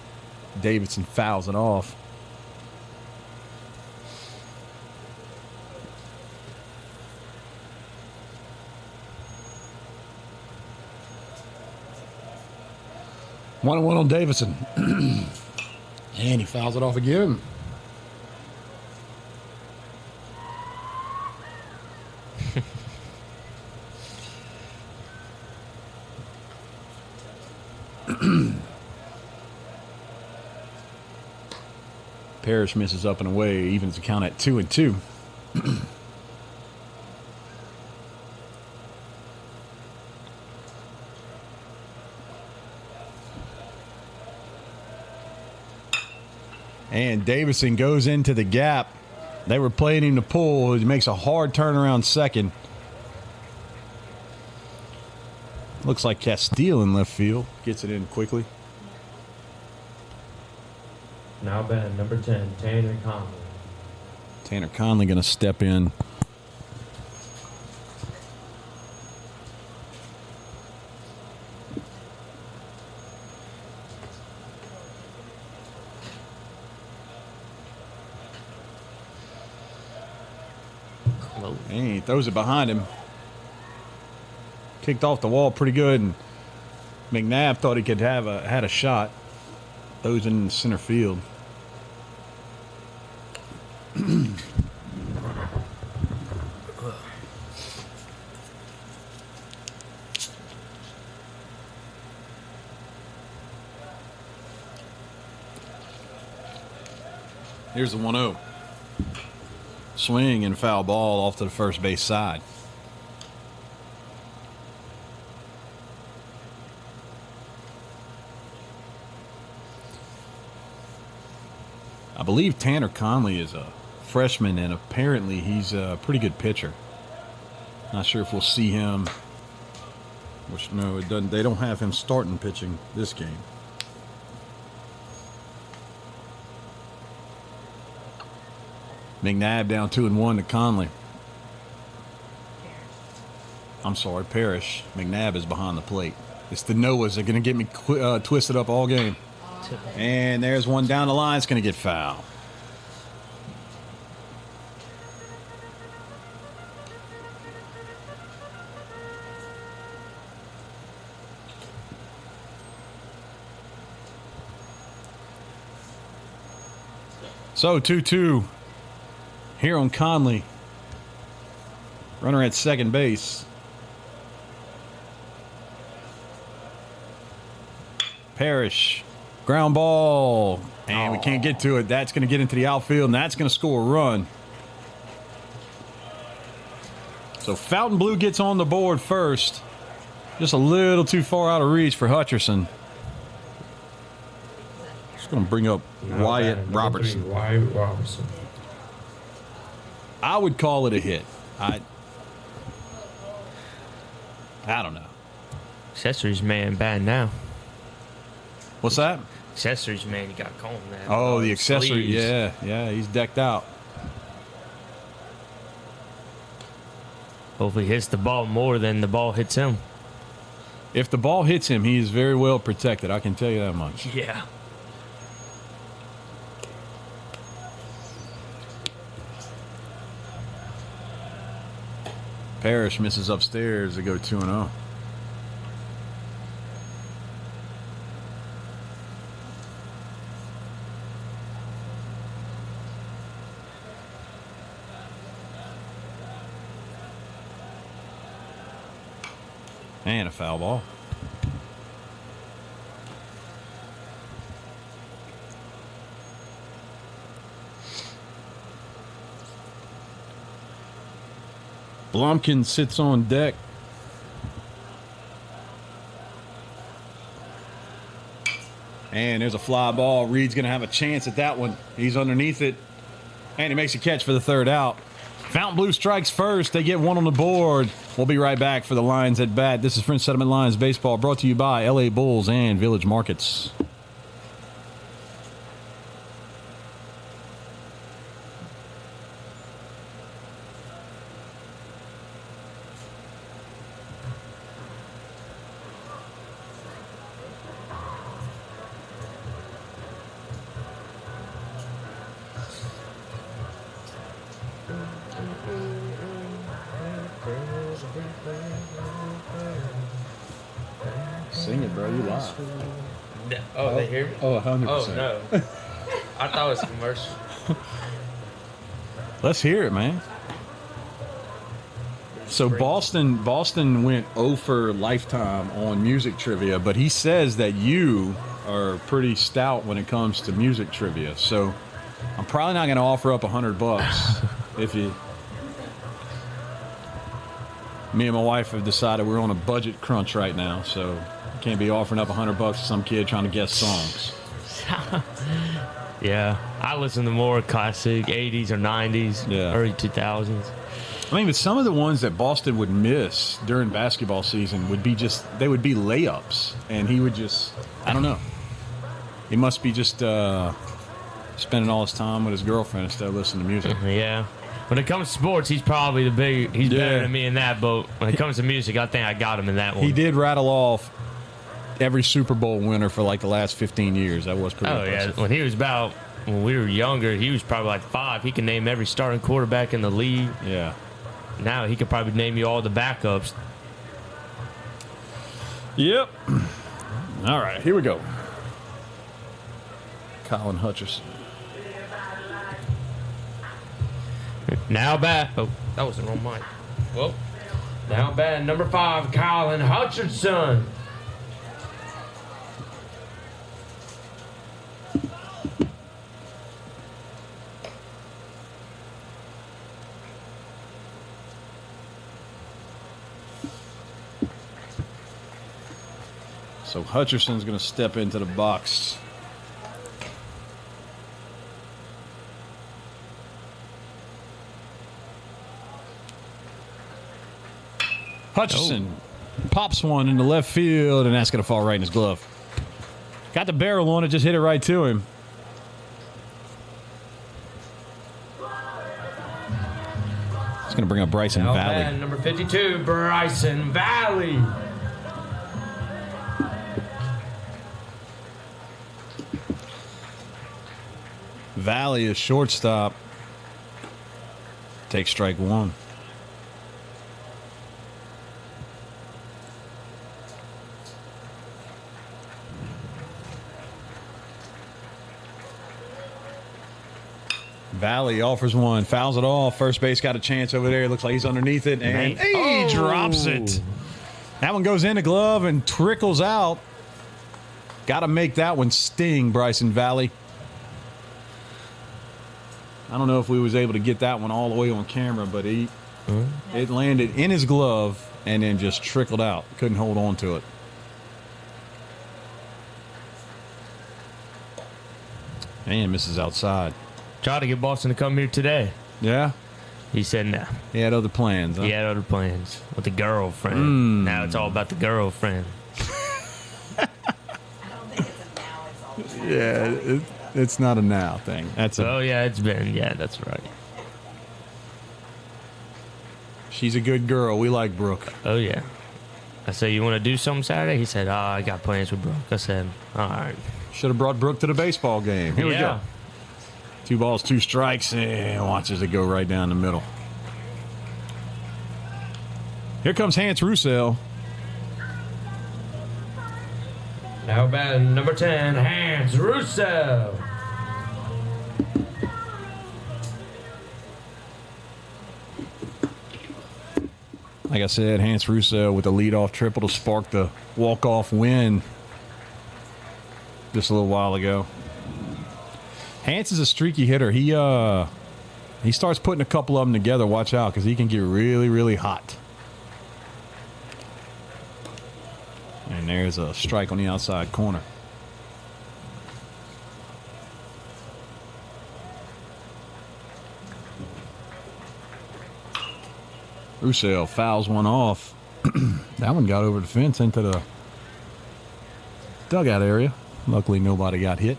Davidson fouls it off. One and one on Davidson. And he fouls it off again. Parrish misses up and away, evens the count at 2-2. And Davidson goes into the gap. They were playing him to pull. He makes a hard turnaround second. Looks like Castile in left field. Gets it in quickly. Now batting number 10, Tanner Conley. Tanner Conley going to step in. And he throws it behind him. Kicked off the wall pretty good, and McNabb thought he could have had a shot. Throws in center field. Here's the 1-0. Swing and foul ball off to the first base side. I believe Tanner Conley is a freshman, and apparently he's a pretty good pitcher. Not sure if we'll see him. Which, no, it doesn't. They don't have him starting pitching this game. McNabb down 2-1 to Conley. I'm sorry, Parrish. McNabb is behind the plate. It's the Noahs. They're going to get me twisted up all game. And there's one down the line. It's going to get foul. So 2-2 here on Conley. Runner at second base. Parrish. Ground ball. And we can't get to it. That's going to get into the outfield, and that's going to score a run. So Fontainebleau gets on the board first. Just a little too far out of reach for Hutcherson. Just going to bring up Wyatt Robertson. Wyatt Robertson. I would call it a hit. I don't know. Accessories man bad now. What's that? Accessories man, you got to call him that. Oh, the accessory. Sleeves. Yeah, he's decked out. Hopefully he hits the ball more than the ball hits him. If the ball hits him, he is very well protected. I can tell you that much. Yeah. Parrish misses upstairs to go 2-0. And a foul ball. Blomkin sits on deck. And there's a fly ball. Reed's going to have a chance at that one. He's underneath it. And he makes a catch for the third out. Fontainebleau strikes first. They get one on the board. We'll be right back for the Lions at bat. This is French Settlement Lions Baseball, brought to you by LA Bulls and Village Markets. Sing it, bro. You live. Oh, they hear me? Oh, 100%. Oh, no. I thought it was a commercial. Let's hear it, man. So Boston went 0 for Lifetime on music trivia, but he says that you are pretty stout when it comes to music trivia. So I'm probably not going to offer up $100 if you... Me and my wife have decided we're on a budget crunch right now, so can't be offering up $100 to some kid trying to guess songs. Yeah, I listen to more classic 80s or 90s, early 2000s. I mean, but some of the ones that Boston would miss during basketball season would be they would be layups, and he would just, I don't know. He must be just spending all his time with his girlfriend instead of listening to music. Yeah. When it comes to sports, he's probably he's better than me in that, but when it comes to music, I think I got him in that one. He did rattle off every Super Bowl winner for like the last 15 years. That was pretty impressive. Yeah. When we were younger, he was probably like 5. He can name every starting quarterback in the league. Yeah. Now he could probably name you all the backups. Yep. All right, here we go. Colin Hutcherson. Now bat. Oh, that was the wrong mic. Well, now bat number 5, Colin Hutcherson. So Hutcherson's going to step into the box. Hutcherson pops one into left field, and that's going to fall right in his glove. Got the barrel on it, just hit it right to him. It's going to bring up Bryson Valley. Man, number 52, Bryson Valley. Valley is shortstop. Take strike one. Valley offers one, fouls it off. First base got a chance over there. Looks like he's underneath it, and he drops it. That one goes in the glove and trickles out. Got to make that one sting, Bryson Valley. I don't know if we was able to get that one all the way on camera, but it landed in his glove and then just trickled out. Couldn't hold on to it. And misses outside. Tried to get Boston to come here today. Yeah? He said no. He had other plans, huh? He had other plans with the girlfriend. Now it's all about the girlfriend. Yeah, it's not a now thing. That's oh, yeah, it's been. Yeah, that's right. She's a good girl. We like Brooke. Oh, yeah. I said, you want to do something Saturday? He said, I got plans with Brooke. I said, all right. Should have brought Brooke to the baseball game. Here we go. 2 balls, 2 strikes, and watches it go right down the middle. Here comes Hans Roussel. Now batting number 10, Hans Roussel. Like I said, Hans Roussel with a leadoff triple to spark the walk-off win just a little while ago. Hans is a streaky hitter. He he starts putting a couple of them together, watch out, because he can get really, really hot. And there's a strike on the outside corner. Roussel fouls one off. That one got over the fence into the dugout area. Luckily, nobody got hit.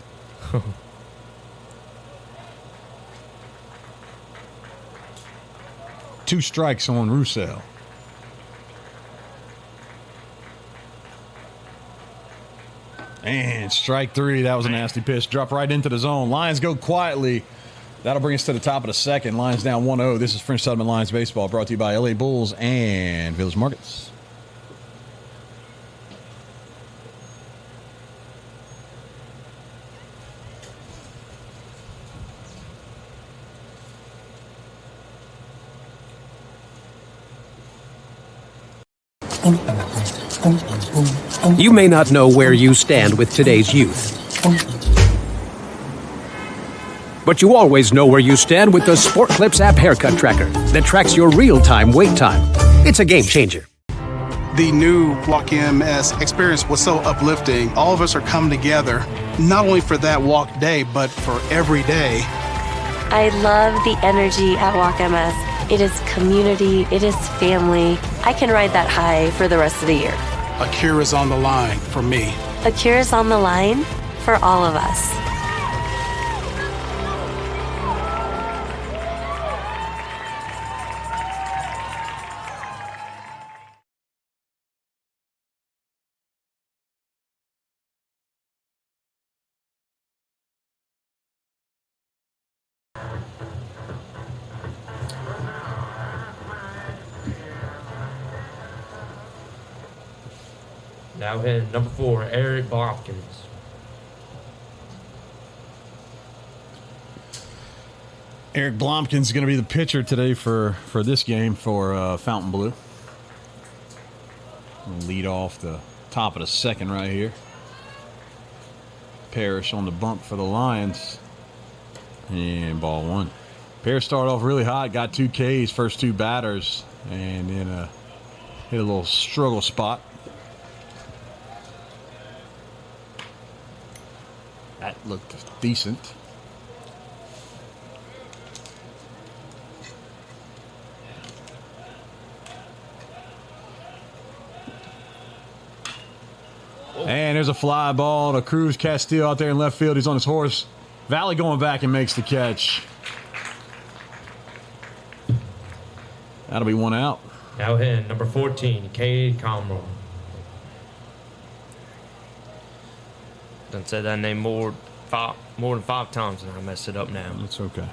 2 strikes on Roussel. And strike 3. That was a nasty pitch. Drop right into the zone. Lions go quietly. That'll bring us to the top of the second. Lions down 1-0. This is French Settlement Lions Baseball, brought to you by LA Bulls and Village Markets. You may not know where you stand with today's youth, but you always know where you stand with the Sport Clips app haircut tracker that tracks your real-time wait time. It's a game changer. The new Walk MS experience was so uplifting. All of us are coming together, not only for that walk day, but for every day. I love the energy at Walk MS. It is community, it is family. I can ride that high for the rest of the year. A cure is on the line for me. A cure is on the line for all of us. Now hitting number 4, Eric Blomkins. Eric Blomkins is going to be the pitcher today for this game for Fontainebleau. We'll lead off the top of the second right here. Parrish on the bump for the Lions. And ball 1. Parrish started off really hot, got 2 Ks, first 2 batters, and then hit a little struggle spot. That looked decent. And there's a fly ball to Cruz Castillo out there in left field. He's on his horse. Valley going back and makes the catch. That'll be 1 out. Now hitting number 14, Cade Comroe. Done said that name more than 5 times and I messed it up now. It's okay.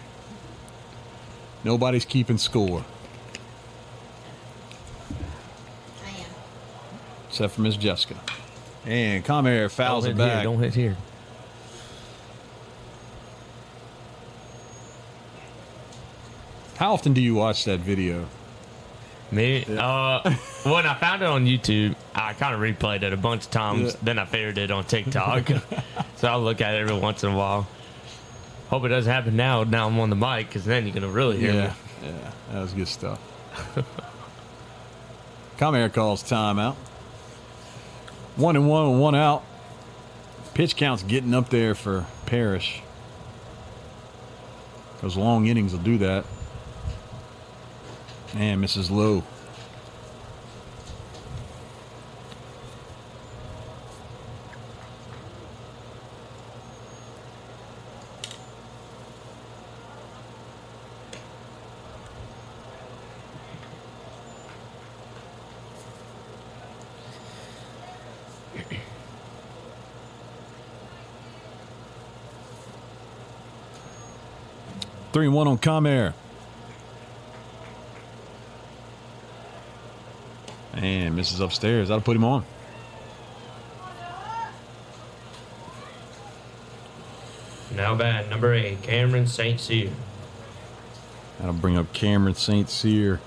Nobody's keeping score. I am. Except for Miss Jessica. And Comair fouls it back. Don't hit here. How often do you watch that video? Me? When I found it on YouTube, I kind of replayed it a bunch of times. Yeah. Then I figured it on TikTok. So I'll look at it every once in a while. Hope it doesn't happen now. Now I'm on the mic, because then you're going to really hear me. Yeah, that was good stuff. Comair calls timeout. 1-1 with 1 out. Pitch count's getting up there for Parrish. Those long innings will do that. And misses low. Three and 1 on Comair. And misses upstairs. That'll put him on. Now bat number 8, Cameron St. Cyr. That'll bring up Cameron St. Cyr.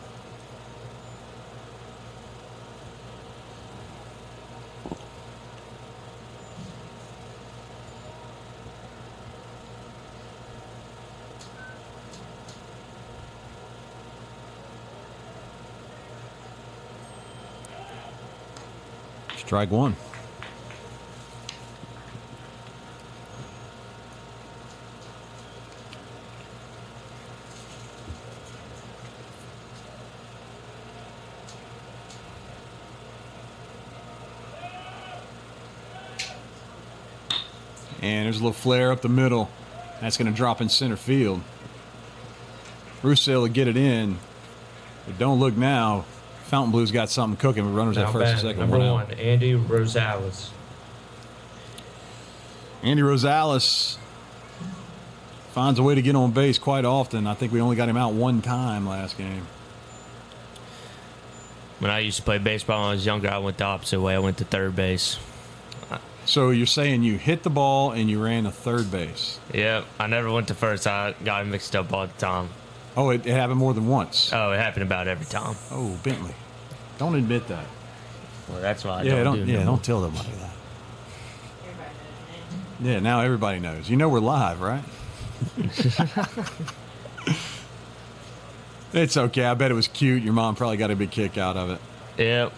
Strike one. And there's a little flare up the middle. That's going to drop in center field. Roussel will get it in. But don't look now. Fontainebleau's got something cooking with runners at first and second. Number one, Andy Rosales. Andy Rosales finds a way to get on base quite often. I think we only got him out one time last game. When I used to play baseball when I was younger, I went the opposite way. I went to third base. So you're saying you hit the ball and you ran to third base? Yeah, I never went to first. I got it mixed up all the time. Oh, it happened more than once? Oh, it happened about every time. Oh, Bentley. Don't admit that. Well, that's why I don't tell them like that. Yeah, now everybody knows. You know we're live, right? It's okay. I bet it was cute. Your mom probably got a big kick out of it. Yep.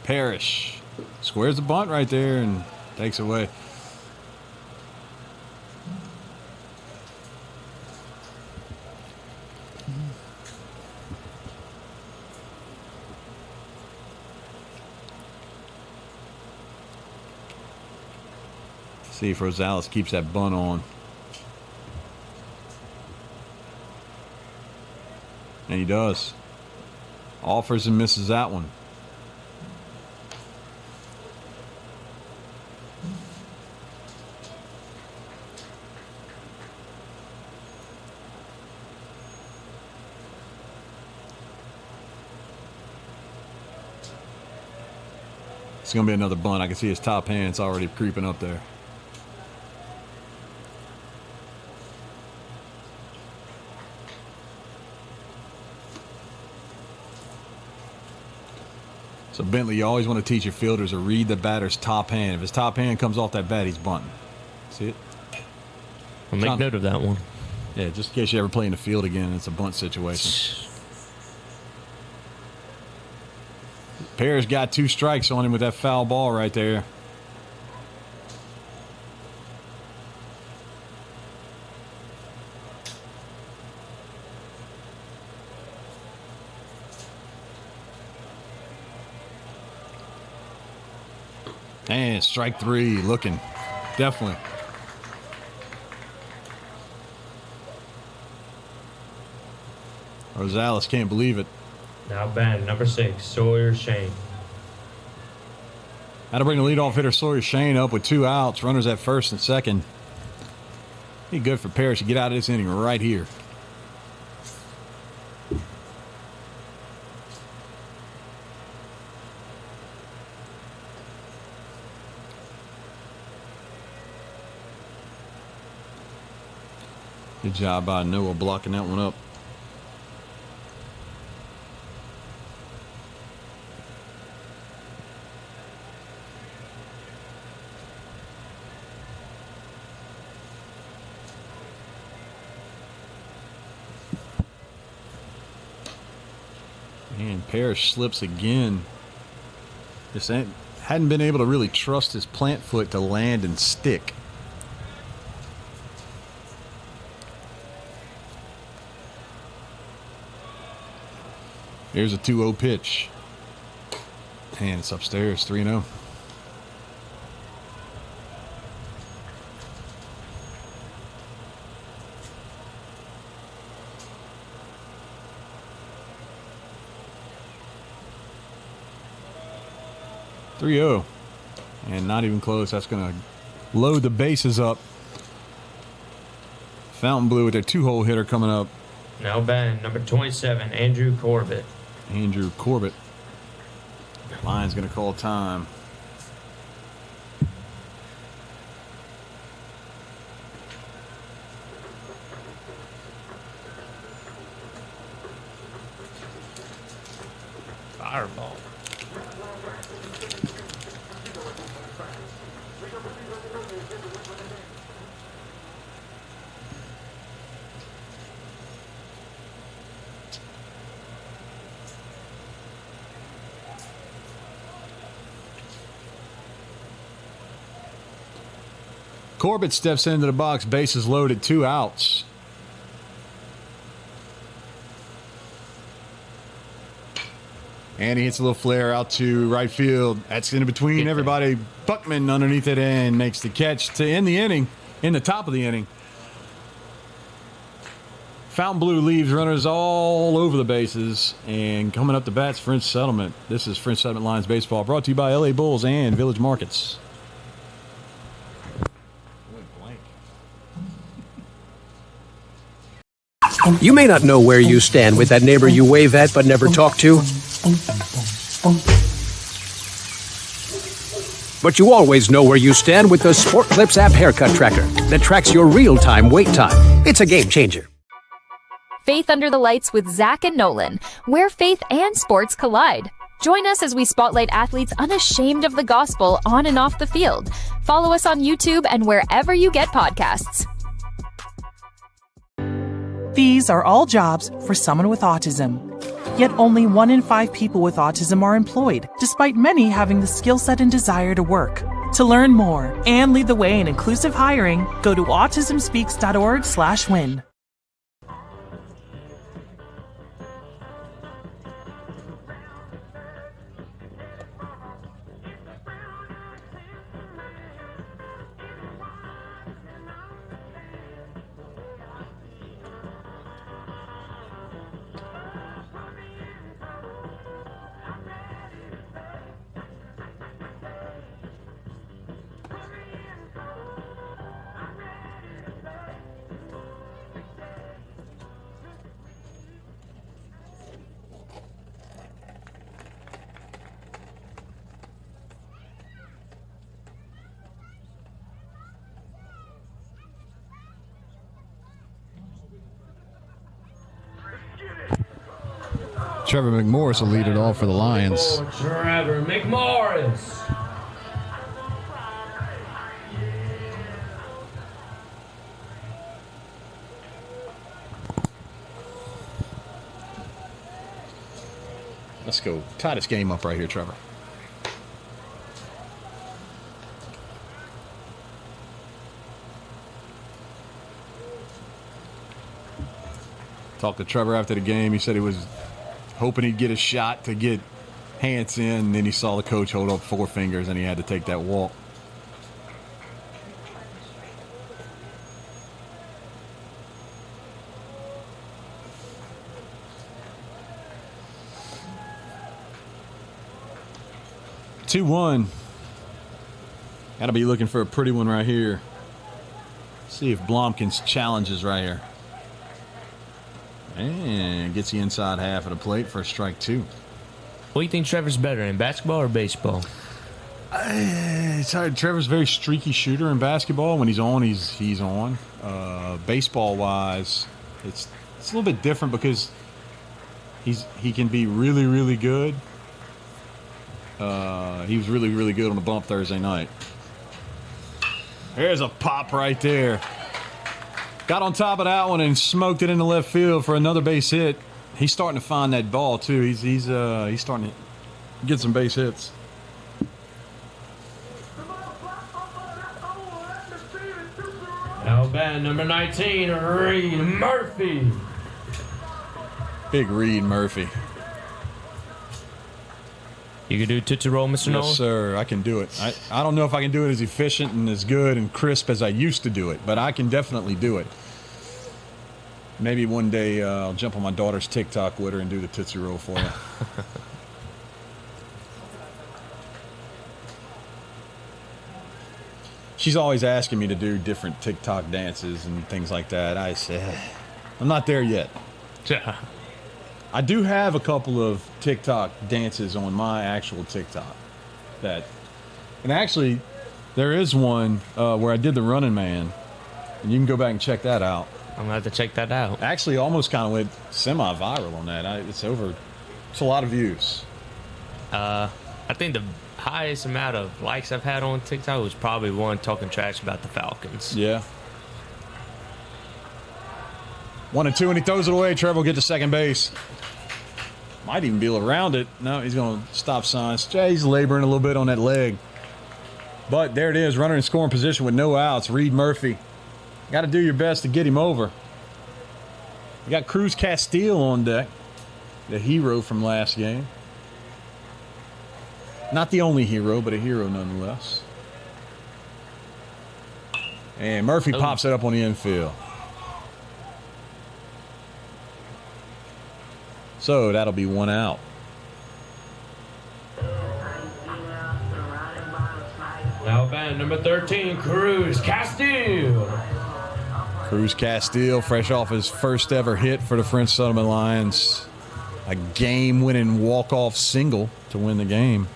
Parrish squares the bunt right there and takes away. See if Rosales keeps that bunt on. And he does. Offers and misses that one. It's going to be another bunt. I can see his top hand. It's already creeping up there. So, Bentley, you always want to teach your fielders to read the batter's top hand. If his top hand comes off that bat, he's bunting. See it? I'll make note of that one. Yeah, just in case you ever play in the field again, it's a bunt situation. Parrish got 2 strikes on him with that foul ball right there. And strike 3, looking. Definitely. Rosales can't believe it. Now batting number 6, Sawyer Shane. How to bring the leadoff hitter Sawyer Shane up with 2 outs. Runners at first and second. Be good for Parrish to get out of this inning right here. Good job by Noah blocking that one up. And Parrish slips again. Just hadn't been able to really trust his plant foot to land and stick. Here's a 2-0 pitch. And it's upstairs, 3-0. And not even close. That's going to load the bases up. Fontainebleau with their 2-hole hitter coming up. Now batting number 27, Andrew Corbett. Andrew Corbett. Lions going to call time. Fireball. Corbett steps into the box, bases loaded, 2 outs. And he hits a little flare out to right field. That's in between everybody. Buckman underneath it and makes the catch to end the inning, in the top of the inning. Fontainebleau leaves runners all over the bases. And coming up the bats, French Settlement. This is French Settlement Lions Baseball, brought to you by LA Bulls and Village Markets. You may not know where you stand with that neighbor you wave at but never talk to. But you always know where you stand with the Sport Clips app haircut tracker that tracks your real-time wait time. It's a game changer. Faith Under the Lights with Zach and Nolan, where faith and sports collide. Join us as we spotlight athletes unashamed of the gospel on and off the field. Follow us on YouTube and wherever you get podcasts. These are all jobs for someone with autism. Yet only 1 in 5 people with autism are employed, despite many having the skill set and desire to work. To learn more and lead the way in inclusive hiring, go to autismspeaks.org/win. Trevor McMorris will lead it off for the Lions. Trevor McMorris. Let's go. Tie this game up right here, Trevor. Talked to Trevor after the game. He said he was hoping he'd get a shot to get Hans in, and then he saw the coach hold up 4 fingers and he had to take that walk. Two-1. Gotta be looking for a pretty one right here. See if Blomkins challenges right here. And gets the inside half of the plate for a strike 2. What do you think Trevor's better in, basketball or baseball? It's hard. Trevor's a very streaky shooter in basketball. When he's on, he's on. Baseball wise, it's a little bit different because he can be really, really good. He was really, really good on the bump Thursday night. There's a pop right there. Got on top of that one and smoked it into left field for another base hit. He's starting to find that ball too. He's starting to get some base hits. Now bat number 19, Reed Murphy. Big Reed Murphy. You can do Tootsie Roll, Mr. Nolan? Yes, sir. I can do it. I don't know if I can do it as efficient and as good and crisp as I used to do it, but I can definitely do it. Maybe one day I'll jump on my daughter's TikTok with her and do the Tootsie Roll for you. She's always asking me to do different TikTok dances and things like that. I say, I'm not there yet. I do have a couple of TikTok dances on my actual TikTok. And actually, there is one where I did the Running Man, and you can go back and check that out. I'm going to have to check that out. Actually, almost kind of went semi-viral on that. It's a lot of views. I think the highest amount of likes I've had on TikTok was probably one talking trash about the Falcons. Yeah. 1-2, and he throws it away. Trevor will get to second base. Might even be around it. No, he's going to stop signs. He's laboring a little bit on that leg. But there it is, runner in scoring position with no outs. Reed Murphy. Got to do your best to get him over. You got Cruz Castile on deck, the hero from last game. Not the only hero, but a hero nonetheless. And Murphy pops it up on the infield. So that'll be one out. Now batting number 13, Cruz Castile. Cruz Castile, fresh off his first ever hit for the French Settlement Lions. A game-winning walk-off single to win the game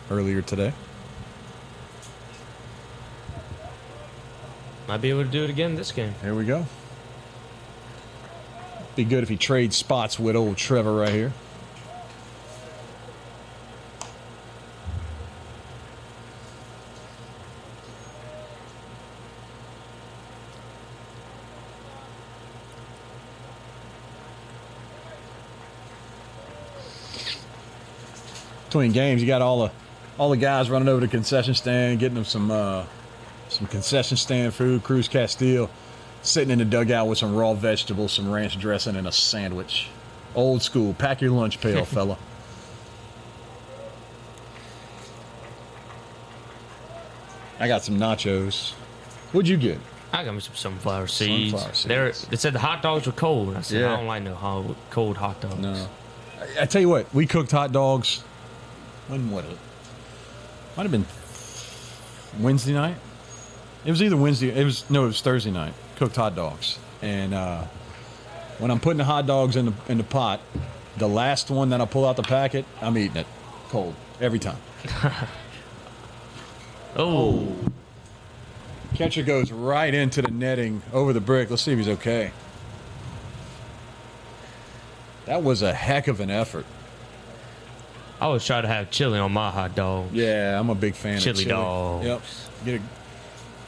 earlier today. Might be able to do it again this game. Here we go. Be good if he trades spots with old Trevor right here. Between games, you got all the guys running over to the concession stand, getting them some concession stand food. Cruz Castile sitting in the dugout with some raw vegetables, some ranch dressing, and a sandwich. Old school. Pack your lunch pail, fella. I got some nachos. What'd you get? I got me some sunflower seeds. They said the hot dogs were cold. I said, I don't like no cold hot dogs. No. I tell you what, we cooked hot dogs. When was it? Might have been Wednesday night. It was either Wednesday. It was Thursday night. Cooked hot dogs, and when I'm putting the hot dogs in the pot, the last one that I pull out the packet, I'm eating it cold every time. Oh. Catcher goes right into the netting over the brick. Let's see if he's okay. That was a heck of an effort. I always try to have chili on my hot dog. Yeah, I'm a big fan of chili. Dogs. Yep.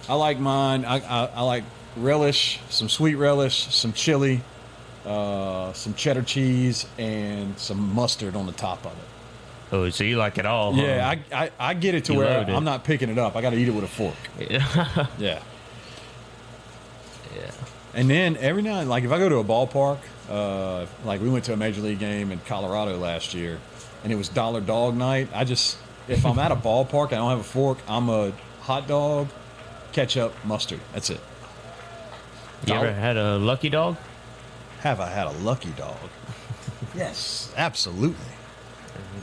I like mine. I like relish, some sweet relish, some chili, some cheddar cheese, and some mustard on the top of it. Oh, so you like it all? Yeah, huh? I get it to You where load it. I'm not picking it up. I got to eat it with a fork. Yeah. Yeah. Yeah. And then every now and like if I go to a ballpark, like we went to a major league game in Colorado last year, and it was Dollar Dog night. If I'm at a ballpark, I don't have a fork. I'm a hot dog, ketchup, mustard. That's it. You ever had a lucky dog? Have I had a lucky dog? Yes, absolutely.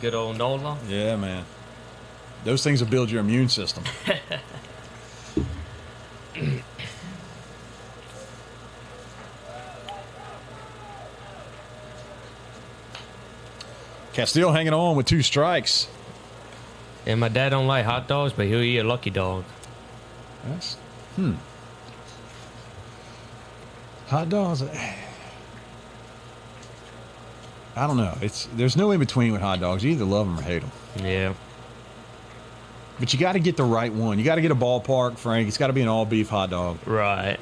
Good old Nola. Yeah, man. Those things will build your immune system. Castillo hanging on with 2 strikes. And my dad don't like hot dogs, but he'll eat a lucky dog. That's hot dogs. I don't know. There's no in between with hot dogs. You either love them or hate them. Yeah. But you got to get the right one. You got to get a ballpark, Frank. It's got to be an all beef hot dog. Right.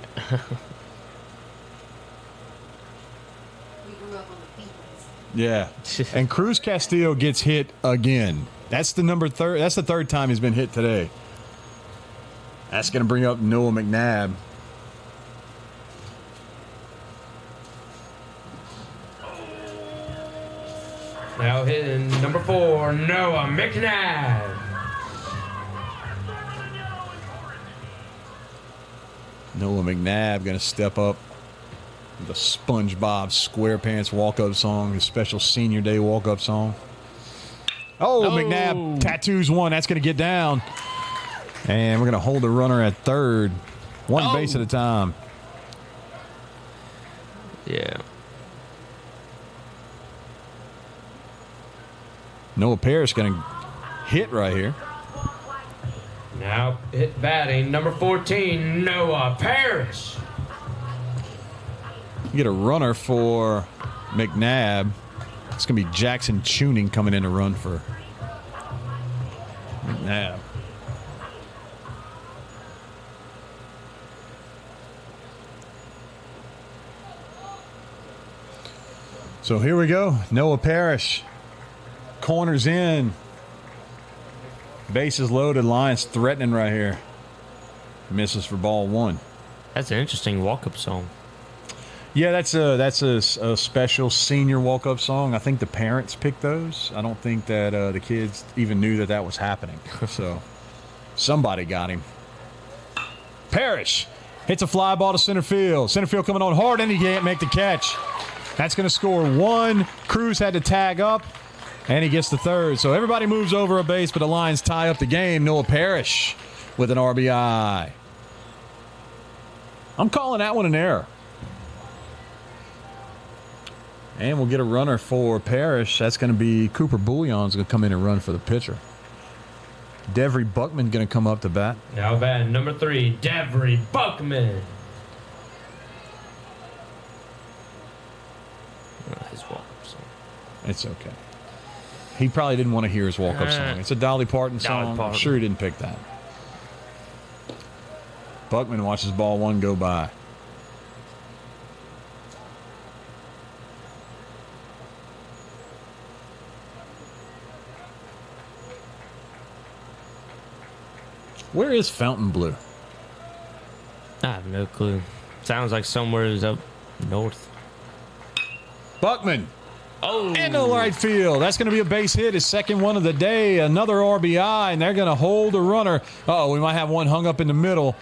We grew up on the beans. Yeah. And Cruz Castillo gets hit again. That's the That's the third time he's been hit today. That's going to bring up Noah McNabb. Now hitting number 4, Noah McNabb. Noah McNabb going to step up with the SpongeBob SquarePants walk-up song, his special Senior Day walk-up song. Oh, McNabb tattoos one. That's going to get down. And we're going to hold the runner at third. One base at a time. Yeah. Noah Parrish going to hit right here. Now hit batting number 14, Noah Parrish. You get a runner for McNabb. It's going to be Jackson Tuning coming in to run for McNabb. So here we go. Noah Parrish corners in. Bases loaded. Lions threatening right here. Misses for ball 1. That's an interesting walk-up song. Yeah, that's a special senior walk-up song. I think the parents picked those. I don't think that the kids even knew that was happening. So somebody got him. Parrish hits a fly ball to center field. Center field coming on hard, and he can't make the catch. That's going to score 1. Cruz had to tag up, and he gets the third. So everybody moves over a base, but the Lions tie up the game. Noah Parrish with an RBI. I'm calling that one an error. And we'll get a runner for Parrish. That's going to be Cooper Bouillon's going to come in and run for the pitcher. Devry Buckman going to come up to bat. Now batting number 3, Devry Buckman. His walk-up song. It's okay. He probably didn't want to hear his walk-up song. It's a Dolly Parton song. I'm sure he didn't pick that. Buckman watches ball 1 go by. Where is Fontainebleau? I have no clue. Sounds like somewhere up north. Buckman. Oh. Into right field. That's going to be a base hit. His second one of the day. Another RBI, and they're going to hold the runner. Uh-oh, we might have one hung up in the middle.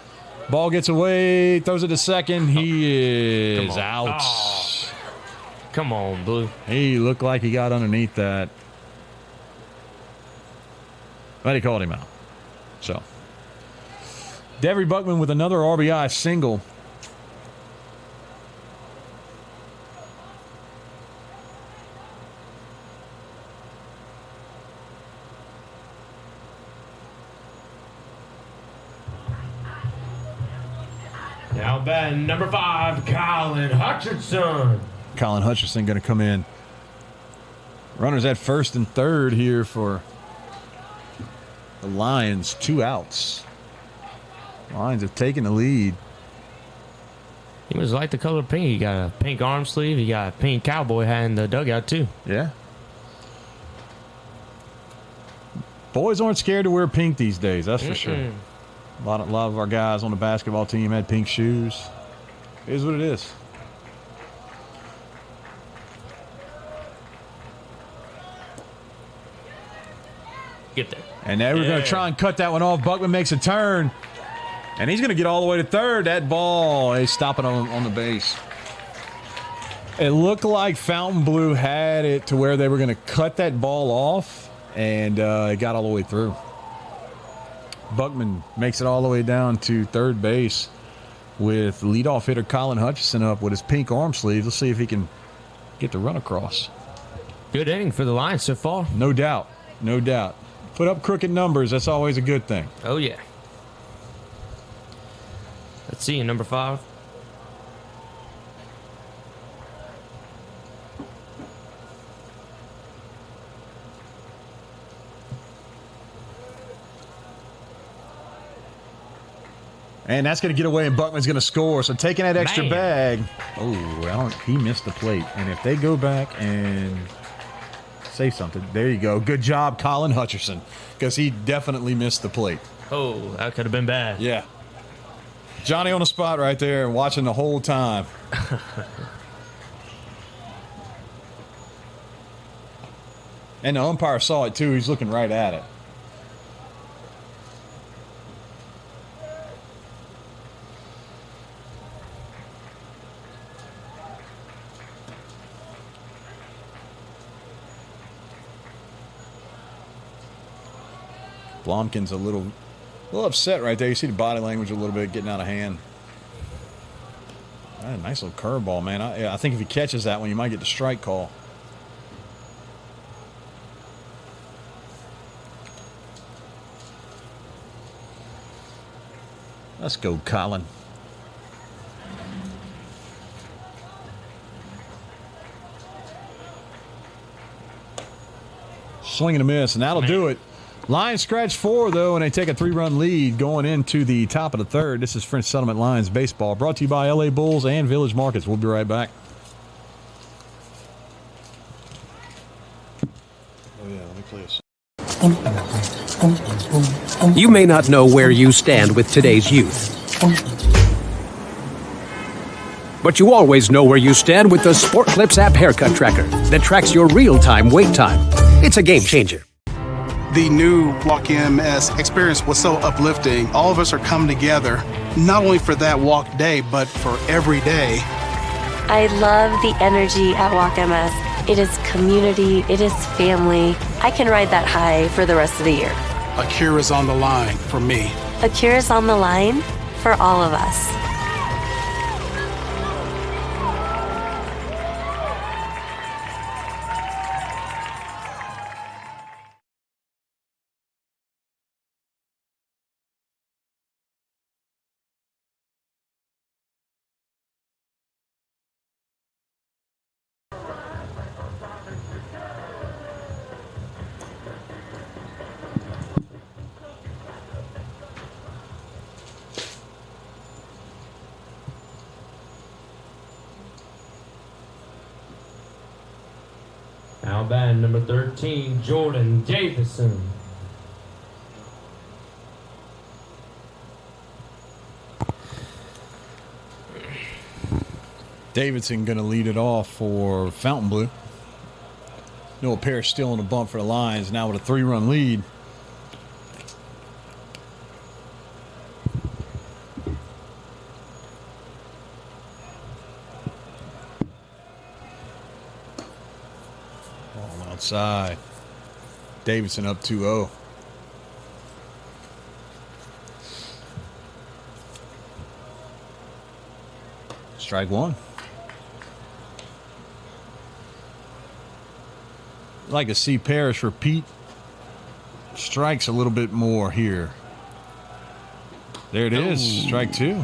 Ball gets away, throws it to second. He is out. Oh. Come on, Blue. He looked like he got underneath that. But he called him out. So, Devry Buckman with another RBI single. Now batting number 5, Colin Hutchinson. Colin Hutchinson going to come in. Runners at first and third here for the Lions. 2 outs. Lions have taken the lead. He was like the color pink. He got a pink arm sleeve. He got a pink cowboy hat in the dugout, too. Yeah. Boys aren't scared to wear pink these days, that's for sure. A lot of our guys on the basketball team had pink shoes. It is what it is. Get there. And now we're going to try and cut that one off. Buckman makes a turn. And he's going to get all the way to third. That ball is stopping on the base. It looked like Fontainebleau had it to where they were going to cut that ball off. And it got all the way through. Buckman makes it all the way down to third base with leadoff hitter Colin Hutchinson up with his pink arm sleeve. Let's see if he can get the run across. Good inning for the Lions so far. No doubt. No doubt. Put up crooked numbers. That's always a good thing. Oh, yeah. Let's see, number 5. And that's going to get away, and Buckman's going to score. So taking that extra bag. Oh, he missed the plate. And if they go back and say something, there you go. Good job, Colin Hutchinson, because he definitely missed the plate. Oh, that could have been bad. Yeah. Johnny on the spot right there and watching the whole time. And the umpire saw it, too. He's looking right at it. Blomkin's a little upset right there. You see the body language a little bit getting out of hand. A nice little curveball, man. I think if he catches that one, you might get the strike call. Let's go, Colin. Swing and a miss, and that'll do it. Lions scratch 4, though, and they take a 3-run lead going into the top of the third. This is French Settlement Lions baseball, brought to you by LA Bulls and Village Markets. We'll be right back. Oh, yeah, let me play a song. You may not know where you stand with today's youth, but you always know where you stand with the Sport Clips app haircut tracker that tracks your real-time wait time. It's a game changer. The new Walk MS experience was so uplifting. All of us are coming together, not only for that walk day, but for every day. I love the energy at Walk MS. It is community, it is family. I can ride that high for the rest of the year. A cure is on the line for me. A cure is on the line for all of us. Now batting number 13, Jordan Davison. Davidson going to lead it off for Fontainebleau. Noah Parrish still on the bump for the Lions, now with a 3-run lead. Ball outside. Davidson up 2-0. Strike one. I'd like to see Parrish repeat strikes a little bit more here. There it is, strike two.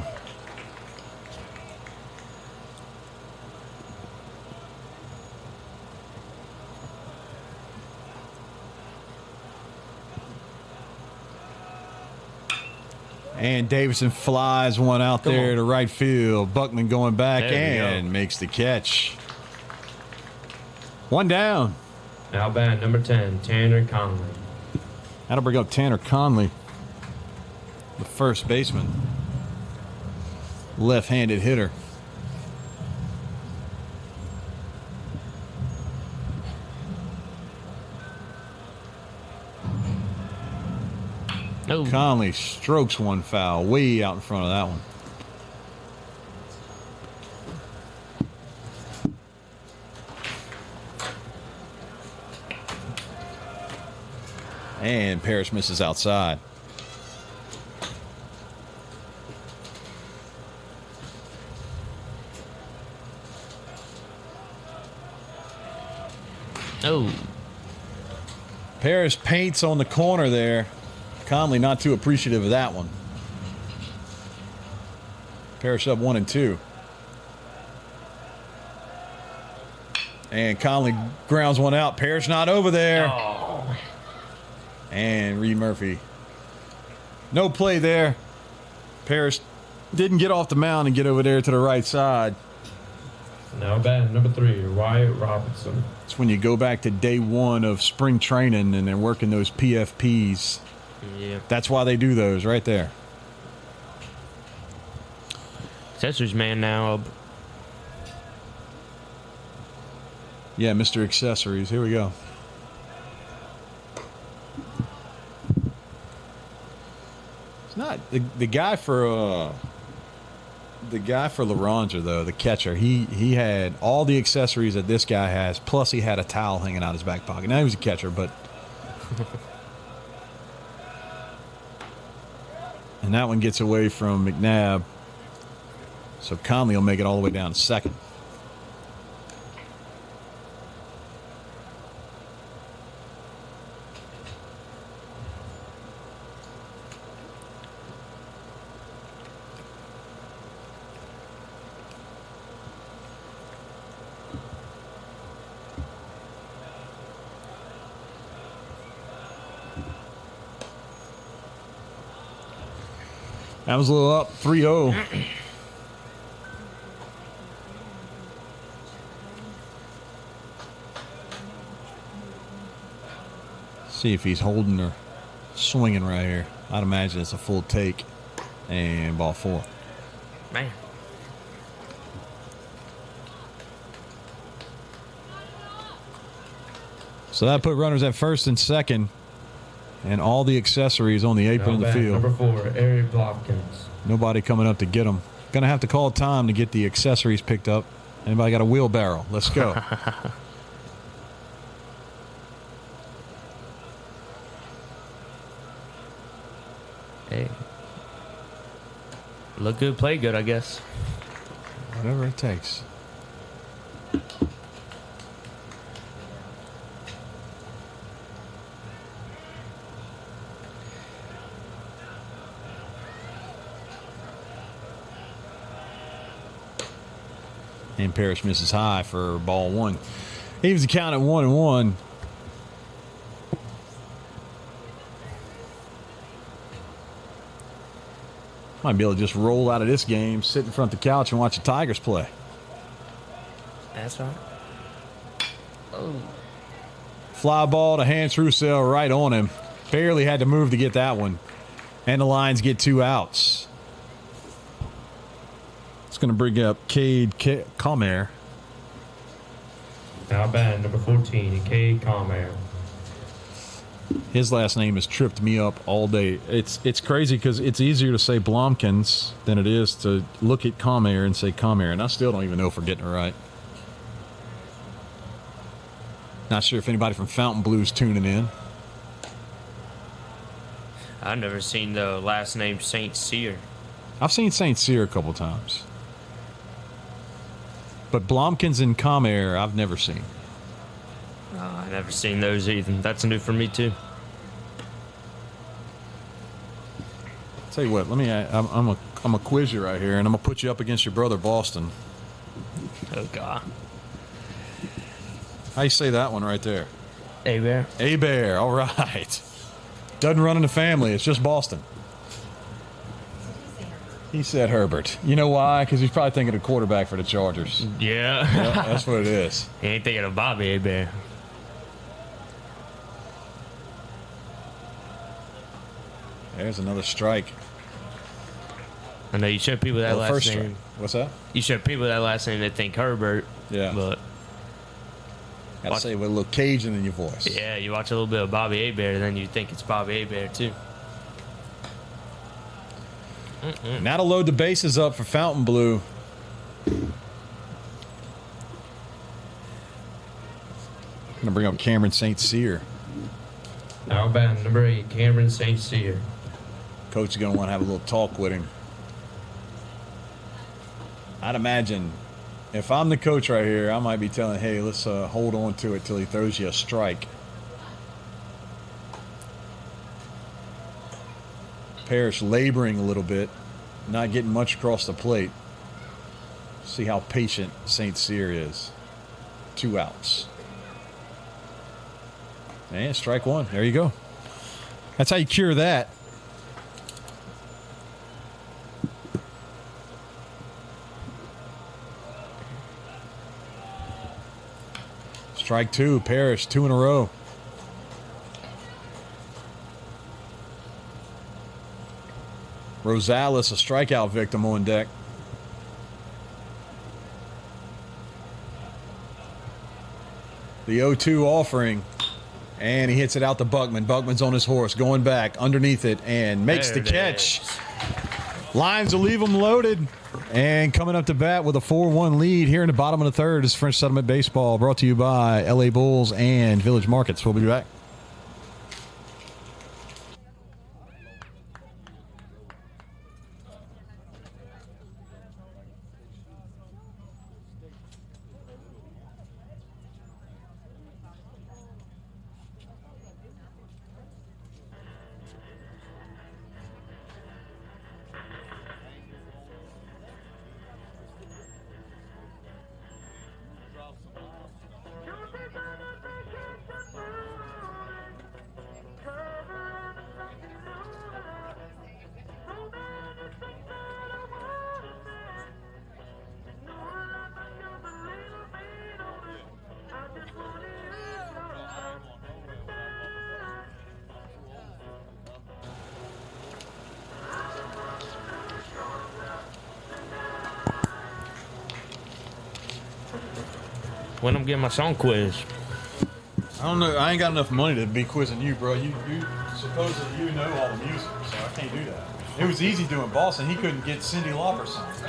And Davison flies one out there to right field. Buckman going back and makes the catch. One down. Now bat number 10, Tanner Conley. That'll bring up Tanner Conley, the first baseman. Left-handed hitter. Oh. Conley strokes one foul way out in front of that one. And Parrish misses outside. Oh. Parrish paints on the corner there. Conley not too appreciative of that one. Parrish up 1-2. And Conley grounds one out. Parrish not over there. Oh. And Reed Murphy. No play there. Parrish didn't get off the mound and get over there to the right side. Now batting number 3, Wyatt Robinson. It's when you go back to day one of spring training and they're working those PFPs. Yeah. That's why they do those right there. Accessories man now. Yeah, Mr. Accessories. Here we go. It's not the guy for Laronja though, the catcher. He had all the accessories that this guy has, plus he had a towel hanging out his back pocket. Now he was a catcher, but and that one gets away from McNabb. So Conley will make it all the way down to second. That was a little up, 3-0. See if he's holding or swinging right here. I'd imagine it's a full take. And ball 4. Man. So that put runners at first and second. And all the accessories on the apron of the field. Number 4, Eric Blopkins. Nobody coming up to get them. Going to have to call time to get the accessories picked up. Anybody got a wheelbarrow? Let's go. Hey. Look good, play good, I guess. Whatever it takes. And Parrish misses high for ball 1. Evens the count at 1-1. Might be able to just roll out of this game, sit in front of the couch, and watch the Tigers play. That's right. Oh. Fly ball to Hans Roussel right on him. Barely had to move to get that one. And the Lions get 2 outs. It's going to bring up Cade Comair. Now batting number 14, Cade Comair. His last name has tripped me up all day. It's crazy because it's easier to say Blomkins than it is to look at Comair and say Comair, and I still don't even know if we're getting it right. Not sure if anybody from Fontainebleau's tuning in. I've never seen the last name St. Cyr. I've seen St. Cyr a couple times. But Blomkins and Comair, I've never seen. I've never seen those either. That's new for me, too. Tell you what, I'm a quiz you right here, and I'm going to put you up against your brother, Boston. Oh, God. How you say that one right there? A-Bear. A-Bear, all right. Doesn't run in the family, it's just Boston. He said Herbert. You know why? Because he's probably thinking of quarterback for the Chargers. Yeah. Yep, that's what it is. He ain't thinking of Bobby A-Bear. There's another strike. I know you show people that last first name. strike. What's that? You show people that last name, they think Herbert. Yeah. But Gotta say it with a little Cajun in your voice. yeah, you watch a little bit of Bobby A-Bear, then you think it's Bobby A-Bear, too. Now to load the bases up for Fontainebleau. Gonna bring up Cameron St. Cyr. Now batting number 8, Cameron St. Cyr. Coach is gonna want to have a little talk with him. I'd imagine if I'm the coach right here, I might be telling, hey, let's hold on to it till he throws you a strike. Parrish laboring a little bit, not getting much across the plate. See how patient St. Cyr is. 2 outs. And strike 1. There you go. That's how you cure that. Strike 2, Parrish, 2 in a row. Rosales, a strikeout victim on deck. The 0-2 offering, and he hits it out to Buckman. Buckman's on his horse, going back underneath it, and makes the catch. Lions will leave them loaded. And coming up to bat with a 4-1 lead here in the bottom of the third is French Settlement Baseball, brought to you by LA Bulls and Village Markets. We'll be back. when I'm getting my song quiz. I don't know. I ain't got enough money to be quizzing you, bro. You supposedly you know all the music, so I can't do that. It was easy doing Boston. He couldn't get Cyndi Lauper songs.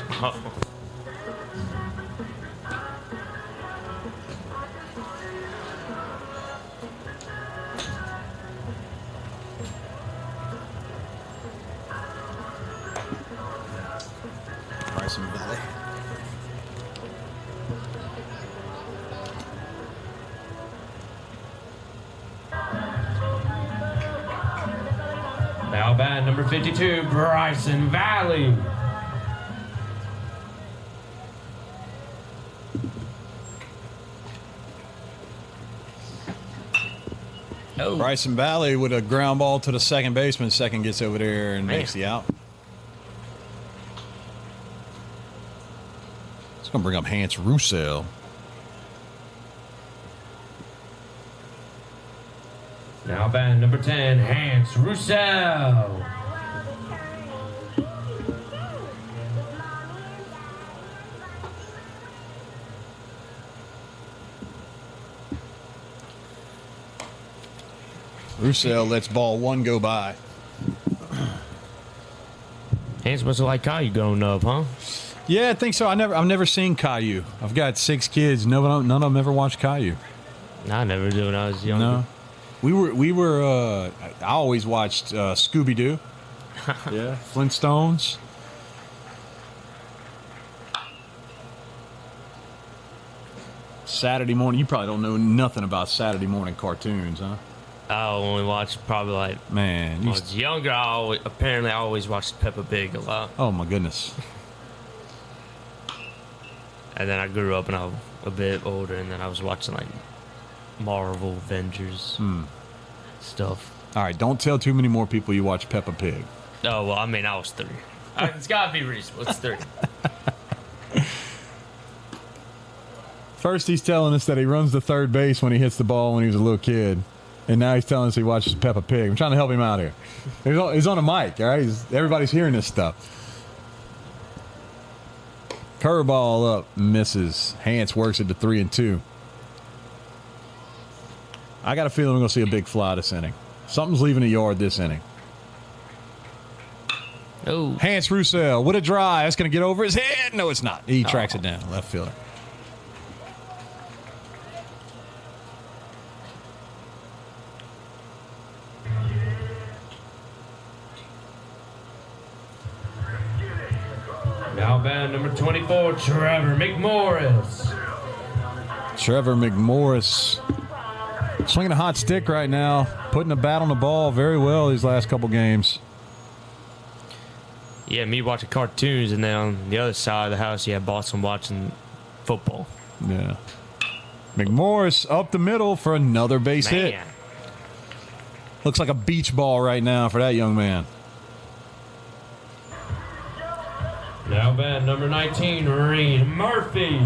Bryson Valley. Now band number 52, Bryson Valley. Oh. Bryson Valley with a ground ball to the second baseman. Second gets over there and makes the out. It's going to bring up Hans Roussel. Now band number 10, Hans Roussel. Roussel lets ball one go by. Hans must have liked Caillou growing up, huh? Yeah, I think so. I've never seen Caillou. I've got 6 kids. None of them ever watched Caillou. I never did when I was younger. No. We were I always watched Scooby-Doo. Yeah. Flintstones. Saturday morning. You probably don't know nothing about Saturday morning cartoons, huh? I only watched probably like... Man. When I was younger, I always watched Peppa Pig a lot. Oh, my goodness. And then I grew up and I was a bit older, and then I was watching like Marvel Avengers stuff. All right, don't tell too many more people you watch Peppa Pig. Oh, well, I mean, I was 3. It's got to be reasonable. It's 3. First, he's telling us that he runs to third base when he hits the ball when he was a little kid. And now he's telling us he watches Peppa Pig. I'm trying to help him out here. He's on a mic, all right? Everybody's hearing this stuff. Curveball up, misses. Hans works it to 3-2. I got a feeling we're going to see a big fly this inning. Something's leaving the yard this inning. Oh. Hans Roussel with a drive. That's going to get over his head. No, it's not. He tracks it down. Left fielder. Now band number 24, Trevor McMorris. Trevor McMorris swinging a hot stick right now, putting the bat on the ball very well these last couple games. Yeah, me watching cartoons, and then on the other side of the house, you have Boston watching football. Yeah. McMorris up the middle for another base hit. Looks like a beach ball right now for that young man. Now band number 19, Reed Murphy.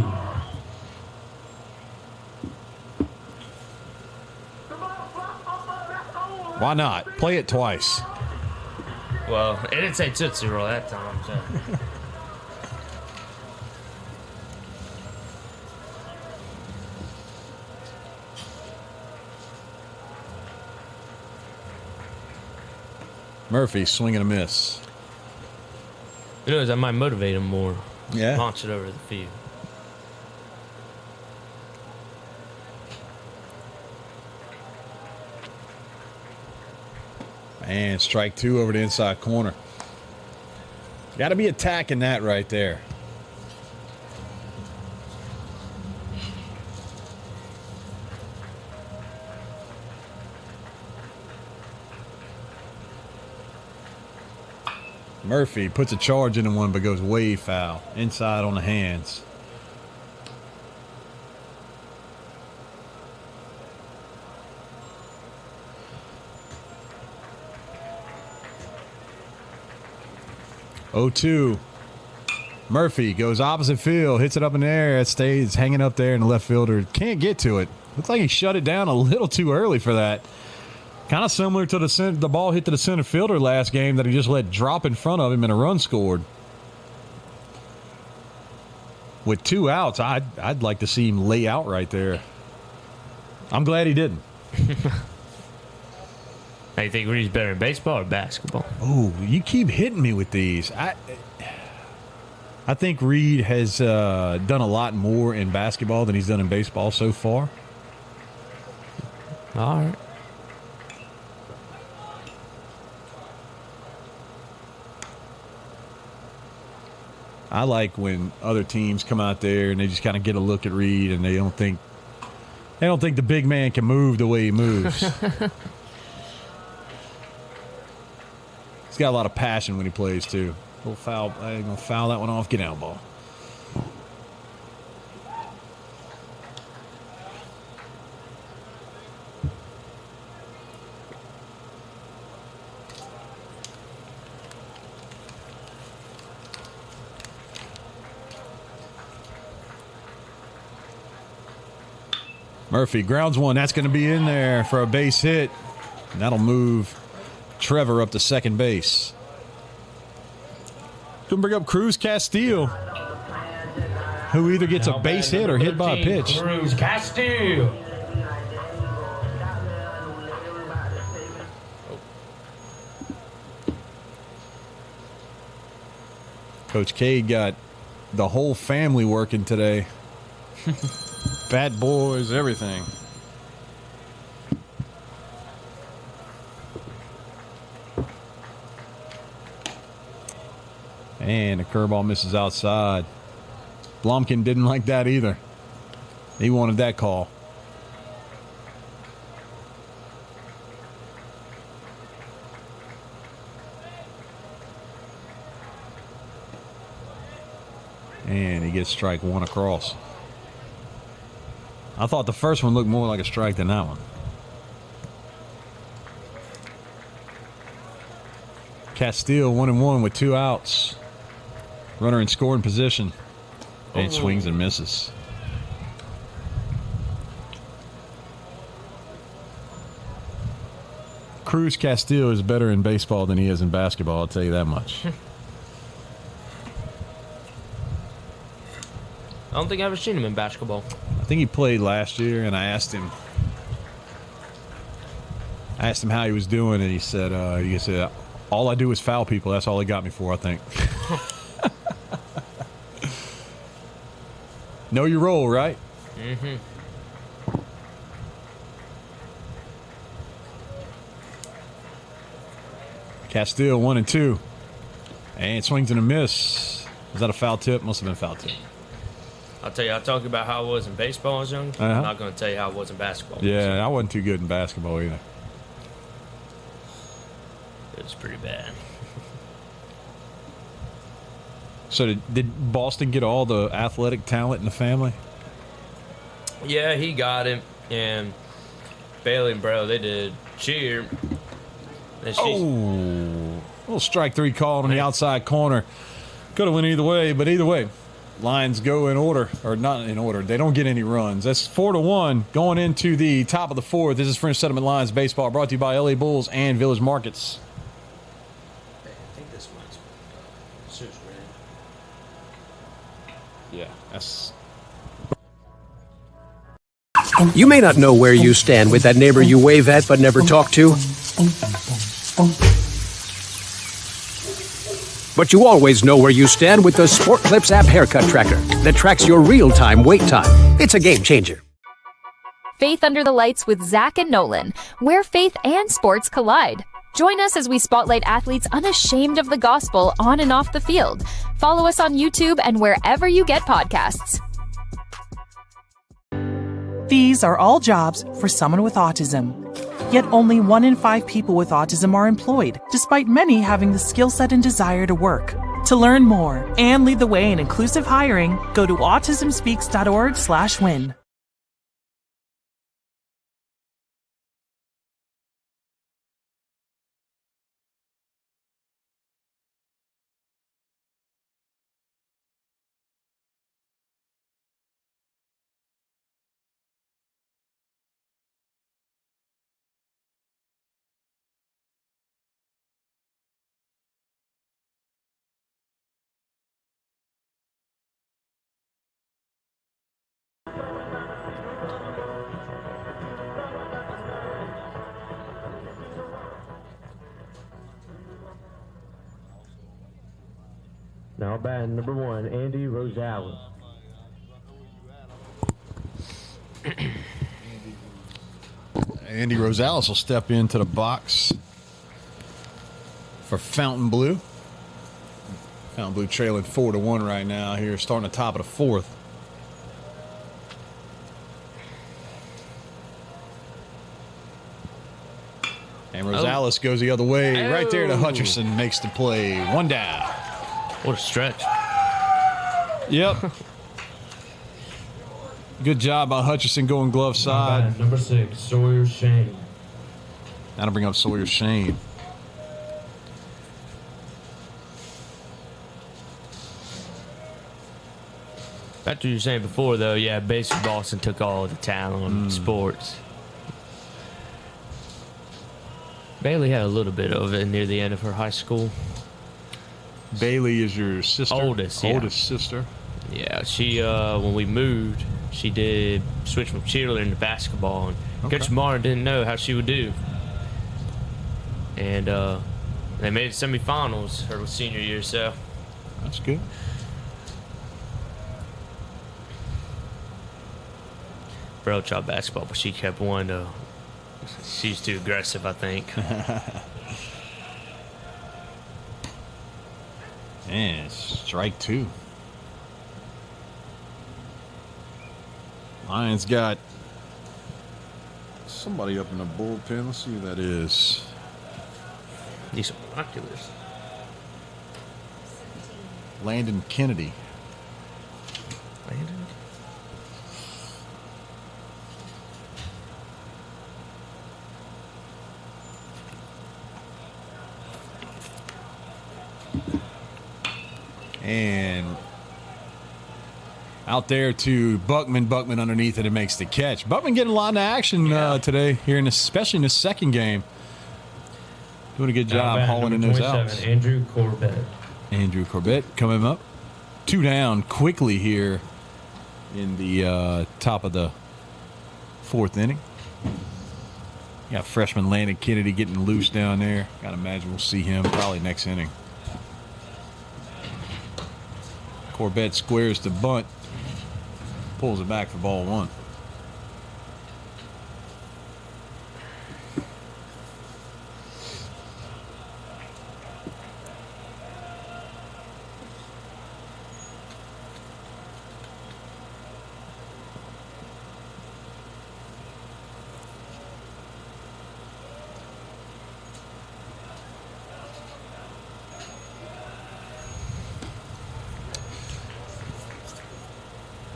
Why not? Play it twice. Well, it didn't say Tootsie Roll that time, so. Murphy swinging a miss. You know, that might motivate him more. Yeah. Launch it over the field. And strike 2 over the inside corner. Got to be attacking that right there. Murphy puts a charge into one but goes way foul. Inside on the hands. Oh, 2. Murphy goes opposite field, hits it up in the air. It stays hanging up there, and the left fielder can't get to it. Looks like he shut it down a little too early for that. Kind of similar to the ball hit to the center fielder last game that he just let drop in front of him and a run scored. With 2 outs, I'd like to see him lay out right there. I'm glad he didn't. Now, you think Reed's better in baseball or basketball? Oh, you keep hitting me with these. I think Reed has done a lot more in basketball than he's done in baseball so far. All right. I like when other teams come out there and they just kind of get a look at Reed and they don't think the big man can move the way he moves. He's got a lot of passion when he plays too. Little foul. I'm gonna foul that one off. Get out, ball. Murphy grounds one. That's going to be in there for a base hit. And that'll move Trevor up to second base. Going to bring up Cruz Castillo, who either gets a base hit or hit by a pitch. Cruz Castillo. Coach Cade got the whole family working today. Bat boys, everything. And the curveball misses outside. Blomkin didn't like that either. He wanted that call. And he gets strike one across. I thought the first one looked more like a strike than that one. Castile 1-1 with 2 outs. Runner in scoring position. And swings and misses. Cruz Castillo is better in baseball than he is in basketball, I'll tell you that much. I don't think I've ever seen him in basketball. I think he played last year, and I asked him how he was doing, and he said, all I do is foul people. That's all he got me for, I think. Know your role, right? Mm-hmm. Castillo 1-2. And swings and a miss. Was that a foul tip? Must have been a foul tip. I'll tell you, I'll talk about how I was in baseball when I was young. I'm not going to tell you how I was in basketball. Yeah, I wasn't too good in basketball either. It was pretty bad. So did Boston get all the athletic talent in the family? Yeah, he got him. And Bailey and Bro, they did cheer. And little strike 3 called on the outside corner. Could have went either way, but either way, Lions go in order, or not in order. They don't get any runs. That's 4-1 going into the top of the 4th. This is French Settlement Lions baseball, brought to you by LA Bulls and Village Markets. I think this one's Sue's red. Yeah, that's. You may not know where you stand with that neighbor you wave at but never talk to. But you always know where you stand with the Sport Clips app haircut tracker that tracks your real-time wait time. It's a game changer. Faith Under the Lights with Zach and Nolan, where faith and sports collide. Join us as we spotlight athletes unashamed of the gospel on and off the field. Follow us on YouTube and wherever you get podcasts. These are all jobs for someone with autism. Yet only 1 in 5 people with autism are employed, despite many having the skill set and desire to work. To learn more and lead the way in inclusive hiring, go to autismspeaks.org/win. Now batting number 1, Andy Rosales. Andy Rosales will step into the box for Fontainebleau. Fontainebleau trailing 4-1 right now here, starting the top of the fourth. And Rosales goes the other way, right there to Hutcherson, makes the play. 1 down. What a stretch. Yep. Good job by Hutcherson going glove side. Number 6, Sawyer Shane. That'll bring up Sawyer Shane. Back to what you were saying before, though, yeah, basically Boston took all the talent on sports. Bailey had a little bit of it near the end of her high school. Bailey is your sister? Oldest sister. Yeah, she, when we moved, she did switch from cheerleading to basketball. And Coach Martin didn't know how she would do. And they made semifinals her senior year, so. That's good. Bro tried basketball, but she kept one, though. She's too aggressive, I think. And strike 2. Lions got somebody up in the bullpen. Let's see who that is. Need some binoculars. Landon Kennedy. Landon? And out there to Buckman. Buckman underneath it and makes the catch. Buckman getting a lot of action today here, especially in the second game. Doing a good job hauling in those outs. Andrew Corbett. Andrew Corbett coming up. 2 down quickly here in the top of the 4th inning. Got freshman Landon Kennedy getting loose down there. Got to imagine we'll see him probably next inning. Corbett squares the bunt, pulls it back for ball 1.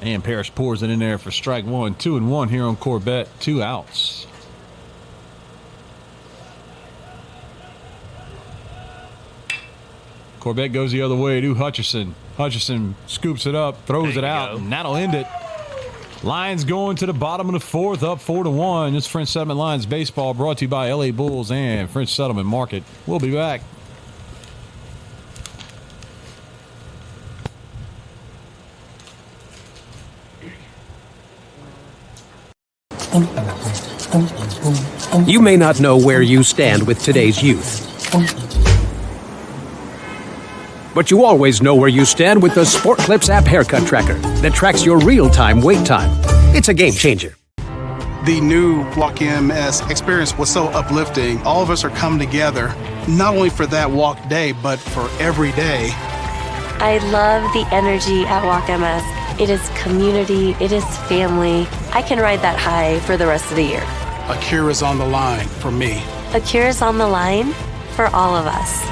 And Parrish pours it in there for strike 1. 2-1 here on Corbett. 2 outs. Corbett goes the other way to Hutcherson. Hutcherson scoops it up, throws it out, and that'll end it. Lions going to the bottom of the 4th, up 4-1. This French Settlement Lions baseball brought to you by LA Bulls and French Settlement Market. We'll be back. You may not know where you stand with today's youth, but you always know where you stand with the Sport Clips app haircut tracker that tracks your real-time wait time. It's a game changer. The new Walk MS experience was so uplifting. All of us are coming together, not only for that walk day, but for every day. I love the energy at Walk MS. It is community, it is family. I can ride that high for the rest of the year. A cure is on the line for me. A cure is on the line for all of us.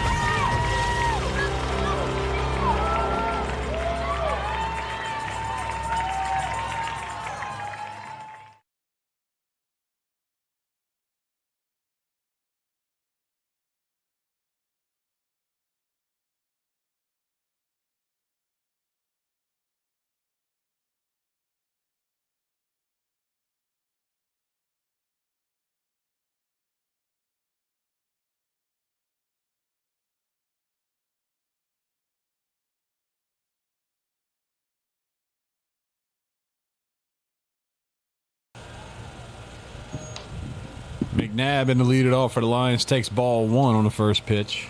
McNabb in to lead it off for the Lions. Takes ball 1 on the first pitch.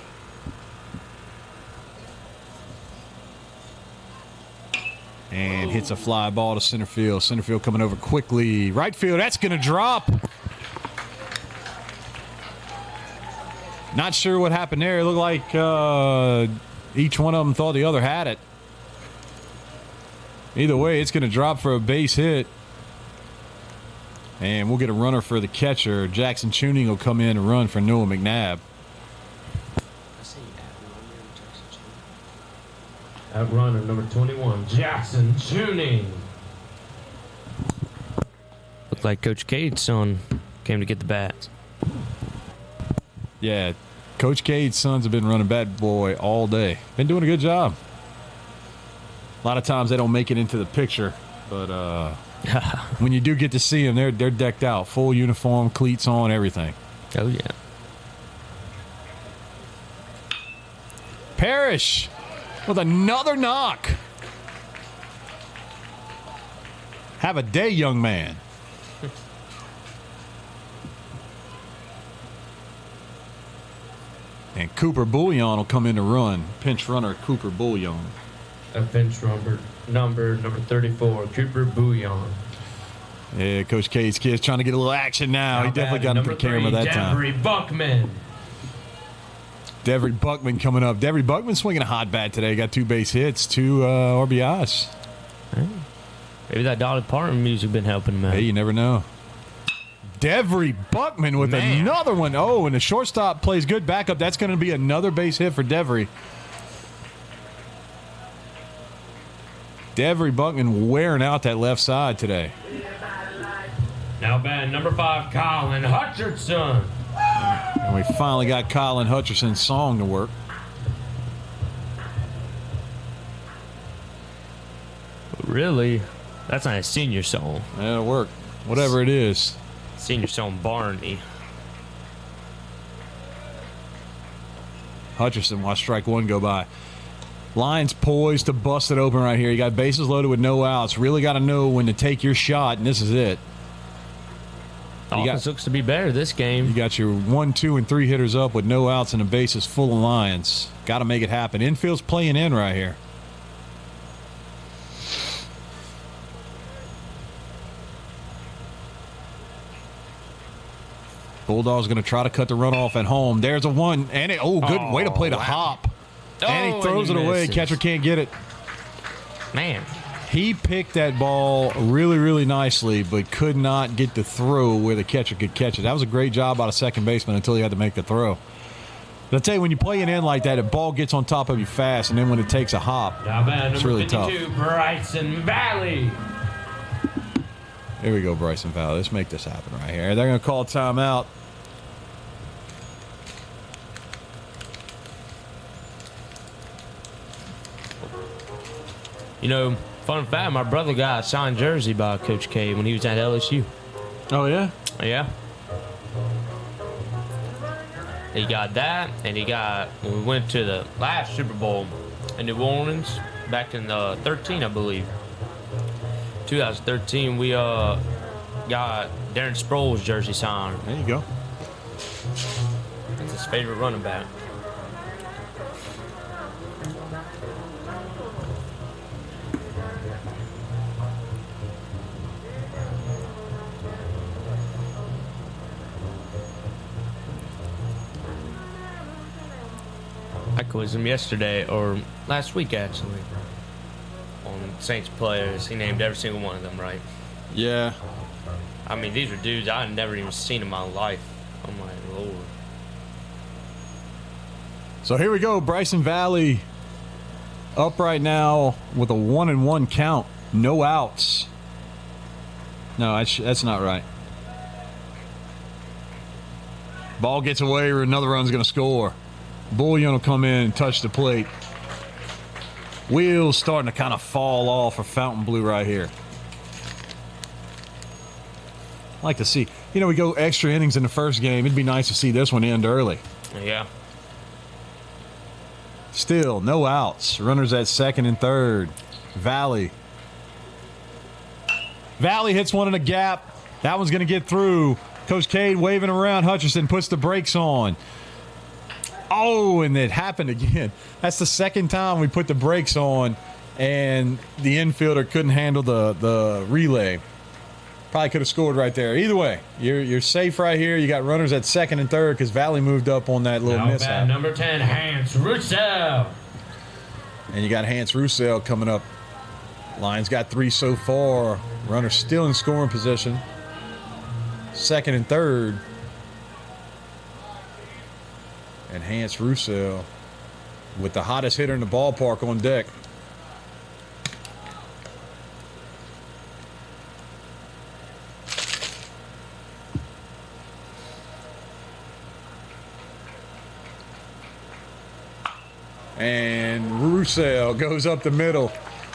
And hits a fly ball to center field. Center field coming over quickly. Right field, that's going to drop. Not sure what happened there. It looked like each one of them thought the other had it. Either way, it's going to drop for a base hit. And we'll get a runner for the catcher. Jackson Tuning will come in and run for Noah McNabb. At runner number 21, Jackson Tuning. Looked like Coach Cade's son came to get the bats. Yeah, Coach Cade's sons have been running bat boy all day. Been doing a good job. A lot of times they don't make it into the picture, but when you do get to see them, they're decked out. Full uniform, cleats on, everything. Oh, yeah. Parrish with another knock. Have a day, young man. And Cooper Bouillon will come in to run. Pinch runner Cooper Bouillon. A pinch number 34, Cooper Bouillon. Yeah, Coach Cade's kid's trying to get a little action now. He definitely got him for camera that time. Devery Buckman. Devery Buckman coming up. Devery Buckman swinging a hot bat today. Got 2 base hits, 2 RBIs. Maybe that Dolly Parton music been helping him out. Hey, you never know. Devery Buckman with another one. Oh, and the shortstop plays good backup. That's going to be another base hit for Devery. Devery Buckman wearing out that left side today. Now batting number 5, Colin Hutcherson. And we finally got Colin Hutcherson's song to work. Really? That's not a senior song. That'll work. Whatever it is. Senior song Barney. Hutcherson, watch strike 1 go by. Lions poised to bust it open right here. You got bases loaded with no outs. Really got to know when to take your shot, and this is it. Offense looks to be better this game. You got your 1, 2, and 3 hitters up with no outs and the bases full of Lions. Got to make it happen. Infield's playing in right here. Bulldogs going to try to cut the run off at home. There's a 1, and good way to play the hop. And he throws it away. Catcher can't get it. Man. He picked that ball really, really nicely, but could not get the throw where the catcher could catch it. That was a great job by the second baseman until he had to make the throw. But I tell you, when you play it in like that, the ball gets on top of you fast, and then when it takes a hop, it's really tough. Bryson Valley. Here we go, Bryson Valley. Let's make this happen right here. They're going to call timeout. You know, fun fact, my brother got a signed jersey by Coach K when he was at LSU. Oh, yeah? Yeah. He got that, and when we went to the last Super Bowl in New Orleans back in 13, I believe. 2013, we got Darren Sproles' jersey signed. There you go. That's his favorite running back. I quizzed him yesterday, or last week actually, on Saints players. He named every single one of them right. Yeah. I mean, these are dudes I had never even seen in my life. I'm like, Lord. So here we go. Bryson Valley up right now with a 1-1 count. No outs. No, that's not right. Ball gets away, or another run's going to score. Bullion will come in and touch the plate. Wheels starting to kind of fall off for Fontainebleau right here. I like to see. You know, we go extra innings in the first game. It'd be nice to see this one end early. Yeah. Still, no outs. Runners at second and third. Valley hits one in a gap. That one's going to get through. Coach Cade waving around. Hutcherson puts the brakes on. Oh, and it happened again. That's the second time we put the brakes on and the infielder couldn't handle the relay. Probably could have scored right there. Either way, you're safe right here. You got runners at second and third because Valley moved up on that little Now mishap. bat number 10, Hans Russell. And you got Hans Russell coming up. Lions got 3 so far. Runners still in scoring position. Second and third. And Hans Russell with the hottest hitter in the ballpark on deck. And Russell goes up the middle.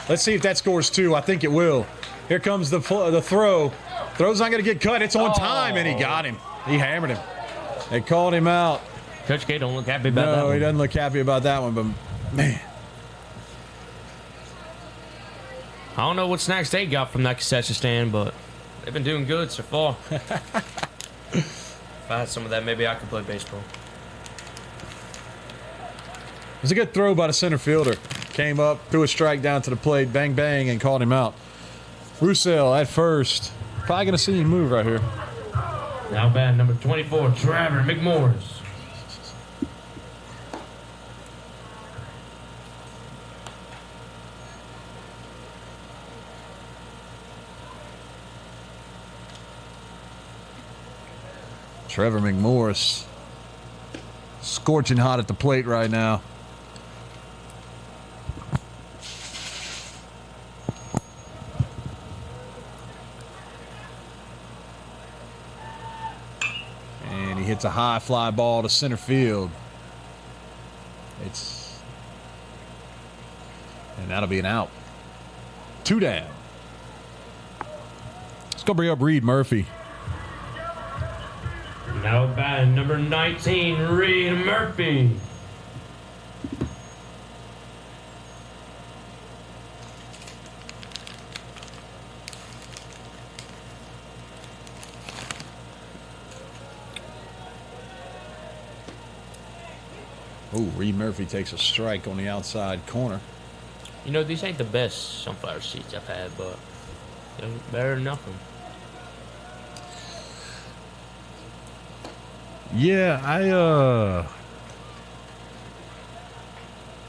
Let's see if that scores 2. I think it will. Here comes the throw. Throw's not going to get cut. It's on time, and he got him. He hammered him. They called him out. Coach K don't look happy about that one. No, he doesn't look happy about that one, but man. I don't know what snacks they got from that concession stand, but they've been doing good so far. If I had some of that, maybe I could play baseball. It was a good throw by the center fielder. Came up, threw a strike down to the plate, bang, bang, and called him out. Russell at first. Probably going to see him move right here. Now batting number 24, Trevor McMorris. Trevor McMorris. Scorching hot at the plate right now. And he hits a high fly ball to center field. And that'll be an out. 2 down. Let's go bring up Reed Murphy. Now batting number 19, Reed Murphy. Oh, Reed Murphy takes a strike on the outside corner. You know, these ain't the best sunflower seeds I've had, but they're better than nothing. Yeah,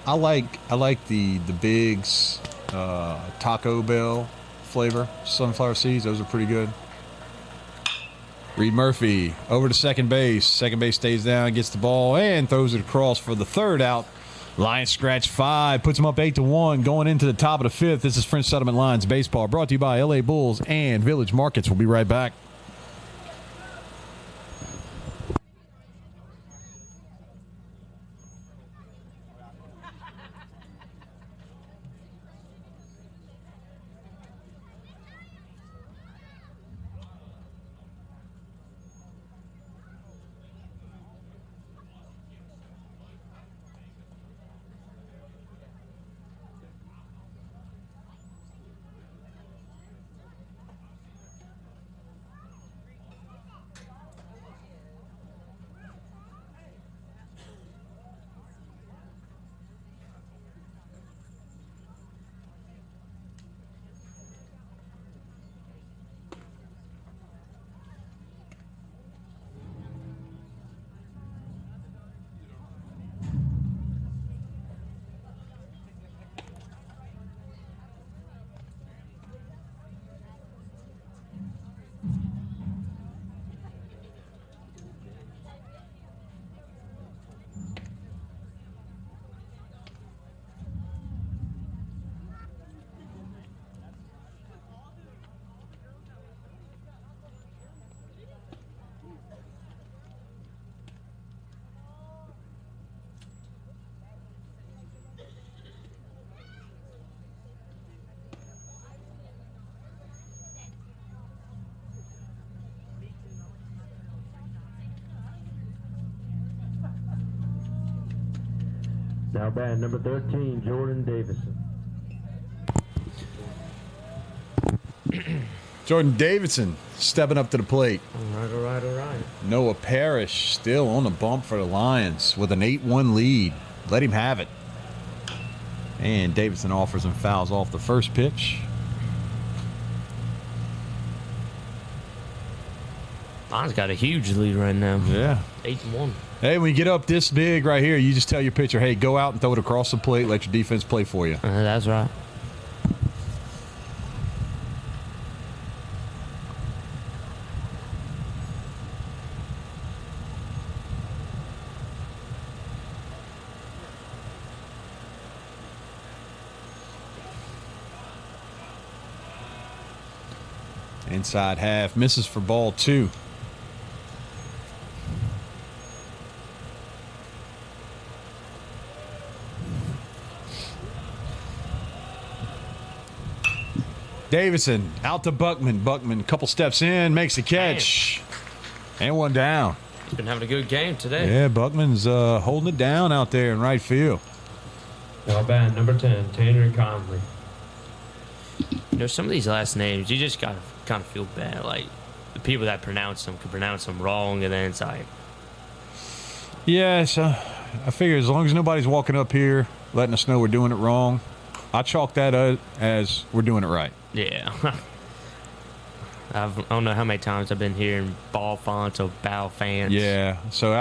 I like the Biggs Taco Bell flavor sunflower seeds. Those are pretty good. Reed Murphy over to second base. Second base stays down, gets the ball, and throws it across for the 3rd out. Lions scratch 5, puts them up 8-1, going into the top of the 5th. This is French Settlement Lions Baseball, brought to you by LA Bulls and Village Markets. We'll be right back. Now batting number 13, Jordan Davidson. Jordan Davidson stepping up to the plate. All right. Noah Parrish still on the bump for the Lions with an 8-1 lead. Let him have it. And Davidson offers him fouls off the first pitch. Lions got a huge lead right now. Yeah. 8-1. Hey, when you get up this big right here, you just tell your pitcher, hey, go out and throw it across the plate. Let your defense play for you. That's right. Inside half, misses for ball 2. Davidson out to Buckman. Buckman, a couple steps in, makes the catch. And one down. He's been having a good game today. Yeah, Buckman's holding it down out there in right field. Now bat number 10, Tanner Conley. You know, some of these last names, you just gotta kind of feel bad. Like, the people that pronounce them could pronounce them wrong, and then it's like... Yeah, so I figure as long as nobody's walking up here letting us know we're doing it wrong, I chalk that as we're doing it right. Yeah. I don't know how many times I've been hearing ball fonts or bow fans. Yeah, so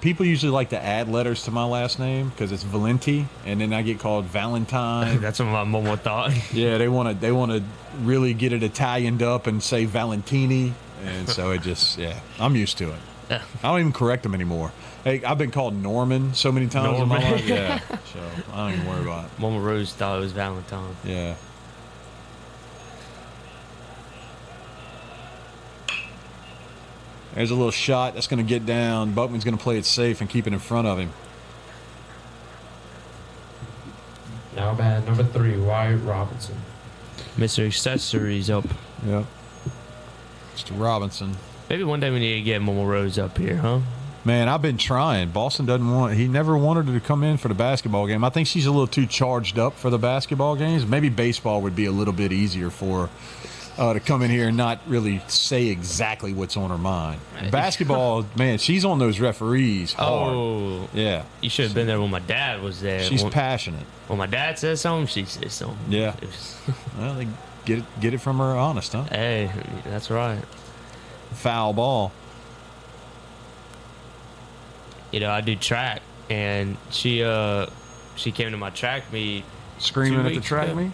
people usually like to add letters to my last name because it's Valenti, and then I get called Valentine. That's what my mom thought. Yeah, they want to really get it Italianed up and say Valentini, and so it just I'm used to it. I don't even correct them anymore. Hey, I've been called Norman so many times in my life. Yeah, so I don't even worry about it. Mama Rose thought it was Valentine. Yeah. There's a little shot that's going to get down. Buckman's going to play it safe and keep it in front of him. Now bat number 3, Wyatt Robinson. Mr. Accessories up. Yep. Mr. Robinson. Maybe one day we need to get Momo Rose up here, huh? Man, I've been trying. Boston he never wanted her to come in for the basketball game. I think she's a little too charged up for the basketball games. Maybe baseball would be a little bit easier for her to come in here and not really say exactly what's on her mind. Basketball, man, she's on those referees hard. Oh. Yeah. You should have been there when my dad was there. She's passionate. When my dad says something, she says something. Yeah. Well, they get it from her honest, huh? Hey, that's right. Foul ball. You know, I do track, and she came to my track meet. Screaming at the track meet?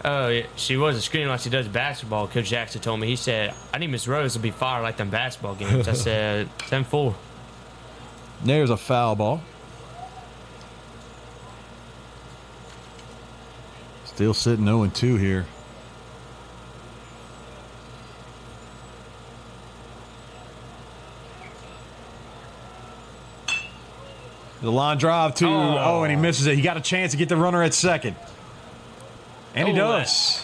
Oh, yeah. She wasn't screaming like she does basketball. Coach Jackson told me, he said, I need Miss Rose to be fired like them basketball games. I said, 10-4. There's a foul ball. Still sitting 0-2 here. The line drive to, and he misses it. He got a chance to get the runner at second. And he does.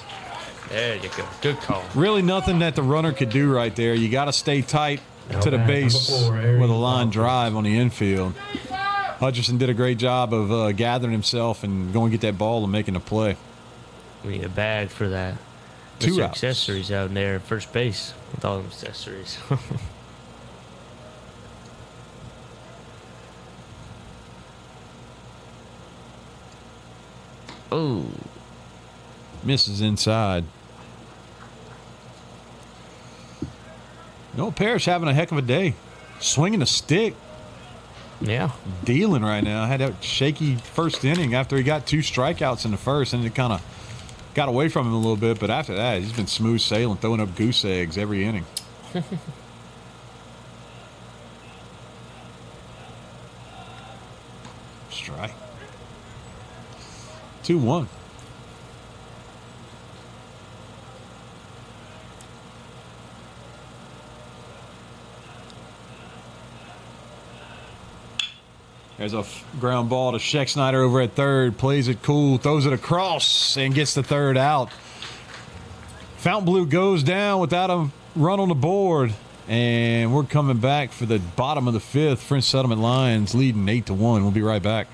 There you go. Good call. Really nothing that the runner could do right there. You got to stay tight to the base with a line drive on the infield. Hutcherson did a great job of gathering himself and going to get that ball and making a play. We need a bag for that. 2 outs. Accessories out there at first base with all them accessories. Oh. Misses inside. Noah Parrish having a heck of a day. Swinging a stick. Yeah. Dealing right now. Had that shaky first inning after he got 2 strikeouts in the first, and it kind of got away from him a little bit. But after that, he's been smooth sailing, throwing up goose eggs every inning. Strike. 2-1. There's a ground ball to Scheck-Snyder over at third. Plays it cool, throws it across, and gets the third out. Fontainebleau goes down without a run on the board. And we're coming back for the bottom of the 5th. French Settlement Lions leading 8-1. We'll be right back.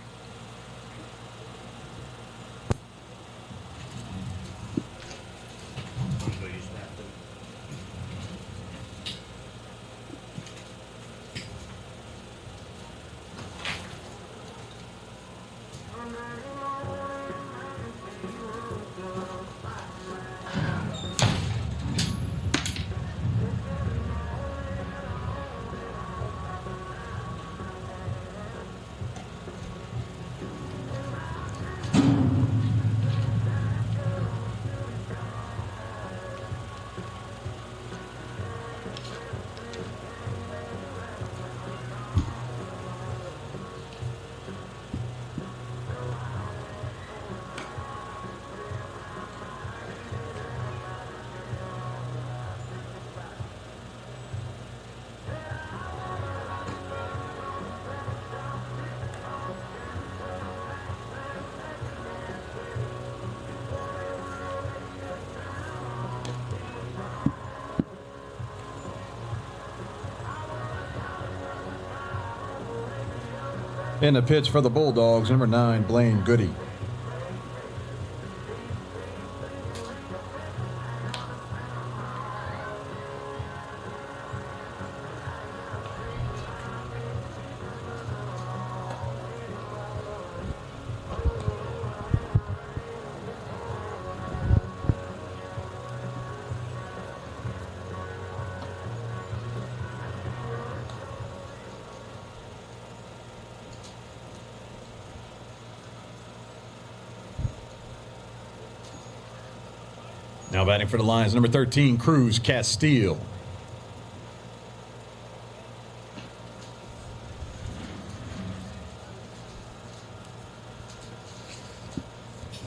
In the pitch for the Bulldogs, number 9, Blaine Goody. Now batting for the Lions, number 13, Cruz Castile.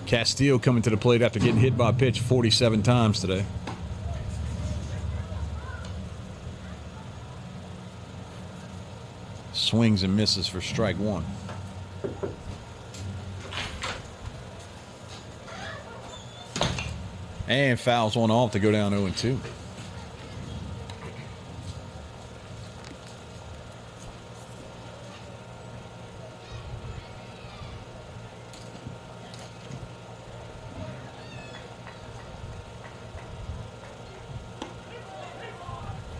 Castile coming to the plate after getting hit by a pitch 47 times today. Swings and misses for strike one. And fouls one off to go down 0-2.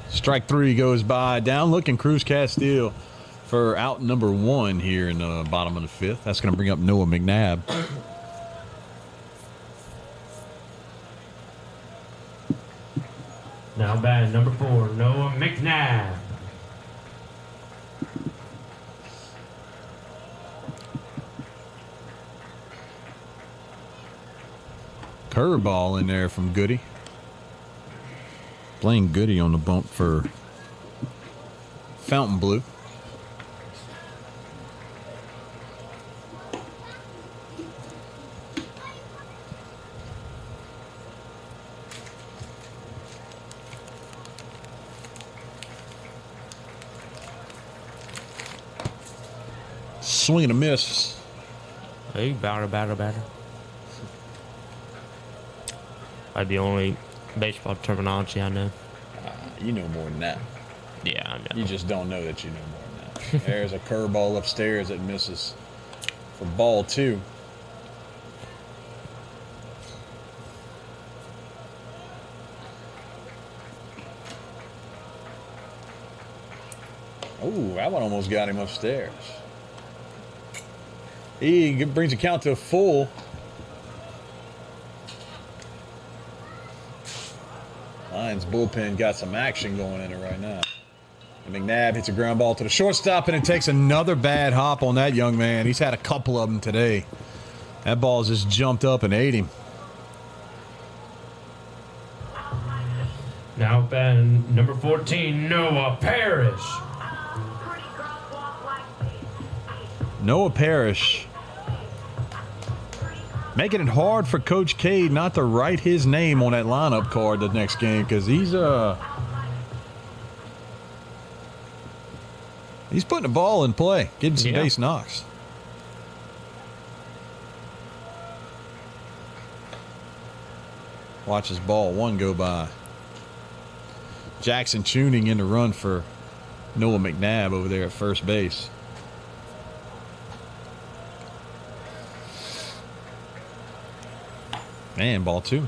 Strike 3 goes by. Down looking Cruz Castile for out number 1 here in the bottom of the 5th. That's going to bring up Noah McNabb. Now batting number 4, Noah McNabb. Curveball in there from Goody. Blaine Goody on the bump for Fontainebleau. Swing and a miss. Hey, batter. Might be only baseball terminology I know. You know more than that. Yeah, I know. You just don't know that you know more than that. There's a curveball upstairs that misses for ball 2. Oh, that one almost got him upstairs. He brings the count to a full. Lions bullpen got some action going in it right now. And McNabb hits a ground ball to the shortstop, and it takes another bad hop on that young man. He's had a couple of them today. That ball's just jumped up and ate him. Now batting number 14, Noah Parrish. Noah Parrish making it hard for Coach K not to write his name on that lineup card the next game, because he's putting the ball in play, getting some base knocks. Watch his ball 1 go by. Jackson tuning in to run for Noah McNabb over there at first base. Man, ball 2.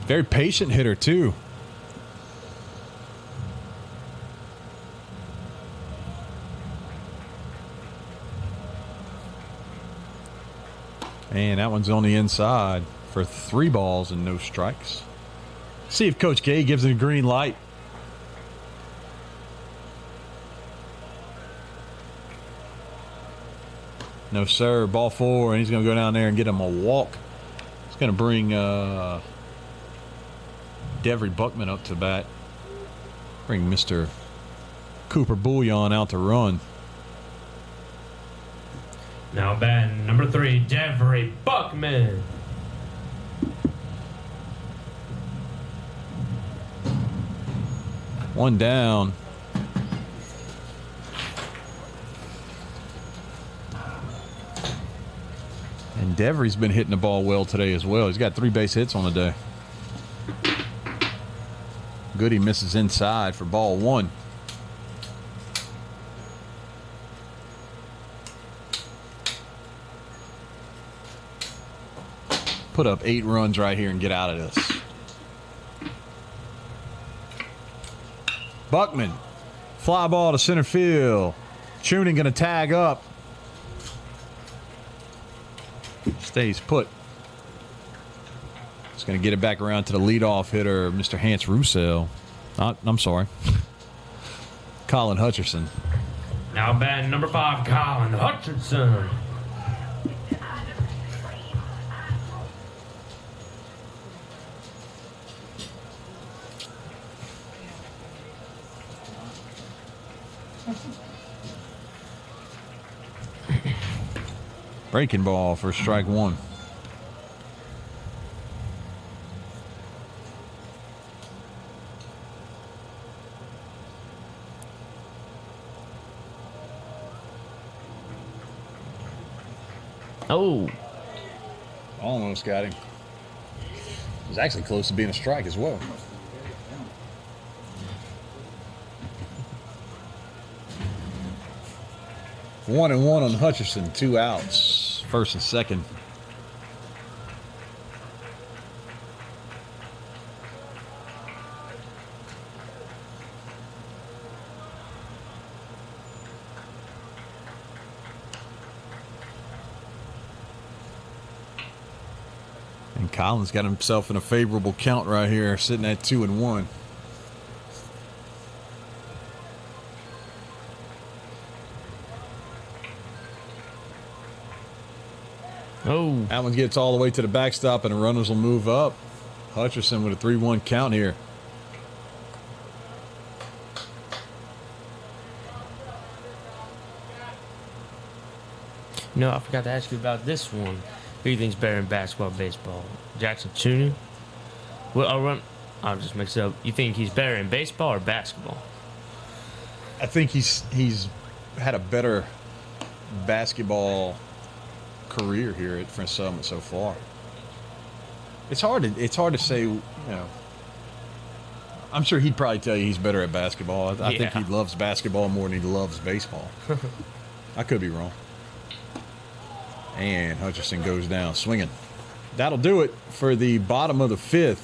Very patient hitter, too. And that one's on the inside for 3 balls and no strikes. See if Coach K gives it a green light. No, sir. Ball 4, and he's going to go down there and get him a walk. It's going to bring Devery Buckman up to bat. Bring Mr. Cooper Bouillon out to run. Now batting number 3, Devery Buckman. One down. And Devery's been hitting the ball well today as well. He's got 3 base hits on the day. Goody misses inside for ball 1. put up 8 runs right here and get out of this. Buckman, fly ball to center field. Tuning going to tag up. Stays put. He's going to get it back around to the leadoff hitter, Mr. Hans Roussel. I'm sorry. Colin Hutcherson. Now batting number 5, Colin Hutcherson. Breaking ball for strike 1. Oh. Almost got him. It was actually close to being a strike as well. One and one on Hutcherson, 2 outs, first and second. And Collins got himself in a favorable count right here, sitting at 2 and 1. Oh. That one gets all the way to the backstop, and the runners will move up. Hutcherson with a 3-1 count here. No, I forgot to ask you about this one. Who do you think's better in basketball or baseball? Jackson Tuning? Well, I'll just mix it up. You think he's better in baseball or basketball? I think he's had a better basketball career here at French Settlement so far. It's hard to say, you know. I'm sure he'd probably tell you he's better at basketball. I think he loves basketball more than he loves baseball. I could be wrong. And Hutcherson goes down swinging. That'll do it for the bottom of the 5th.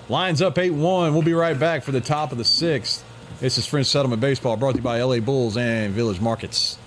Lions up 8-1. We'll be right back for the top of the 6th. This is French Settlement Baseball, brought to you by LA Bulls and Village Markets.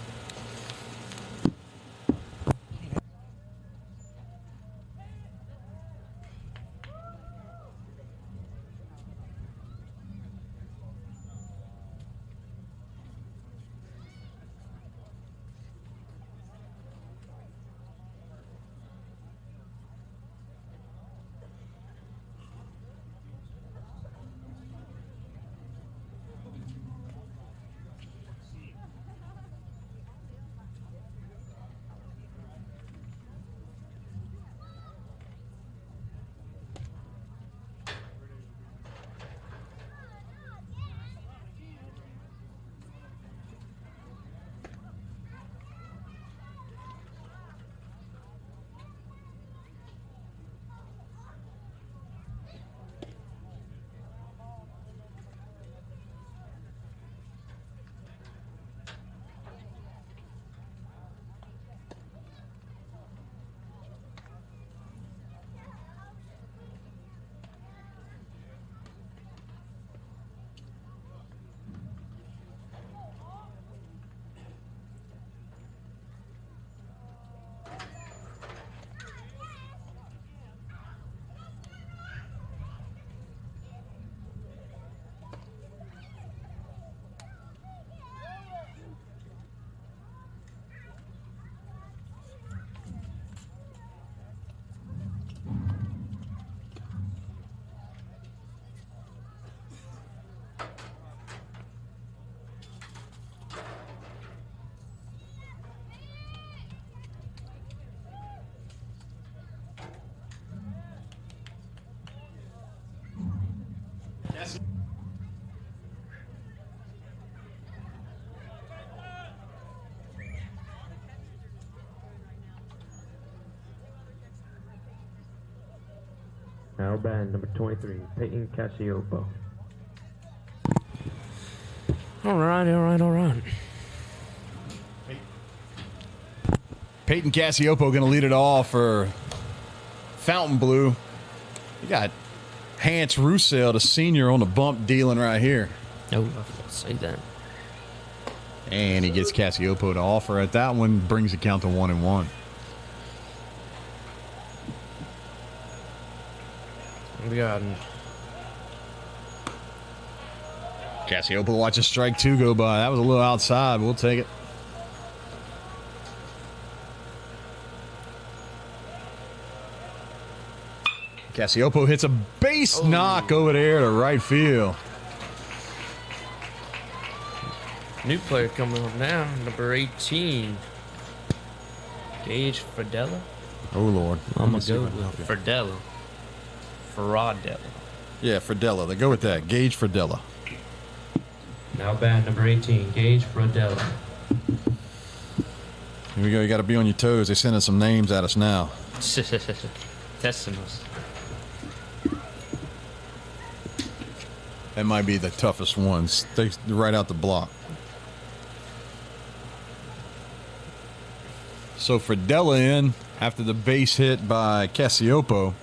Now batting number 23, Peyton Cassiopo. All right. Peyton Cassiopo going to lead it off for Fontainebleau. You got Hans Roussel, the senior, on the bump dealing right here. Oh, I forgot to say that. And he gets Cassiopo to offer at that one, brings the count to 1-1. We got Cassiopo watches strike 2 go by. That was a little outside. We'll take it. Cassiopo hits a base knock over there to right field. new player coming up now, number 18. Gage Fradella. Oh, Lord. I'm going to go with Fradella. Fradella. Yeah, Fradella. They go with that. Gage Fradella. Now bat number 18, Gage Fradella. Here we go. You got to be on your toes. They're sending some names at us now. Testing us. That might be the toughest ones. They right out the block. So Fradella in after the base hit by Cassiopo.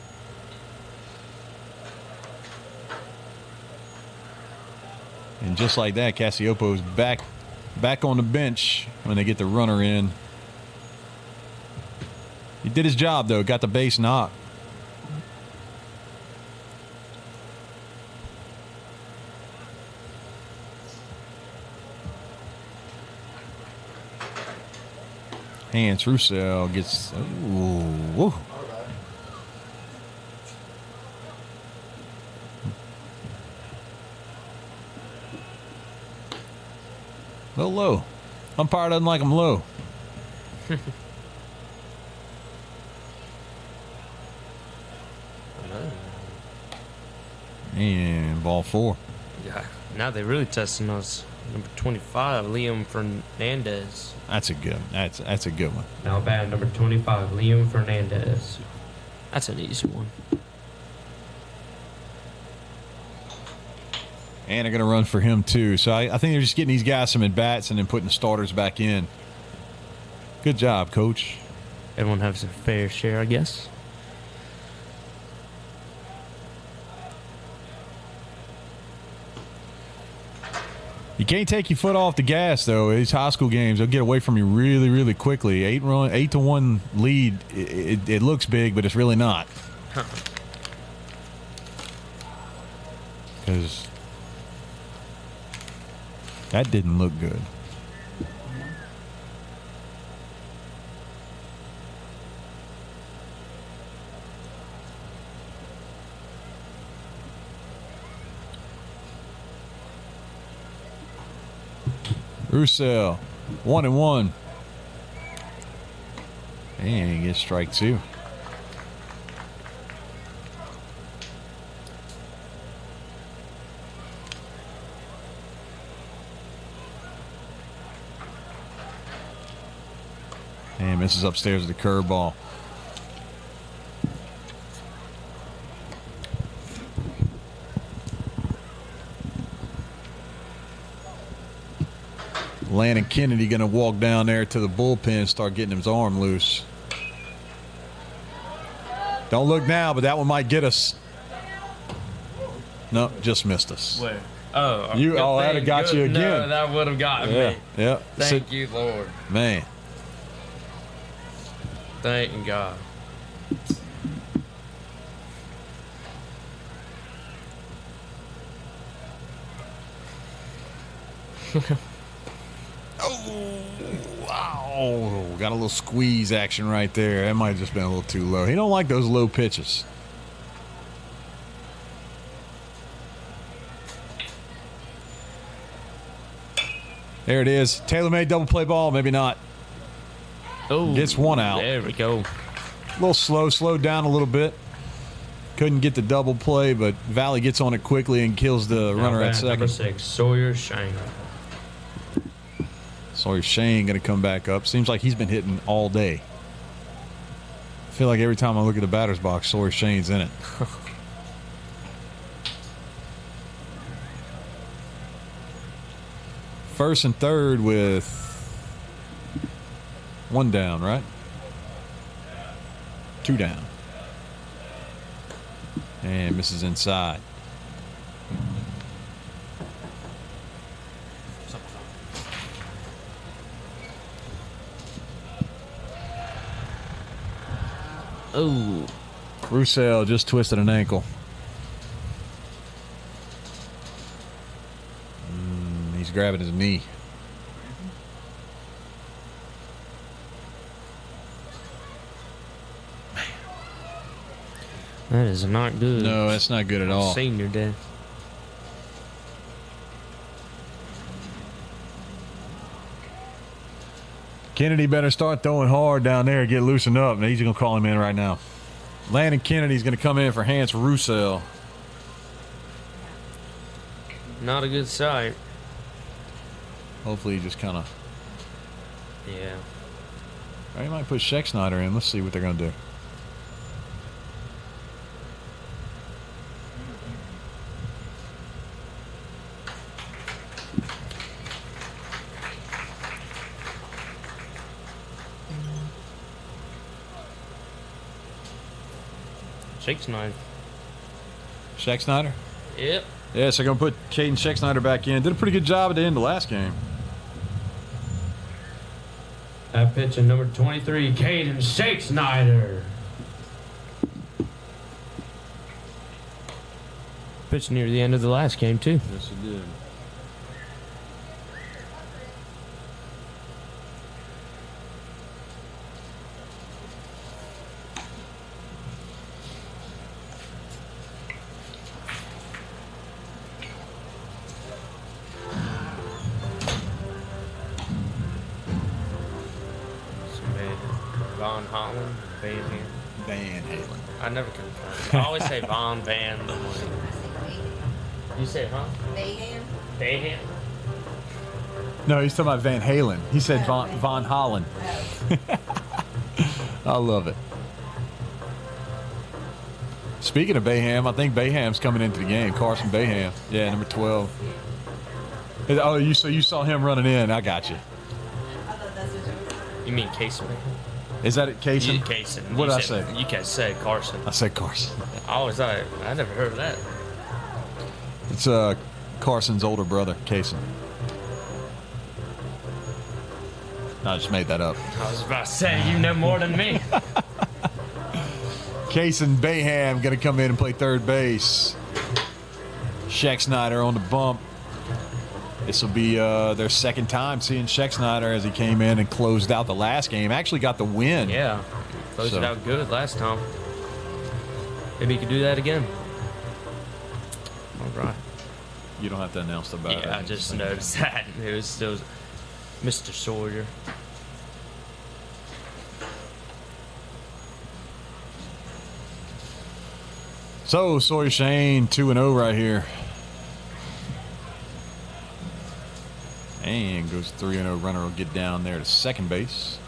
And just like that, Cassiopo's back on the bench when they get the runner in. He did his job, though. Got the base knock. Hans Roussel gets... Ooh. A little low. Umpire doesn't like him low. And ball 4. Yeah, now they're really testing us. Number 25, Liam Fernandez. That's a good. That's a good one. Now bat number 25, Liam Fernandez. That's an easy one. And they're going to run for him, too. So I think they're just getting these guys some at-bats and then putting the starters back in. Good job, Coach. Everyone has a fair share, I guess. You can't take your foot off the gas, though. These high school games, they'll get away from you really, really quickly. 8-1 lead, it looks big, but it's really not. Because that didn't look good. Roussel, 1-1. And he gets strike 2. And misses upstairs with the curveball. Landon Kennedy going to walk down there to the bullpen and start getting his arm loose. Don't look now, but that one might get us. No, just missed us. Where? That'd have got you again. No, that would have gotten me. Yeah. Thank you, Lord. Man. Thank God. Oh, wow. Got a little squeeze action right there. That might have just been a little too low. He don't like those low pitches. There it is. Tailor-made double play ball. Maybe not. Oh, gets one out. There we go. A little slow. Slowed down a little bit. Couldn't get the double play, but Valley gets on it quickly and kills the runner at second. Number 6, Sawyer Shane. Sawyer Shane going to come back up. Seems like he's been hitting all day. I feel like every time I look at the batter's box, Sawyer Shane's in it. First and third with 1 down, right? 2 down. And misses inside. Oh. Roussel just twisted an ankle. He's grabbing his knee. That is not good. No, that's not good at all. Senior day. Kennedy better start throwing hard down there and get loosened up. And he's going to call him in right now. Landon Kennedy's going to come in for Hans Roussel. Not a good sight. Hopefully he just kind of... Yeah. He might put Schexnayder in. Let's see what they're going to do. Schexnayder. Schexnayder? Yep. Yeah, so they're going to put Caden Schexnayder back in. Did a pretty good job at the end of the last game. That pitch in number 23, Caden Schexnayder. Pitched near the end of the last game, too. Yes, he did. Von Holland, Van Halen. I never can. I always say Von Van. You say, huh? Van. No, he's talking about Van Halen. He said Von Holland. I love it. Speaking of Bayham, I think Bayham's coming into the game. Carson Bayham. Yeah, number 12. Oh, you saw him running in. I got you. You mean Casey? Is that it, Kaysen? Kaysen. What did I say? You can say Carson. I said Carson. I always thought, I never heard of that. It's Carson's older brother, Kaysen. I just made that up. I was about to say, you know more than me. Kaysen Bayham going to come in and play third base. Schexnayder on the bump. This will be their second time seeing Schexnayder as he came in and closed out the last game. Actually got the win. Yeah, closed it out good last time. Maybe he could do that again. All right. You don't have to announce the batter. Yeah, I just noticed that. It was Mr. Sawyer. So, Sawyer Shane, 2-0 right here. And goes 3-0. Runner will get down there to second base.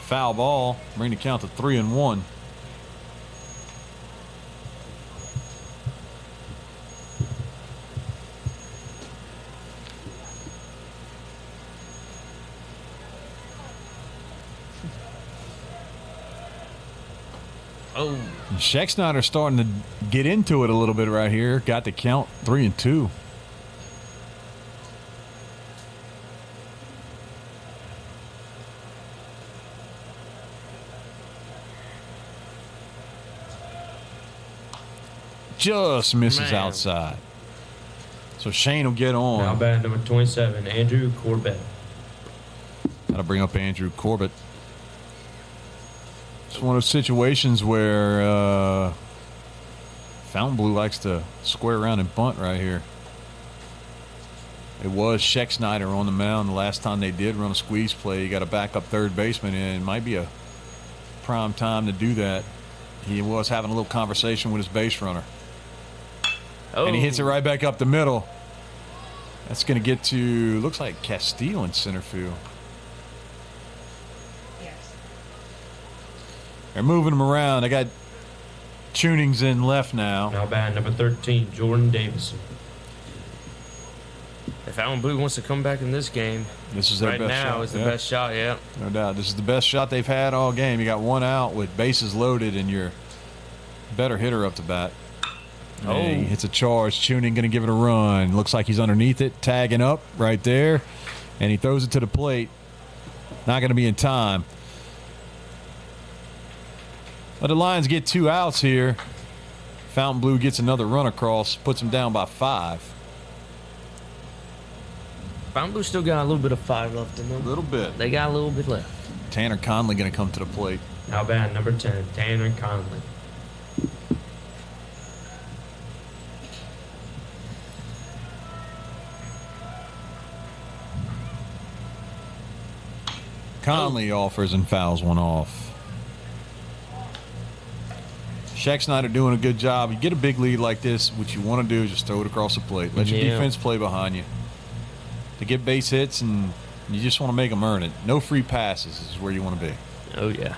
Foul ball. Bring the count to 3-1. Oh. And Schexnayder starting to get into it a little bit right here. Got the count 3-2. Just misses outside. So Shane will get on. Now batting number 27, Andrew Corbett. Got to bring up Andrew Corbett. It's one of those situations where Fontainebleau likes to square around and bunt right here. It was Schexnayder on the mound the last time they did run a squeeze play. You got a backup third baseman in. It might be a prime time to do that. He was having a little conversation with his base runner. And he hits it right back up the middle. That's going to get to, looks like Castile in center field. They're moving him around. They got Tuning's in left now. Now batting number 13, Jordan Davison. If Fontainebleau wants to come back in this game, this is their right best now shot. is the best shot, yeah. No doubt. This is the best shot they've had all game. You got one out with bases loaded and your better hitter up to bat. And he hits a charge. Tuning going to give it a run. Looks like he's underneath it, tagging up right there. And he throws it to the plate. Not going to be in time. But the Lions get 2 outs here. Fontainebleau gets another run across, puts them down by 5. Fontainebleau still got a little bit of fire left in them. A little bit. They got a little bit left. Tanner Conley going to come to the plate. Now batting number 10, Tanner Conley. Conley offers and fouls one off. Schechtschneider doing a good job. You get a big lead like this, what you want to do is just throw it across the plate. Let your defense play behind you. To get base hits, and you just want to make them earn it. No free passes is where you want to be. Oh, yeah.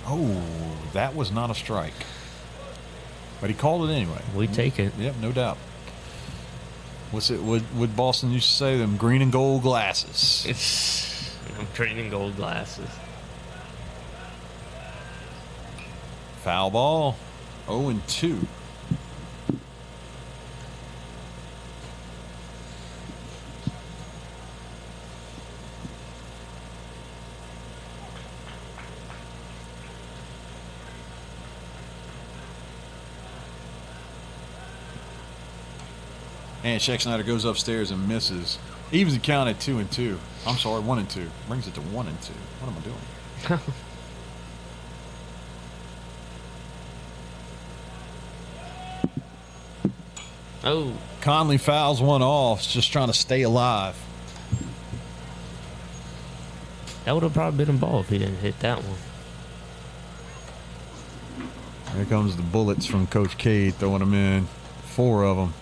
Oh, that was not a strike. But he called it anyway. We take it. Yep, no doubt. What's it? What Boston used to say? Them green and gold glasses. It's green and gold glasses. Foul ball. 0-2. And Schechtschneider goes upstairs and misses. Evens the count at 2-2. I'm sorry, 1-2. Brings it to 1-2. What am I doing? Oh. Conley fouls one off, just trying to stay alive. That would have probably been a ball if he didn't hit that one. Here comes the bullets from Coach Cade, throwing them in. 4 of them.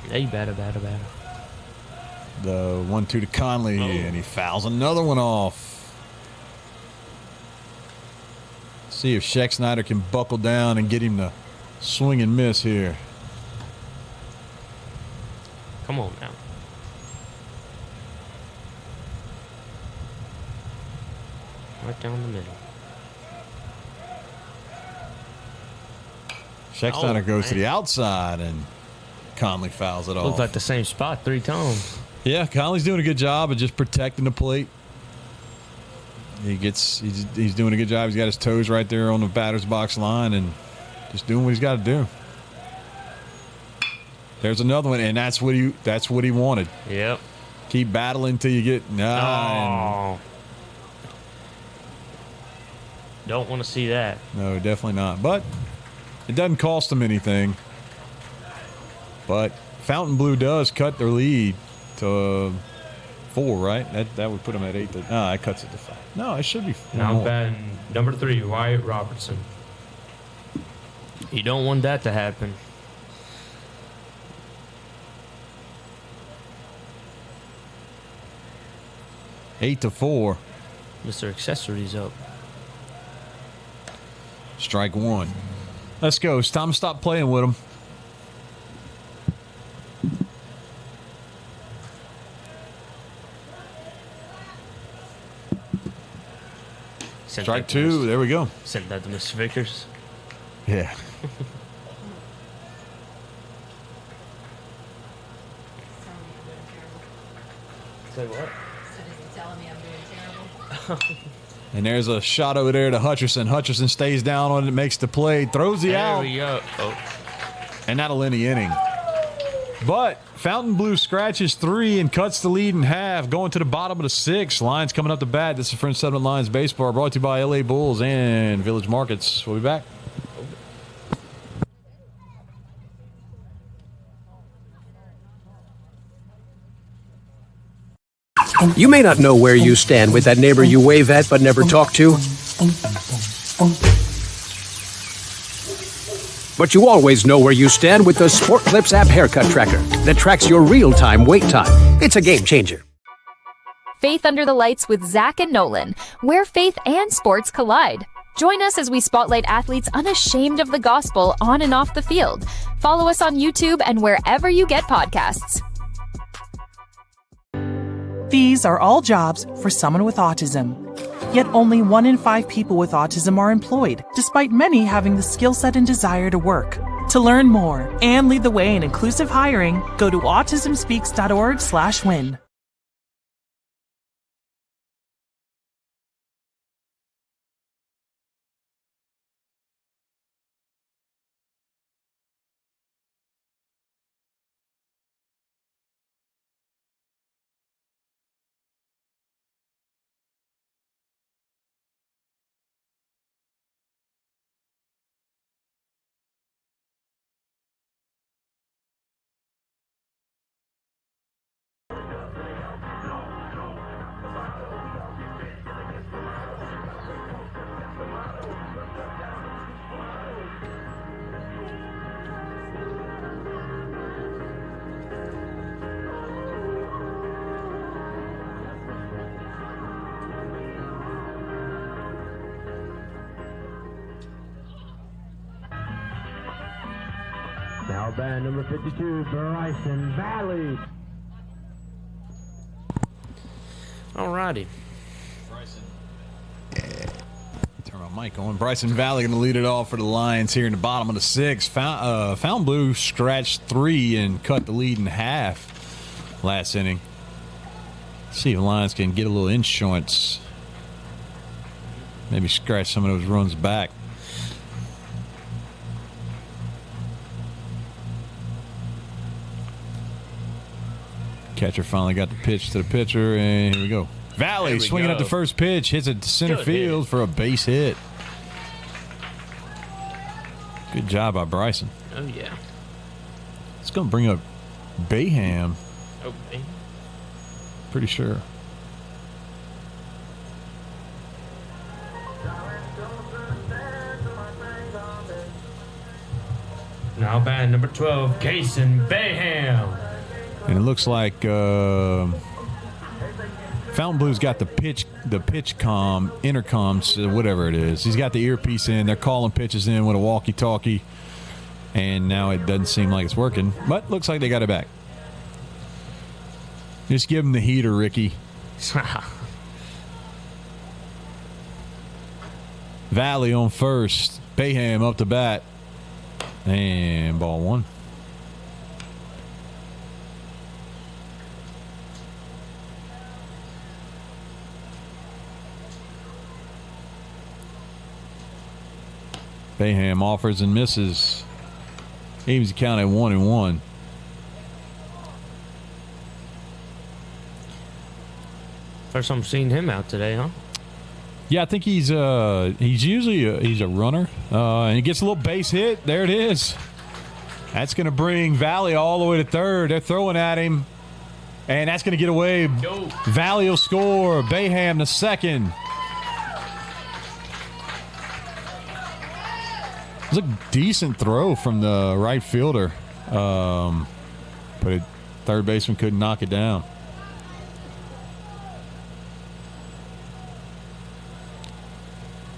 Hey, batter. The 1-2 to Conley, and he fouls another one off. See if Schechtschneider can buckle down and get him to swing and miss here. Come on now. Right down the middle. Schechtschneider goes to the outside, and Conley fouls it off. Looked like the same spot 3 times. Yeah, Conley's doing a good job of just protecting the plate. He's doing a good job. He's got his toes right there on the batter's box line and just doing what he's got to do. There's another one, and that's what he wanted. Yep. Keep battling till you get Don't want to see that. No, definitely not. But it doesn't cost them anything. But Fontainebleau does cut their lead to 4, right? That would put them at 8. That cuts it to 5. No, it should be. Now batting number 3, Wyatt Robertson. You don't want that to happen. Eight to 4. Mr. Accessories up. Strike 1. Let's go. It's time to stop playing with them. Strike 2. There we go. Send that to Mr. Vickers. Yeah. Say what? Telling me I'm doing terrible. And there's a shot over there to Hutcherson. Hutcherson stays down on it, makes the play, throws the out. There we go. Oh. And that'll end the inning. But Fontainebleau scratches 3 and cuts the lead in half, going to the bottom of the 6th. Lions coming up to bat. This is French Settlement Lions Baseball, brought to you by LA Bulls and Village Markets. We'll be back. You may not know where you stand with that neighbor you wave at but never talk to. But you always know where you stand with the Sport Clips app haircut tracker that tracks your real-time wait time. It's a game changer. Faith Under the Lights with Zach and Nolan, where faith and sports collide. Join us as we spotlight athletes unashamed of the gospel on and off the field. Follow us on YouTube and wherever you get podcasts. These are all jobs for someone with autism. Yet only 1 in 5 people with autism are employed, despite many having the skill set and desire to work. To learn more and lead the way in inclusive hiring, go to autismspeaks.org/win. Now band number 52, Bryson Valley. Alrighty. Turn my mic on. Bryson Valley going to lead it off for the Lions here in the bottom of the 6th. Fontainebleau scratched 3 and cut the lead in half last inning. See if the Lions can get a little insurance. Maybe scratch some of those runs back. Catcher finally got the pitch to the pitcher, and here we go. Valley swinging at the first pitch, hits it to center field for a base hit. Good job by Bryson. Oh, yeah. It's going to bring up Bayham. Okay. Pretty sure. Now band number 12, Kason Bayham. And it looks like Fontainebleau's got the pitch intercom, whatever it is. He's got the earpiece in. They're calling pitches in with a walkie-talkie. And now it doesn't seem like it's working. But looks like they got it back. Just give him the heater, Ricky. Valley on first. Bayham up to bat. And ball 1. Bayham offers and misses. Evens the count at 1-1. First time seeing him out today, huh? Yeah, I think he's usually he's a runner, and he gets a little base hit. There it is. That's going to bring Valley all the way to third. They're throwing at him, and that's going to get away. Yo. Valley will score. Bayham the second. It was a decent throw from the right fielder, but third baseman couldn't knock it down.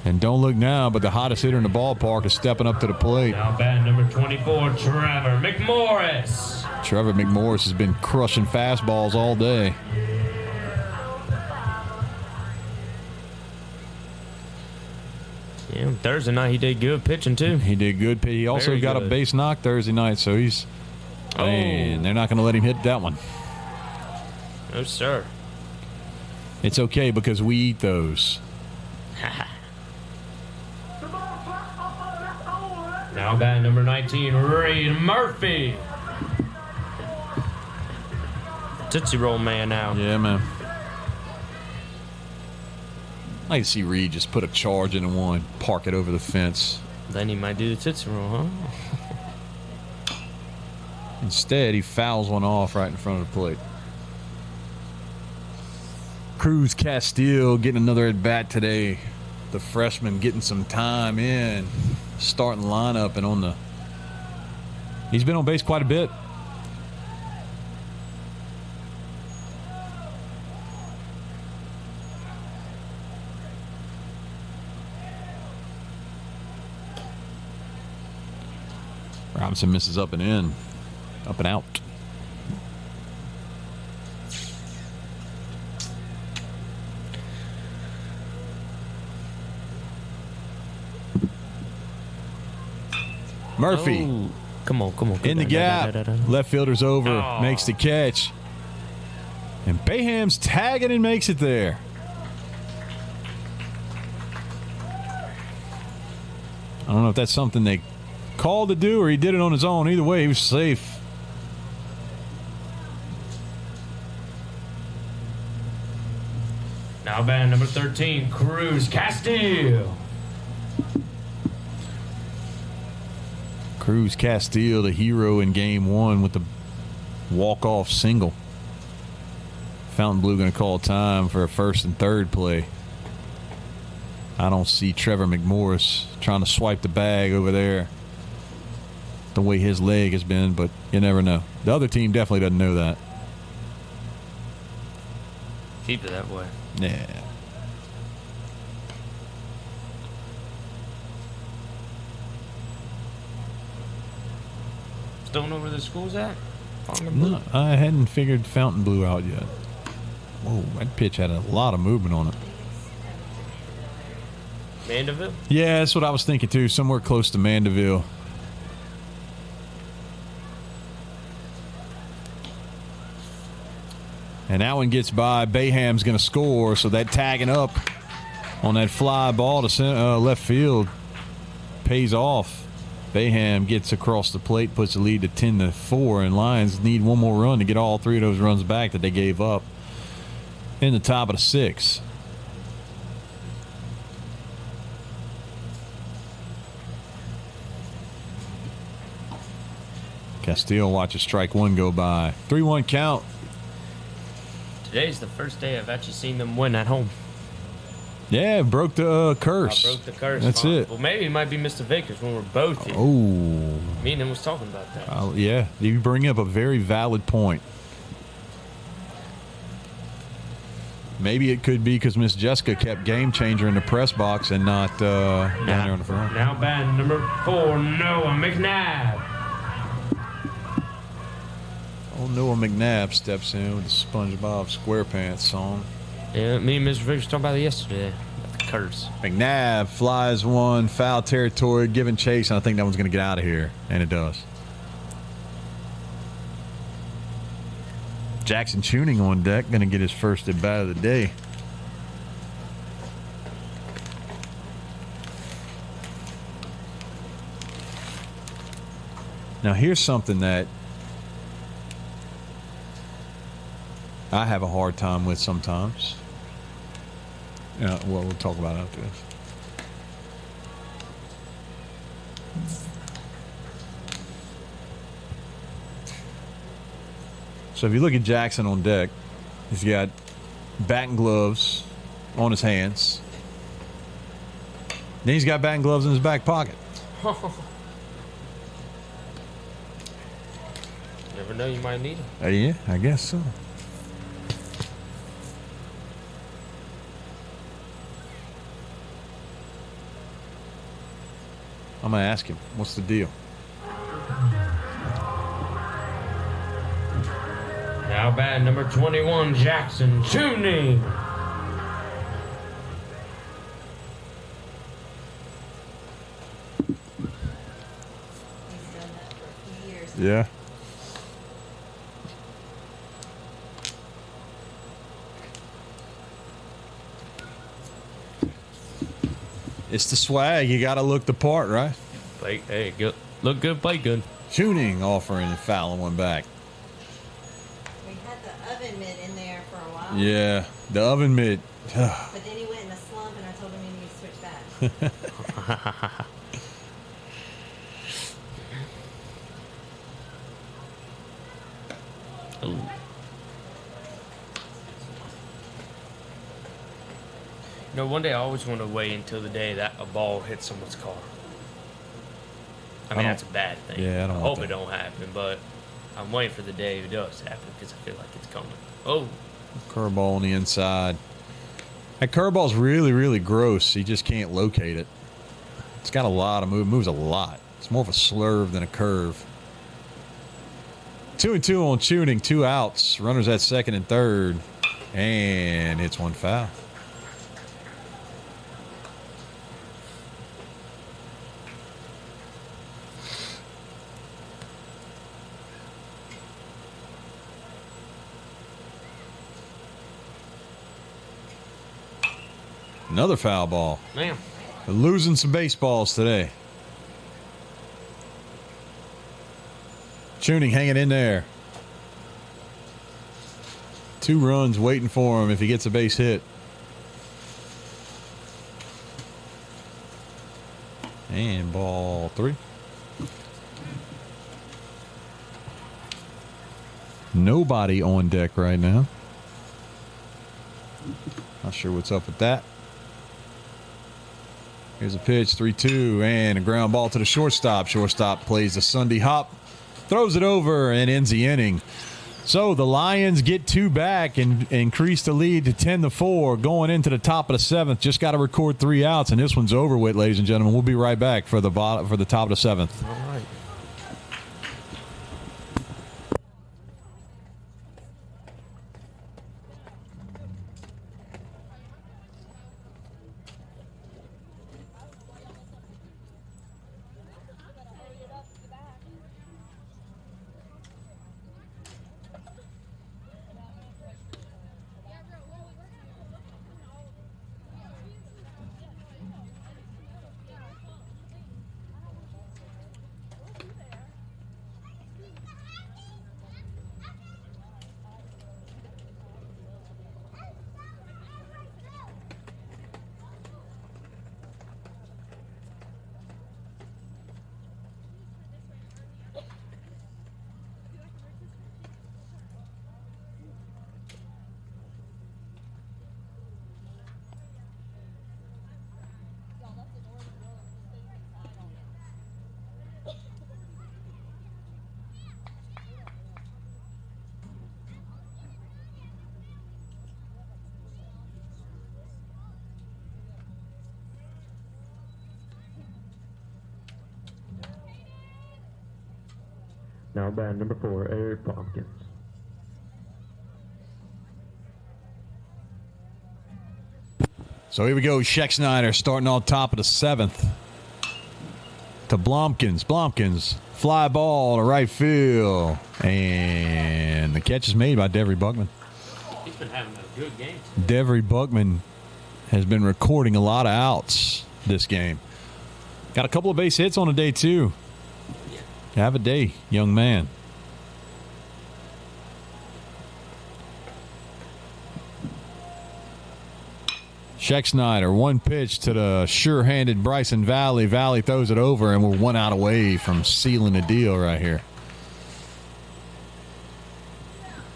And don't look now, but the hottest hitter in the ballpark is stepping up to the plate. Now bat number 24, Trevor McMorris. Trevor McMorris has been crushing fastballs all day. Yeah, Thursday night he did good pitching too. He did good. He also Very got good. a base knock Thursday night, so he's. Man, they're not going to let him hit that one. No, sir. It's okay because we eat those. Now bat number 19, Ray Murphy. Tootsie Roll man now. Yeah, man. I like to see Reed just put a charge into one, park it over the fence. Then he might do the Tootsie Roll, huh? Instead, he fouls one off right in front of the plate. Cruz Castile getting another at-bat today. The freshman getting some time in, starting lineup and on the He's been on base quite a bit. Robinson misses up and in. Up and out. Murphy. Oh, come on. In the gap. Left fielder's over. Makes the catch. And Bayham's tagging and makes it there. I don't know if that's something they called to do or he did it on his own. Either way, he was safe. Now batting number 13, Cruz Castillo. Cruz Castillo, the hero in game one with the walk-off single. Fontainebleau going to call time for a first and third play. I don't see Trevor McMorris trying to swipe the bag over there the way his leg has been, but you never know. The other team definitely doesn't know that. Keep it that way. Yeah. Don't know where the school's at? No, I hadn't figured Fontainebleau out yet. Whoa, that pitch had a lot of movement on it. Mandeville? Yeah, that's what I was thinking too. Somewhere close to Mandeville. And that one gets by. Bayham's going to score, so that tagging up on that fly ball to left field pays off. Bayham gets across the plate, puts the lead to 10-4, and Lions need one more run to get all three of those runs back that they gave up in the top of the sixth. Castillo watches strike one go by. 3-1 count. Today's the first day I've actually seen them win at home. Yeah, broke the curse. I broke the curse. That's it. Well, maybe it might be Mr. Vickers when we're both here. Oh. Me and him was talking about that. Yeah, you bring up a very valid point. Maybe it could be because Miss Jessica kept Game Changer in the press box and not down there on the front. Now batting number 4, Noah McNabb. Old Noah McNabb steps in with the SpongeBob SquarePants song. Yeah, me and Mr. Vickers talked about it yesterday. About the curse. McNabb flies one, foul territory, giving chase, and I think that one's going to get out of here. And it does. Jackson Tuning on deck, going to get his first at bat of the day. Now, here's something that I have a hard time with sometimes. Well, we'll talk about it after this. So if you look at Jackson on deck, he's got batting gloves on his hands. Then he's got batting gloves in his back pocket. Never know, you might need them. Yeah, I guess so. I'm going to ask him, what's the deal? Now batting number 21, Jackson Tuning. Yeah. It's the swag. You got to look the part, right? Play, hey, good. Look good, play good. Tuning offering and fouling one back. We had the oven mitt in there for a while. Yeah, the oven mitt. But then he went in a slump, and I told him he needed to switch back. Ooh. You know, one day I always want to wait until the day that a ball hits someone's car. I mean, that's a bad thing. Yeah, I don't hope want it don't happen, but I'm waiting for the day it does happen because I feel like it's coming. Oh. Curveball on the inside. That curveball's really, really gross. He just can't locate it. It's got a lot of move. Moves a lot. It's more of a slurve than a curve. 2-2 on tuning. 2 outs. Runners at second and third. And hits one foul. Another foul ball. Man. They're losing some baseballs today. Tuning hanging in there. 2 runs waiting for him if he gets a base hit. And ball 3. Nobody on deck right now. Not sure what's up with that. Here's a pitch, 3-2, and a ground ball to the shortstop. Shortstop plays a Sunday hop, throws it over, and ends the inning. So the Lions get 2 back and increase the lead to 10-4 going into the top of the 7th. Just got to record 3 outs, and this one's over with, ladies and gentlemen. We'll be right back for the top of the 7th. All right. Now batting number 4, Eric Tompkins. So here we go. Scheck starting on top of the 7th. To Blomkins. Blomkins. Fly ball to right field. And the catch is made by Devery Buckman. He's been having a good game. Devery Buckman has been recording a lot of outs this game. Got a couple of base hits on the day, too. Have a day, young man. Scheck 1 pitch to the sure-handed Bryson Valley. Valley throws it over, and we're 1 out away from sealing the deal right here.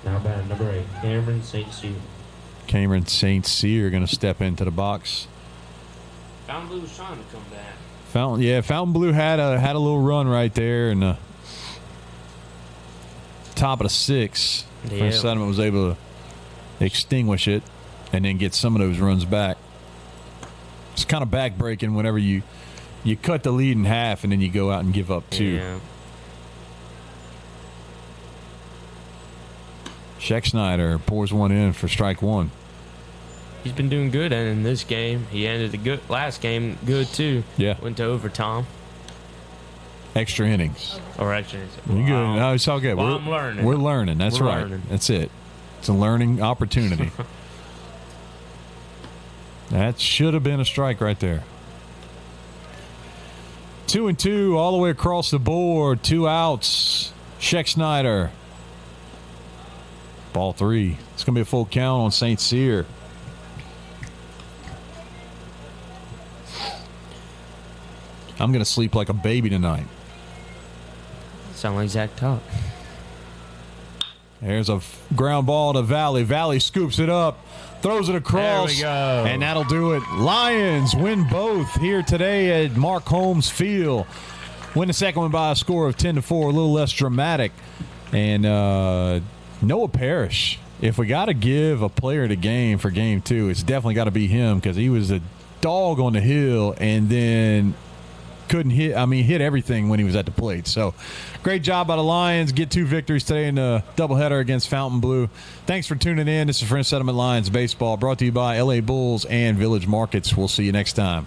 Now batting number 8, Cameron St. Cyr. Cameron St. Cyr going to step into the box. Fontainebleau was trying to come back. Fontainebleau had a little run right there in the top of the 6th. Yeah. First Settlement was able to extinguish it and then get some of those runs back. It's kind of back-breaking whenever you cut the lead in half and then you go out and give up 2. Yeah. Scheck pours one in for strike 1. He's been doing good, and in this game, he ended the last game good too. Yeah. Went to overtime. Extra innings. Or extra innings. You good? No, it's all good. Well, I'm learning. We're learning. That's right. Learning. That's it. It's a learning opportunity. That should have been a strike right there. 2-2 all the way across the board. 2 outs. Scheck. Ball 3. It's going to be a full count on St. Cyr. I'm going to sleep like a baby tonight. Sound like Zach Talk. There's a ground ball to Valley. Valley scoops it up, throws it across. There we go. And that'll do it. Lions win both here today at Mark Holmes Field. Win the second one by a score of 10-4, a little less dramatic. And Noah Parrish, if we got to give a player the game for game 2, it's definitely got to be him because he was a dog on the hill and then couldn't hit. I mean, hit everything when he was at the plate. So great job by the Lions. Get 2 victories today in the doubleheader against Fontainebleau. Thanks for tuning in. This is French Settlement Lions Baseball, brought to you by LA Bulls and Village Markets. We'll see you next time.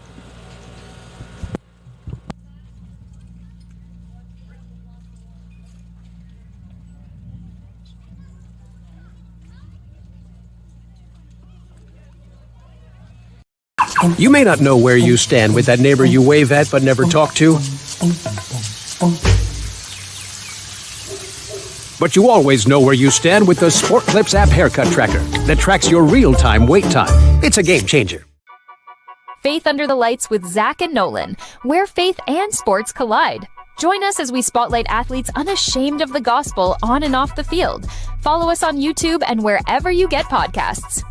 You may not know where you stand with that neighbor you wave at but never talk to. But you always know where you stand with the Sport Clips app haircut tracker that tracks your real-time wait time. It's a game changer. Faith Under the Lights with Zach and Nolan, where faith and sports collide. Join us as we spotlight athletes unashamed of the gospel on and off the field. Follow us on YouTube and wherever you get podcasts.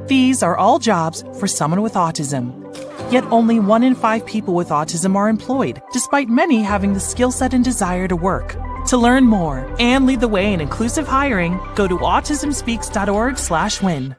These are all jobs for someone with autism. Yet only 1 in 5 people with autism are employed, despite many having the skill set and desire to work. To learn more and lead the way in inclusive hiring, go to autismspeaks.org/win.